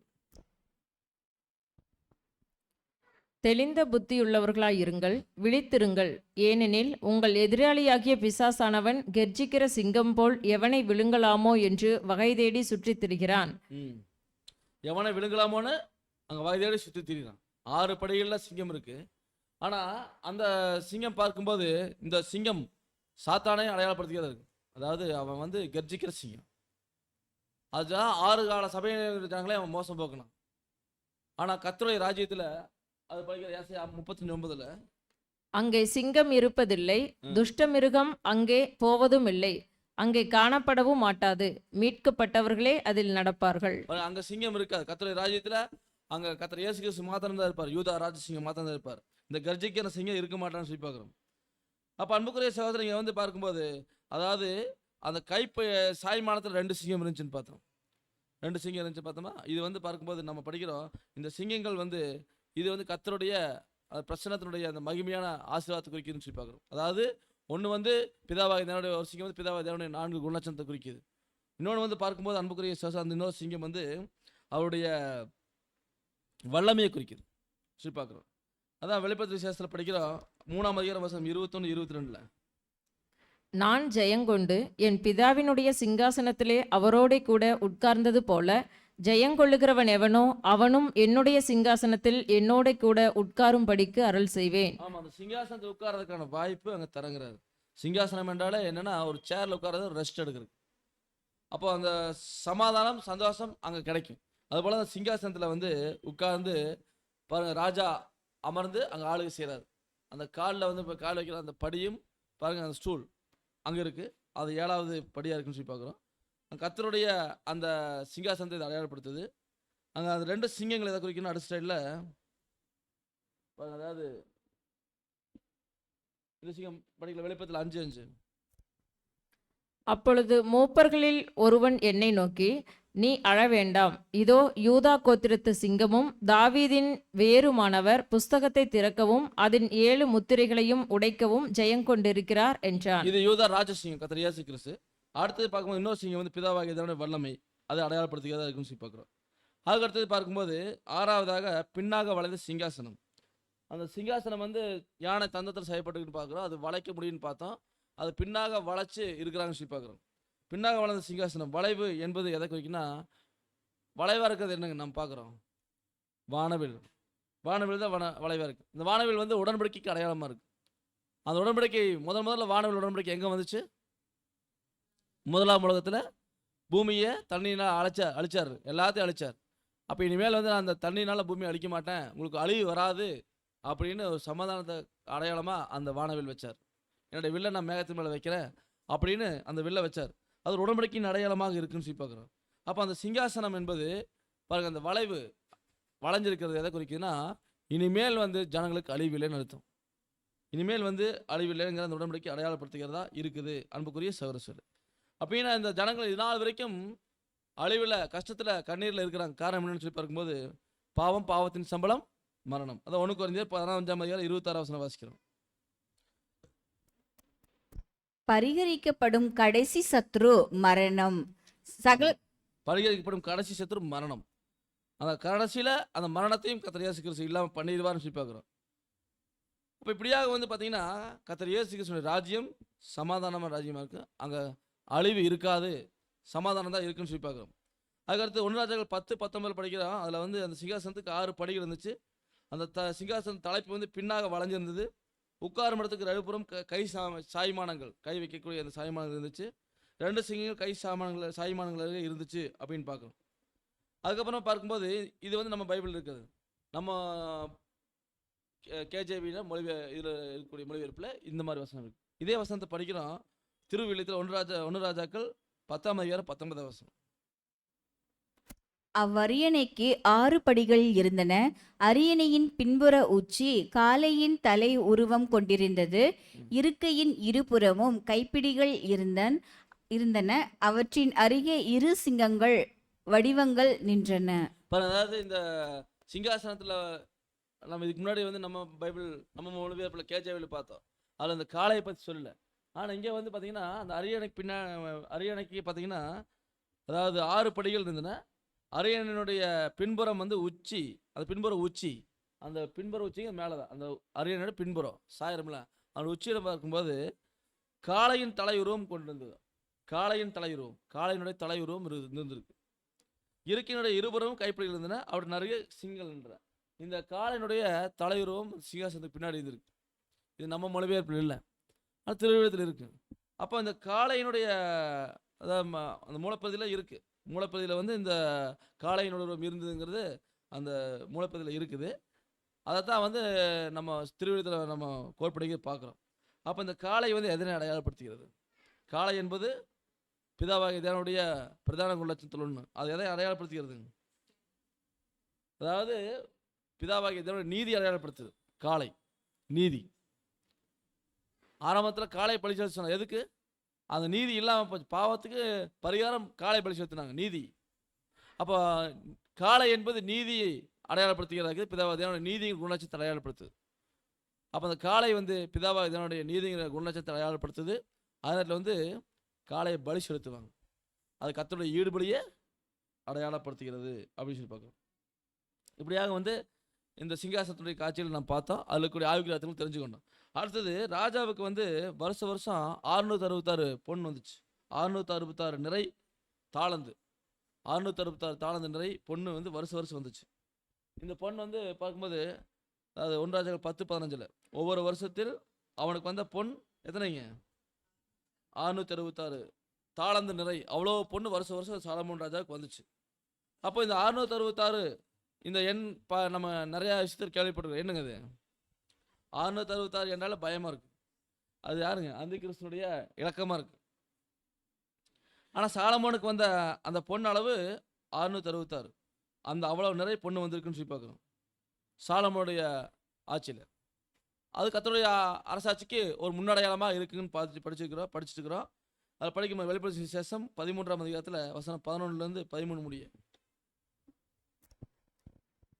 தெளிந்த புத்தியுள்ளவர்களாயிருங்கள், விழித்திருங்கள். ஏனெனில் உங்கள் எதிராளியாகிய பிசாசானவன் கெர்ச்சிக்கிற சிங்கம் போல் எவனை விழுங்கலாமோ என்று வகை தேடி சுற்றித் திரிகிறான். எவனை விழுங்கலாமோன்னு அங்கே வகை தேடி சுற்றி திரிகிறான். 6 படைகளில் சிங்கம் இருக்கு. ஆனால் அந்த சிங்கம் பார்க்கும்போது இந்த சிங்கம் சாத்தானே அடையாளப்படுத்திக்கிறதா இருக்கு. அதாவது அவன் வந்து கர்ஜிக்கிற சிங்கம். அதுதான் 6 கால சபையில் இருக்காங்களே அவன் மோசம் போக்கணும். ஆனால் கர்த்தருடைய ராஜ்யத்தில் அது படிக்கிற ஏசாயா 39:9. அங்கே சிங்கம் இருப்பதில்லை, துஷ்ட மிருகம் அங்கே போவதும் இல்லை, அங்கே காணப்படவும் மாட்டாது, மீட்கப்பட்டவர்களே அதில் நடப்பார்கள். அங்கே சிங்கம் இருக்காது. கர்த்தருடைய ராஜ்யத்தில் அங்கே கர்த்தர் இயேசு கிறிஸ்து மாத்திரம் தான் இருப்பார். யூதா ராஜ சிங்கம் மாத்திரம் தான் இருப்பார். இந்த கர்ஜிக்கிற சிங்கம் இருக்க மாட்டான்னு சொல்லி பார்க்குறோம். அப்போ அன்புக்குரிய சகோதரர் இங்கே வந்து பார்க்கும்போது அதாவது அந்த கைப்பை சாய்மானத்தில் 2 சிங்கம் இருந்துச்சுன்னு பார்த்தோம். 2 சிங்கம் இருந்துச்சு பார்த்தோமா. இது வந்து பார்க்கும்போது நம்ம படிக்கிறோம் இந்த சிங்கங்கள் வந்து இது வந்து கர்த்தருடைய பிரசன்னத்தினுடைய அந்த மகிமையான ஆசீர்வாதத்தை குறிக்குதுன்னு சொல்லி பார்க்குறோம். அதாவது ஒன்று வந்து பிதாவாகிய தேவனுடைய ஒரு சிங்கம் வந்து பிதாவாகிய தேவனுடைய 4 குணலட்சணத்தை குறிக்குது. இன்னொன்று வந்து பார்க்கும்போது அன்புக்குரிய சகோதரர் அந்த இன்னொரு சிங்கம் வந்து அவருடைய வல்லமையை குறிக்குது சொல்லி பார்க்குறோம். அதான் வெளிப்படுத்தின விசேஷத்தில் படிக்கிறோம் 3ஆம் அதிகாரம் வசனம் 21-22. நான் ஜெயங்கொண்டு என் பிதாவினுடைய சிங்காசனத்திலே அவரோடே கூட உட்கார்ந்தது போல ஜெயங்கொள்ளுகிறவன் எவனோ அவனும் என்னுடைய சிங்காசனத்தில் என்னோட கூட உட்காரும்படிக்கு அருள் செய்வேன். ஆமாம், அந்த சிங்காசனத்தில் உட்கார்றதுக்கான வாய்ப்பு அங்கே தரங்குறாரு. சிங்காசனம் என்றாலே என்னன்னா ஒரு சேர்ல உட்கார்றது, ரெஸ்ட் எடுக்கிறது. அப்போ அந்த சமாதானம் சந்தோஷம் அங்கே கிடைக்கும். அதுபோல் அந்த சிங்காசனத்தில் வந்து உட்கார்ந்து பாருங்க ராஜா அமர்ந்து அங்கே ஆளுகை செய்கிறார். அந்த காலில் வந்து இப்போ கால் வைக்கிற அந்த படியும் பாருங்கள் அந்த ஸ்டூல் அங்கே இருக்குது. அது 7வது படியாக இருக்குன்னு சொல்லி பார்க்குறோம். கர்த்தருடைய அந்த சிங்காசனத்தை இதை அடையாளப்படுத்துது. அங்கே அந்த 2 சிங்கங்கள் எதை குறிக்கணும் அடுத்த சைடில் பாருங்க. அதாவது இந்த சிங்கம் படிக்கல வெளிப்பத்தில் 5:5. அப்பொழுது மூப்பர்களில் ஒருவன் என்னை நோக்கி, நீ அழ வேண்டாம், இதோ யூதா கோத்திரத்து சிங்கமும் தாவீதின் வேருமானவர் புஸ்தகத்தை திறக்கவும் அதன் 7 முத்திரைகளையும் உடைக்கவும் ஜெயங்கொண்டிருக்கிறார் என்றான். இது யூதா ராஜசிங்கம் கர்த்தர் இயேசு கிறிஸ்து. அடுத்தது பார்க்கும்போது இன்னொரு சிங்கம் வந்து பிதாவாகிய தேவனுடைய வல்லமை, அதை அடையாளப்படுத்துகிறதா இருக்குன்னு சொல்லி பார்க்குறோம். அதுக்கு அடுத்தது பார்க்கும்போது 6வதாக பின்னாக வளைந்த சிங்காசனம். அந்த சிங்காசனம் வந்து யானை தந்தத்தில் செய்யப்பட்டுன்னு பார்க்குறோம். அது வளைக்க முடியும்னு பார்த்தோம். அது பின்னாக வளைச்சு இருக்கிறாங்கன்னு சொல்லி பார்க்குறோம். பின்னாக வளைந்த சிங்காசனம் வளைவு என்பது எதை குறிக்குன்னா வளைவாக இருக்கிறது என்னங்க நம்ம பார்க்குறோம் வானவில். வானவில் தான் வளைவாக இருக்குது. இந்த வானவில் வந்து உடன்படிக்கைக்கு அடையாளமாக இருக்குது. அந்த உடன்படிக்கை முதல்ல வானவில் உடன்படிக்கை எங்கே வந்துச்சு? 1ஆம் உலகத்தில் பூமியை தண்ணியினால் அழிச்சார், எல்லாத்தையும் அழிச்சார். அப்போ இனிமேல் வந்து நான் அந்த தண்ணியினால் பூமியை அழிக்க மாட்டேன், உங்களுக்கு அழிவு வராது அப்படின்னு ஒரு சமாதானத்தை அடையாளமாக அந்த வானவில் வச்சார். என்னுடைய வில்லை நான் மேகத்தின் மேலே வைக்கிறேன் அப்படின்னு அந்த வில்லை வச்சார். அது ஒரு உடன்படிக்கையின் அடையாளமாக இருக்குன்னு சொல்லி பார்க்குறோம். அப்போ அந்த சிங்காசனம் என்பது பாருங்கள் அந்த வளைவு வளைஞ்சிருக்கிறது எதை குறிக்குதுன்னா இனிமேல் வந்து ஜனங்களுக்கு அழிவில்லைன்னு அர்த்தம். இனிமேல் வந்து அழிவில்லைங்கிற அந்த உடன்படிக்கை அடையாளப்படுத்துகிறதா இருக்குது அன்புக்குரிய சகோதரர்களே. அப்படின்னா இந்த ஜனங்கள் இதனால் வரைக்கும் அழிவில் கஷ்டத்தில் கண்ணீரில் இருக்கிறாங்க. காரணம் என்னன்னு சொல்லி பார்க்கும்போது பாவம், பாவத்தின் சம்பளம் மரணம். அதான் 1 கொரிந்தியர் 15ஆம் அதிகாரம் 26ஆம் வசனம் வாசிக்கிறோம். பரிகரிக்கப்படும் கடைசி சத்ரு மரணம். பரிகரிக்கப்படும் கடைசி சத்ரு மரணம். அந்த கடைசியில் அந்த மரணத்தையும் கர்த்தர் இயேசு கிறிஸ்து இல்லாமல் பண்ணிடுவார்னு சொல்லி பார்க்குறோம். அப்போ இப்படியாக வந்து பார்த்தீங்கன்னா கர்த்தர் இயேசு கிறிஸ்துவின் ராஜ்யம் சமாதானமான ராஜ்யமாக இருக்குது. அங்கே அழிவு இருக்காது, சமாதானம் தான் இருக்குன்னு சொல்லி பார்க்குறோம். அதுக்கடுத்து 1 ராஜாக்கள் 10:19 படிக்கிறோம். அதில் வந்து அந்த சிங்காசனத்துக்கு 6 படிகள் இருந்துச்சு. அந்த சிங்காசன தலைப்பு வந்து பின்னாக வளைஞ்சிருந்தது. உட்காரும் இடத்துக்கு நடுப்புறம் கை சாய்மானங்கள், கை வைக்கக்கூடிய அந்த சாய்மானங்கள் இருந்துச்சு. 2 சிங்கங்கள் கை சாய்மானங்கள் இருந்துச்சு அப்படின்னு பார்க்குறோம். அதுக்கப்புறம் பார்க்கும்போது இது வந்து நம்ம பைபிள் இருக்குது. நம்ம கேஜேபியில் இதில் இருக்கக்கூடிய மொழிபெயர்ப்பில் இந்த மாதிரி வசனம் இருக்குது. இதே வசனத்தை படிக்கிறோம் திருவிழியத்தில் 1 ராஜாக்கள் 10ஆம் அதிகாரம் 19ஆம் வசனம். அவ்வரியணைக்கு 6 படிகள் இருந்தன. அரியணையின் பின்புற உச்சி காளையின் தலை உருவம் கொண்டிருந்தது. இருக்கையின் இருபுறமும் கைப்பிடிகள் இருந்தன. அவற்றின் அருகே 2 சிங்கங்கள் வடிவங்கள் நின்றன. அதாவது இந்த சிங்காசனத்தில் நம்ம இதுக்கு முன்னாடி வந்து நம்ம பைபிள் நம்ம மொழிபெயர்ப்பில் கேஜேவியில் பார்த்தோம். அதில் அந்த காளையை பற்றி சொல்லலை. ஆனால் இங்கே வந்து பார்த்தீங்கன்னா அந்த அரியணைக்கு அரியணைக்கு பார்த்தீங்கன்னா அதாவது 6 படிகள் இருந்ததுன்னா அரியணையினுடைய பின்புறம் வந்து உச்சி, அந்த பின்புற உச்சி, அந்த பின்புற உச்சிங்க மேலே தான் அந்த அரியணையோட பின்புறம் சாயிரம்ல அந்த உச்சியில் பார்க்கும்போது காளையின் தலையுருவம் கொண்டு வந்தது. காளையின் தலையுருவம், காளையினுடைய தலையுருவம் இருந்திருக்கு. இருக்கினுடைய இருபுறமும் கைப்பிடிகள் இருந்ததுன்னா அப்படி நிறைய சிங்கங்கள் என்ற இந்த காளையினுடைய தலையுருவம் சிங்காசனத்துக்கு பின்னாடி இருந்திருக்கு. இது நம்ம மொழிபெயர்ப்பில் இல்லை, ஆனால் திருவிழத்தில் இருக்கு. அப்போ இந்த காளையினுடைய அதாவது அந்த மூலப்பகுதியில் இருக்கு. மூலப்பகுதியில் வந்து இந்த காளையினுடைய உருவம் இருந்ததுங்கிறது அந்த மூலப்பகுதியில் இருக்குது. அதைத்தான் வந்து நம்ம திருவிழத்தில் நம்ம கோட்படிக்க பார்க்குறோம். அப்போ இந்த காளை வந்து எதனை அடையாளப்படுத்துகிறது? காளை என்பது பிதாவாகிய தேவனுடைய பிரதான குணலட்சணத்தில் ஒன்று. அது எதை அடையாளப்படுத்துகிறது? அதாவது பிதாவாகிய தேவனுடைய நீதி அடையாளப்படுத்துது. காளை நீதி. ஆரம்பத்தில் காளை பலி செலுத்த சொன்னாங்க. எதுக்கு? அந்த நீதி இல்லாமல் போச்சு. பாவத்துக்கு பரிகாரம் காளை பலி செலுத்தினாங்க, நீதி. அப்போ காளை என்பது நீதியை அடையாளப்படுத்துகிறது. பிதாவாகிய தேவனுடைய நீதியின் குணலட்சணத்தை அடையாளப்படுத்துது. அப்போ அந்த காளை வந்து பிதாவாகிய தேவனுடைய நீதிங்கிற குணலட்சணத்தை அடையாளப்படுத்துது. அதனால் வந்து காளையை பலி செலுத்துவாங்க. அது கர்த்தருடைய ஈடுபடியே அடையாளப்படுத்துகிறது அப்படின்னு சொல்லி பார்க்குறோம். இப்படியாக வந்து இந்த சிங்காசனத்துடைய காட்சியில் நாம் பார்த்தோம். அதில் கூடிய ஆய்வுகளும் தெரிஞ்சுக்கொண்டோம். அடுத்தது ராஜாவுக்கு வந்து வருஷம் 666 பொன் வந்துச்சு. 666 நிறை தாளந்து, 666 தாளந்து நிறை பொண்ணு வந்து வருஷம் வந்துச்சு. இந்த பொன் வந்து பார்க்கும்போது அதாவது 1 ராஜாக்கள் 10:15 ஒவ்வொரு வருஷத்தில் அவனுக்கு வந்த பொன் எத்தனைங்க? 666 தாளந்து நிறை. அவ்வளோ பொண்ணு வருஷம் சாலமோன் ராஜாவுக்கு வந்துச்சு. அப்போ இந்த 666 இந்த எண் நம்ம நிறையா விஷயத்தில் கேள்விப்பட்டிருக்கோம். என்னங்க அது? 666 என்றால பயமாக இருக்குது. அது யாருங்க? அந்த கிறிஸ்தனுடைய இலக்கமாக இருக்குது. ஆனால் சாலமோனுக்கு வந்த அந்த பொன் அளவு 666. அந்த அவ்வளோ நிறைய பொண்ணு வந்திருக்குன்னு சொல்லி பார்க்குறோம் சாலமோனுடைய ஆட்சியில். அது கர்த்தருடைய அரசாட்சிக்கு ஒரு முன்னடையாளமாக இருக்குன்னு படிச்சுட்டு இருக்கிறோம். அதில் படிக்கும் வெளிப்படுத்தின விசேஷம் 13ஆம் அதிகாரத்தில் வசனம் 11லேருந்து 13 முடிய.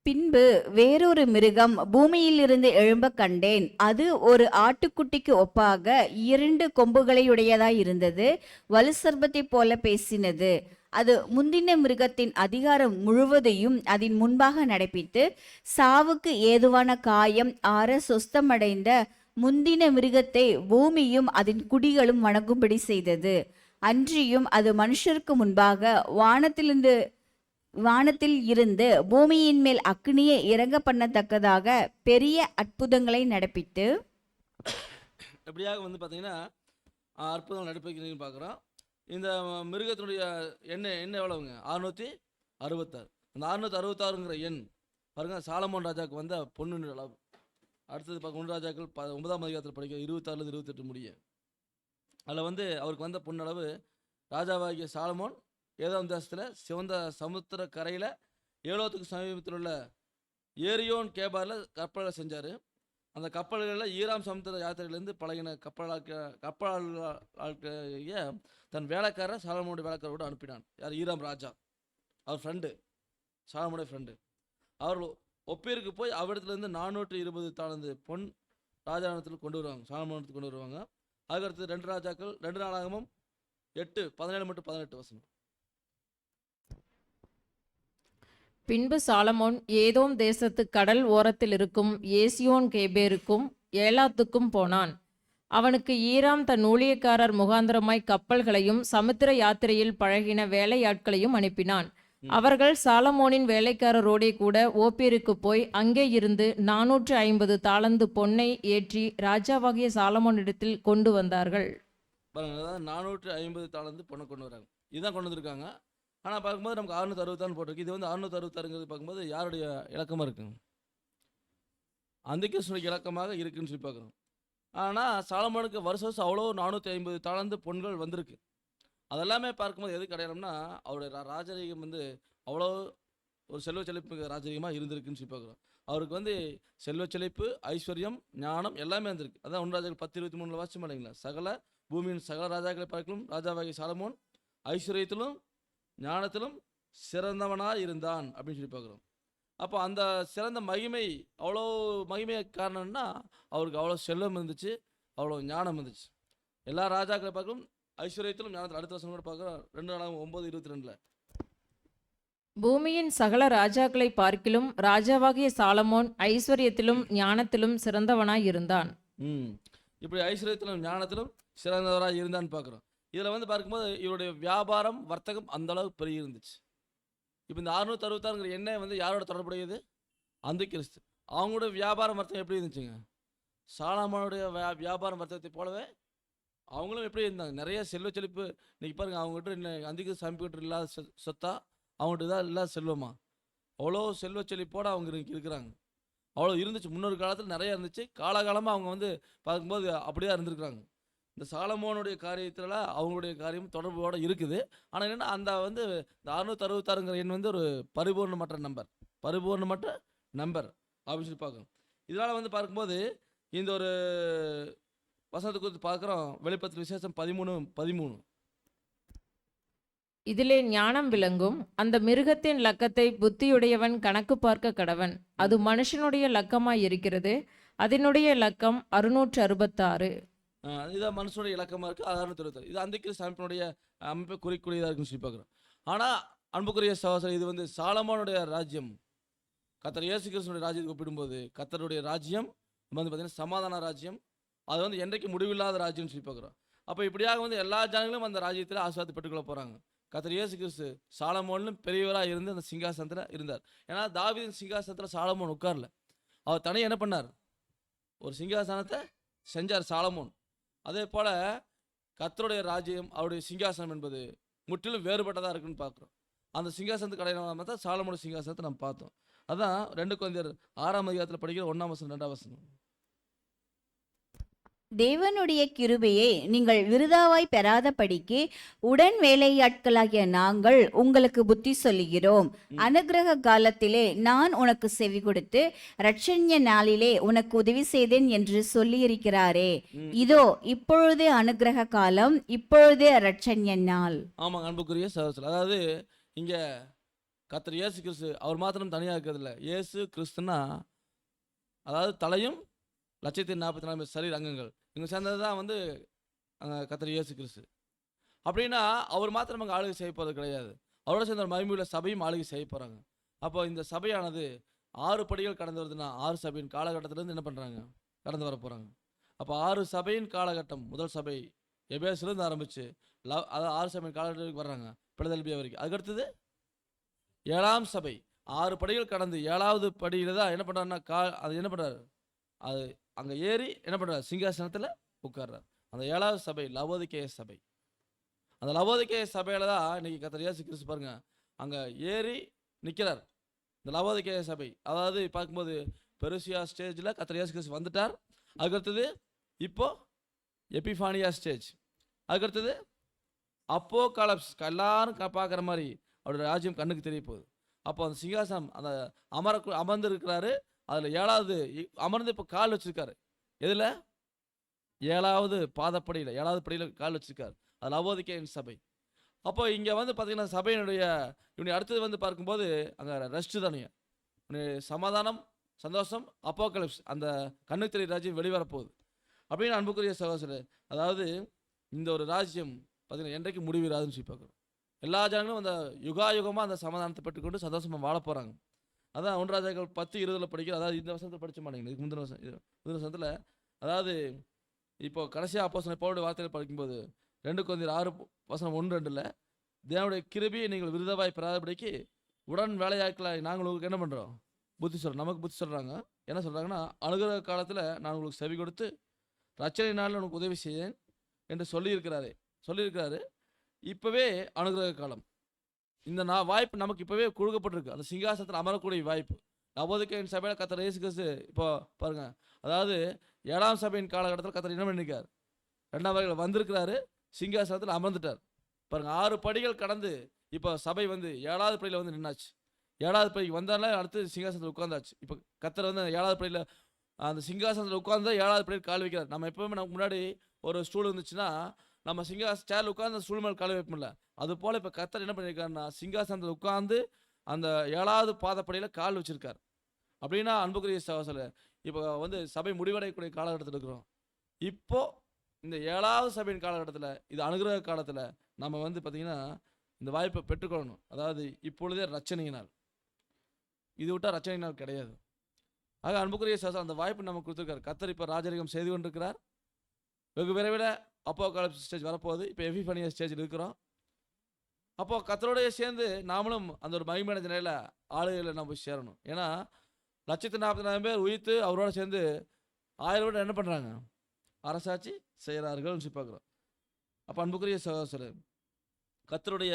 பின்பு வேறொரு மிருகம் பூமியிலிருந்து எழும்ப கண்டேன். அது ஒரு ஆட்டுக்குட்டிக்கு ஒப்பாக 2 கொம்புகளையுடையதாய் இருந்தது. வலுசர்பத்தைப் போல பேசினது. அது முந்தின மிருகத்தின் அதிகாரம் முழுவதையும் அதன் முன்பாக நடப்பித்து சாவுக்கு ஏதுவான காயம் ஆற சொஸ்தமடைந்த முந்தின மிருகத்தை பூமியும் அதன் குடிகளும் வணங்கும்படி செய்தது. அன்றியும் அது மனுஷருக்கு முன்பாக வானத்தில் இருந்து பூமியின் மேல் அக்னியை இறங்க பண்ணத்தக்கதாக பெரிய அற்புதங்களை நடப்பித்து. எப்படியாக வந்து பார்த்தீங்கன்னா அற்புதம் நடப்பிக்கிறீங்கன்னு பார்க்குறோம். இந்த மிருகத்தினுடைய எண்ணெய் எவ்வளவுங்க? 666. அந்த 666ங்கிற எண் பாருங்க சாலமோன் ராஜாவுக்கு வந்த பொண்ணு அளவு. அடுத்தது பார்க்க 1 ராஜாக்கள் 9ஆம் அதிகாரத்தில் படிக்க 26லேருந்து 28 முடிய. அதில் வந்து அவருக்கு வந்த பொண்ணளவு ராஜாவாகிய சாலமோன் ஏதாம் தேசத்தில் சிவந்த சமுத்திர கரையில் ஏலோத்துக்கு சமீபத்தில் உள்ள ஏரியோன் கேபாரில் கப்பல்களை செஞ்சார். அந்த கப்பல்களில் ஈராம் சமுத்திர யாத்திரையிலேருந்து பழகின கப்பலாளிய தன் வேலைக்காரர் சாலமோனுடைய வேலைக்காரோடு அனுப்பினான். யார்? ஈராம் ராஜா. அவர் ஃப்ரெண்டு, சாலமோனுடைய ஃப்ரெண்டு. அவர் ஒப்பீருக்கு போய் அவரிடத்துலேருந்து 420 தாளந்து பொன் ராஜானத்தில் கொண்டு வருவாங்க, சாலமோனத்துக்கு கொண்டு வருவாங்க. அதுக்கடுத்து 2 ராஜாக்கள் 2 நாளாகமும் 8:17-18 வசனம். பின்பு சாலமோன் ஏதோம் தேசத்து கடல் ஓரத்தில் இருக்கும் ஏசியோன் கேபேருக்கும் ஏலாத்துக்கும் போனான். அவனுக்கு ஈராம் தன் ஊழியக்காரர் முகாந்திரமாய் கப்பல்களையும் சமுத்திர யாத்திரையில் பழகின வேலையாட்களையும் அனுப்பினான். அவர்கள் சாலமோனின் வேலைக்காரரோடே கூட ஓப்பீருக்கு போய் அங்கே இருந்து 450 தாளந்து பொன்னை ஏற்றி ராஜாவாகிய சாலமோனிடத்தில் கொண்டு வந்தார்கள். 450 தாளந்து பொண்ணை கொண்டு வராங்க. இதுதான் கொண்டு வந்திருக்காங்க. ஆனால் பார்க்கும்போது நமக்கு 666 போட்டிருக்கு. இது வந்து 666ங்கிறது பார்க்கும்போது யாருடைய இலக்கமாக இருக்குங்க? அந்திகிறிஸ்துவின் இலக்கமாக இருக்குன்னு சொல்லி பார்க்குறோம். ஆனால் சாலமோனுக்கு வருஷம் அவ்வளோ 450 தாளந்து பொன்கள் வந்திருக்கு. அதெல்லாமே பார்க்கும்போது எதுக்கு அடையாளம்னா அவருடைய ராஜரீகம் வந்து அவ்வளோ ஒரு செல்வ செழிப்பு ராஜரீகமாக இருந்திருக்குன்னு சொல்லி பார்க்குறோம். அவருக்கு வந்து செல்வ செழிப்பு, ஐஸ்வர்யம், ஞானம் எல்லாமே வந்திருக்கு. அதான் 1 ராஜாக்கள் 10:23 வாசிச்சோம் இல்லைங்களா? சகல பூமியின் சகல ராஜாக்களை பார்க்கலும் ராஜாவாகிய சாலமோன் ஐஸ்வர்யத்திலும் ஞானத்திலும் சிறந்தவனாக இருந்தான் அப்படின்னு சொல்லி பார்க்குறோம். அப்போ அந்த சிறந்த மகிமை, அவ்வளோ மகிமை காரணம்னா அவருக்கு அவ்வளோ செல்வம் இருந்துச்சு, அவ்வளோ ஞானம் இருந்துச்சு. எல்லா ராஜாக்களை பார்க்கணும் ஐஸ்வர்யத்திலும் ஞானத்தில். அடுத்த வருஷம் கூட பார்க்குறோம் 2 நாளாகும் 9:22. பூமியின் சகல ராஜாக்களை பார்க்கிலும் ராஜாவாகிய சாலமோன் ஐஸ்வர்யத்திலும் ஞானத்திலும் சிறந்தவனாய் இருந்தான். இப்படி ஐஸ்வர்யத்திலும் ஞானத்திலும் சிறந்தவராக இருந்தான்னு பார்க்குறோம். இதில் வந்து பார்க்கும்போது இவருடைய வியாபாரம் வர்த்தகம் அந்த அளவுக்கு பெரிய இருந்துச்சு. இப்போ இந்த 666ங்கிற எண்ணெய் வந்து யாரோட தொடர்புடையது? அந்த கிறிஸ்து. அவங்களோட வியாபாரம் வர்த்தகம் எப்படி இருந்துச்சுங்க? சாலமோனுடைய வியாபாரம் வர்த்தகத்தை போலவே அவங்களும் எப்படி இருந்தாங்க? நிறைய செல்வ செழிப்பு. இன்னைக்கு பாருங்க, அவங்ககிட்ட அந்திக்கு சம்பிக்கிட்டு இல்லாத சொத்தா, அவங்ககிட்ட தான் இல்லாத செல்வமா? அவ்வளோ செல்வ செழிப்போடு அவங்க இருக்கிறாங்க. அவ்வளோ இருந்துச்சு. முன்னொரு காலத்தில் நிறைய இருந்துச்சு. காலகாலமாக அவங்க வந்து பார்க்கும்போது அப்படியே இருந்திருக்கிறாங்க. இந்த சாலமோனுடைய காரியத்தில் அவங்களுடைய காரியம் தொடர்போடு இருக்குது. ஆனால் என்னென்னா அந்த வந்து இந்த 666ங்கிற எண் வந்து ஒரு பரிபூர்ணமற்ற நம்பர் அப்படின்னு சொல்லி பார்க்கணும். இதனால் வந்து பார்க்கும்போது இந்த ஒரு வசனத்தை குறித்து பார்க்குறோம். வெளிப்படுத்தல் விசேஷம் 13:13. இதிலே ஞானம் விளங்கும். அந்த மிருகத்தின் லக்கத்தை புத்தியுடையவன் கணக்கு பார்க்க கடவன். அது மனுஷனுடைய லக்கமாய் இருக்கிறது. அதனுடைய லக்கம் 666. இதுதான் மனுஷனுடைய இலக்கமாக இருக்குது. 666. இது அந்த கிறிஸ்து அமைப்பினுடைய அமைப்பை குறிக்கூடியதாக இருக்குன்னு சொல்லி பார்க்குறோம். ஆனால் அன்புக்குரிய சகோதரர், இது வந்து சாலமோனுடைய ராஜ்யம் கர்த்தர் இயேசு கிறிஸ்துனுடைய ராஜ்யத்துக்கு ஒப்பிடும்போது கர்த்தருடைய ராஜ்யம் வந்து பார்த்தீங்கன்னா சமாதான ராஜ்யம். அது வந்து என்றைக்கு முடிவில்லாத ராஜ்யம்னு சொல்லி பார்க்குறோம். அப்போ இப்படியாக வந்து எல்லா ஜனங்களும் அந்த ராஜ்யத்தில் ஆசீர்வாதத்தை பெற்றுக்கொள்ள போகிறாங்க. கர்த்தர் இயேசு கிறிஸ்து சாலமோனும் பெரியவராக இருந்து அந்த சிங்காசனத்தில் இருந்தார். ஏன்னா தாவீதின் சிங்காசனத்தில் சாலமோன் உட்காரல. அவர் தனியாக என்ன பண்ணார்? ஒரு சிங்காசனத்தை செஞ்சார் சாலமோன். அதே போல் கர்த்தருடைய ராஜ்யம், அவருடைய சிங்காசனம் என்பது முற்றிலும் வேறுபட்டதாக இருக்குன்னு பார்க்குறோம். அந்த சிங்காசனத்துக்கு அடையாளமாக தான் சாலமோனுடைய சிங்காசனத்தை நம்ம பார்த்தோம். அதான் 2 கொரிந்தியர் 6ஆம் அதிகாரத்தில் படிக்கிற 1ஆம் வசனம் 2ஆம் வசனம். தேவனுடைய கிருபையை நீங்கள் விருதாவாய் பெறாதபடிக்கு உடன் வேலையாட்களாகிய நாங்கள் உங்களுக்கு புத்தி சொல்லுகிறோம். அனுக்கிரக காலத்திலே நான் உனக்கு செவி கொடுத்து இரட்சண்ய நாளிலே உனக்கு உதவி செய்தேன் என்று சொல்லியிருக்கிறாரே. இதோ இப்பொழுதே அனுக்கிரக காலம், இப்பொழுதே இரட்சண்ய நாள். ஆமாங்க அன்புக்குரிய சகோதரர், அதாவது இங்கே கர்த்தர் இயேசு கிறிஸ்து அவர் மாத்திரம் தனியாக இருக்கிறதில்ல. இயேசு கிறிஸ்துனா அதாவது தலையும் 144,000 சரீர அங்கங்கள் இவங்க சேர்ந்தது தான் வந்து கர்த்தர் இயேசு கிறிஸ்து. அப்படின்னா அவர் மாத்திரம் அங்கே ஆளுகை செய்ய போகிறது கிடையாது. அவரோட சேர்ந்த ஒரு மகிமையுள்ள சபையும் ஆளுகை செய்ய போகிறாங்க. அப்போ இந்த சபையானது 6 படிகள் கடந்து வருதுன்னா 6 சபையின் காலகட்டத்திலேருந்து என்ன பண்ணுறாங்க? கடந்து வர போகிறாங்க. அப்போ 6 சபையின் காலகட்டம், முதல் சபை எபேசிலிருந்து ஆரம்பித்து அதாவது 6 சபையின் காலகட்டத்துக்கு வர்றாங்க பிலதெல்பியா வரைக்கும். அதுக்கடுத்தது 7ஆம் சபை 6 படிகள் கடந்து 7ஆவது படியில் தான் என்ன பண்ணுறாருன்னா அது என்ன பண்ணுறாரு? அது அங்கே ஏறி என்ன பண்ணுறாரு? சிங்காசனத்தில் உட்கார்றார். அந்த 7ஆவது சபை லவோதிக்கேய சபை. அந்த லவோதிக்கேய சபையில் தான் இன்னைக்கு கர்த்தர் இயேசு கிறிஸ்து பாருங்க அங்கே ஏறி நிற்கிறார். இந்த லவோதிக்கேய சபை அதாவது பார்க்கும்போது பெருசியா ஸ்டேஜில் கர்த்தர் இயேசு கிறிஸ்து வந்துட்டார். அதுக்கடுத்தது இப்போ எபிஃபானியா ஸ்டேஜ். அதுக்கடுத்தது அப்போ காலப்ஸ் எல்லாரும் பார்க்குற மாதிரி அவருடைய ராஜ்யம் கண்ணுக்கு தெரிய போகுது. அப்போ அந்த சிங்காசனம் அந்த அமர்ந்து இருக்கிறாரு. அதில் 7வது அமர்ந்து இப்போ கால் வச்சிருக்காரு. எதில்? 7வது பாதப்படியில் 7வது படியில் கால் வச்சிருக்காரு. அது லவோதிக்கேயன் சபை. அப்போ இங்கே வந்து பார்த்தீங்கன்னா சபையினுடைய இவனை அடுத்தது வந்து பார்க்கும்போது அங்கே ரெஸ்ட்டு தானே, சமாதானம், சந்தோஷம், அப்போகலிப்ஸ், அந்த கண்ணுக்கு தெரிய ராஜ்யம் வெளிவரப்போகுது அப்படின்னு அன்புக்குரிய சகோதரர். அதாவது இந்த ஒரு ராஜ்யம் பார்த்தீங்கன்னா என்றைக்கு முடிவிடாதுன்னு சொல்லி பார்க்குறோம். எல்லா ஜனங்களும் அந்த யுகாயுகமாக அந்த சமாதானத்தை பெற்றுக்கொண்டு சந்தோஷமாக வாழ போகிறாங்க. அதான் 1 ராஜாக்கள் 10:20 படிக்கிற, அதாவது இந்த வருஷத்தில் படிக்க மாட்டேங்குது, இதுக்கு முந்தின வருஷத்தில் அதாவது இப்போ கடைசியாக அப்போஸ்தலன் பவுலுடைய வார்த்தைகள் படிக்கும்போது 2 கொரிந்தியர் 6:1-2 தேவனுடைய கிருபையை நீங்கள் விருதாவாய் பெறாதபடிக்கு உடன் வேலையாட்களாய் நாங்கள் உங்களுக்கு என்ன பண்ணுறோம்? புத்தி சொல்கிறோம். நமக்கு புத்தி சொல்கிறாங்க. என்ன சொல்கிறாங்கன்னா, அனுகிரக காலத்தில் நான் உங்களுக்கு செவி கொடுத்து ரட்சணை நாளில் உனக்கு உதவி செய்தேன் என்று சொல்லியிருக்கிறாரு. இப்போவே அனுகிரக காலம். இந்த வாய்ப்பு நமக்கு இப்போவே கொடுக்கப்பட்டிருக்கு. அந்த சிங்காசனத்தில் அமரக்கூடிய வாய்ப்பு. லவோதிக்கேயன் சபையில் கர்த்தர் இயேசு கிறிஸ்து இப்போ பாருங்க, அதாவது 7ஆம் சபையின் காலகட்டத்தில் கர்த்தர் என்ன பண்ணியிருக்கார்? 2ஆம் வரையில் வந்திருக்கிறாரு, சிங்காசனத்தில் அமர்ந்துட்டார். பாருங்க 6 படிகள் கடந்து இப்போ சபை வந்து 7வது படியில் வந்து நின்னாச்சு. 7வது படிக்கு வந்தாலே அடுத்து சிங்காசனத்தில் உட்காந்தாச்சு. இப்போ கர்த்தர் வந்து 7வது படியில் அந்த சிங்காசனத்தில் உட்காந்து 7வது படியில் கால் வைக்கிறார். நம்ம எப்பவுமே நமக்கு முன்னாடி ஒரு ஸ்டூல் இருந்துச்சுன்னா நம்ம சேரில் உட்காந்து அந்த ஸ்டூல் மேலே கால் வைப்போம்ல, அது போல் இப்போ கர்த்தர் என்ன பண்ணியிருக்காருன்னா சிங்காசனத்தில் உட்காந்து அந்த 7வது பாதப்படியில் கால் வச்சிருக்கார். அப்படின்னா அன்புக்குரிய சகோதரர்களே, இப்போ சபை முடிவடையக்கூடிய காலகட்டத்தில் இருக்கிறோம். இப்போ இந்த 7வது சபையின் காலகட்டத்தில், இது அனுகிரக காலத்தில் நம்ம பார்த்தீங்கன்னா இந்த வாய்ப்பை பெற்றுக்கொள்ளணும். அதாவது இப்பொழுதே ரட்சணியினால், இது விட்டால் ரட்சணியினால் கிடையாது. ஆக அன்புக்குரிய சகோதரர், அந்த வாய்ப்பு நமக்கு கொடுத்துருக்காரு. கர்த்தர் இப்போ ராஜரிகம் செய்து கொண்டிருக்கிறார். வெகு விரைவில் அப்போகாலிப்ஸ் ஸ்டேஜ் வரப்போகுது. இப்போ எபிஃபனியா ஸ்டேஜில் இருக்கிறோம். அப்போது கர்த்தரோடைய சேர்ந்து நாமளும் அந்த ஒரு மகிமையான நிலையில் ஆளுகையில் நம்ம போய் சேரணும். ஏன்னா 1,40,000 பேர் உயிர்த்து அவரோட சேர்ந்து 1000 வருடம் என்ன பண்ணுறாங்க? அரசாட்சி செய்கிறார்கள்னு பார்க்குறோம். அப்போ அன்புக்குரிய சகோதரர், கர்த்தருடைய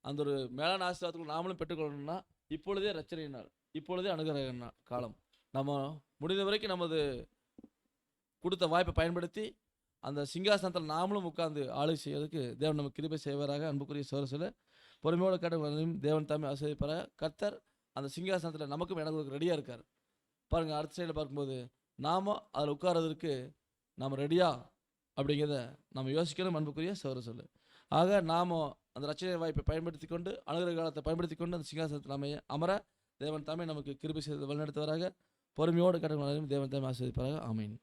அந்த ஒரு மேலான ஆசீர்வாதத்துக்குள் நாமளும் பெற்றுக்கொள்ளணும்னா இப்பொழுதே ரட்சணையினால், இப்பொழுதே அனுகிரக காலம். நம்ம முடிந்த வரைக்கும் நமது கொடுத்த வாய்ப்பை பயன்படுத்தி அந்த சிங்காசனத்தில் நாமளும் உட்கார்ந்து ஆளுகை செய்வதற்கு தேவன் நமக்கு கிருபை செய்வாராக. அன்புக்குரிய சகோதரர்களே, பொறுமையோடு கேட்டு தேவன் தாமே ஆசீர்வதிப்பாராக. கர்த்தர் அந்த சிங்காசனத்தில் நமக்கும் எனக்கு ரெடியாக இருக்கார். பாருங்கள், அடுத்த சைடில் பார்க்கும்போது நாம் அதில் உட்கார்றதற்கு நாம் ரெடியா அப்படிங்கிறத நம்ம யோசிக்கணும். அன்புக்குரிய சகோதரர்களே, ஆக நாம் அந்த ரட்சணை வாய்ப்பை பயன்படுத்தி கொண்டு, அனுகிரக காலத்தை பயன்படுத்தி கொண்டு அந்த சிங்காசனத்தில் நாம் அமர தேவன் தாமே நமக்கு கிருபை செய்து வழிநடத்துவாராக. பொறுமையோடு கேட்டு தேவன் தாமே ஆசீர்வதிப்பாராக. ஆமீன்.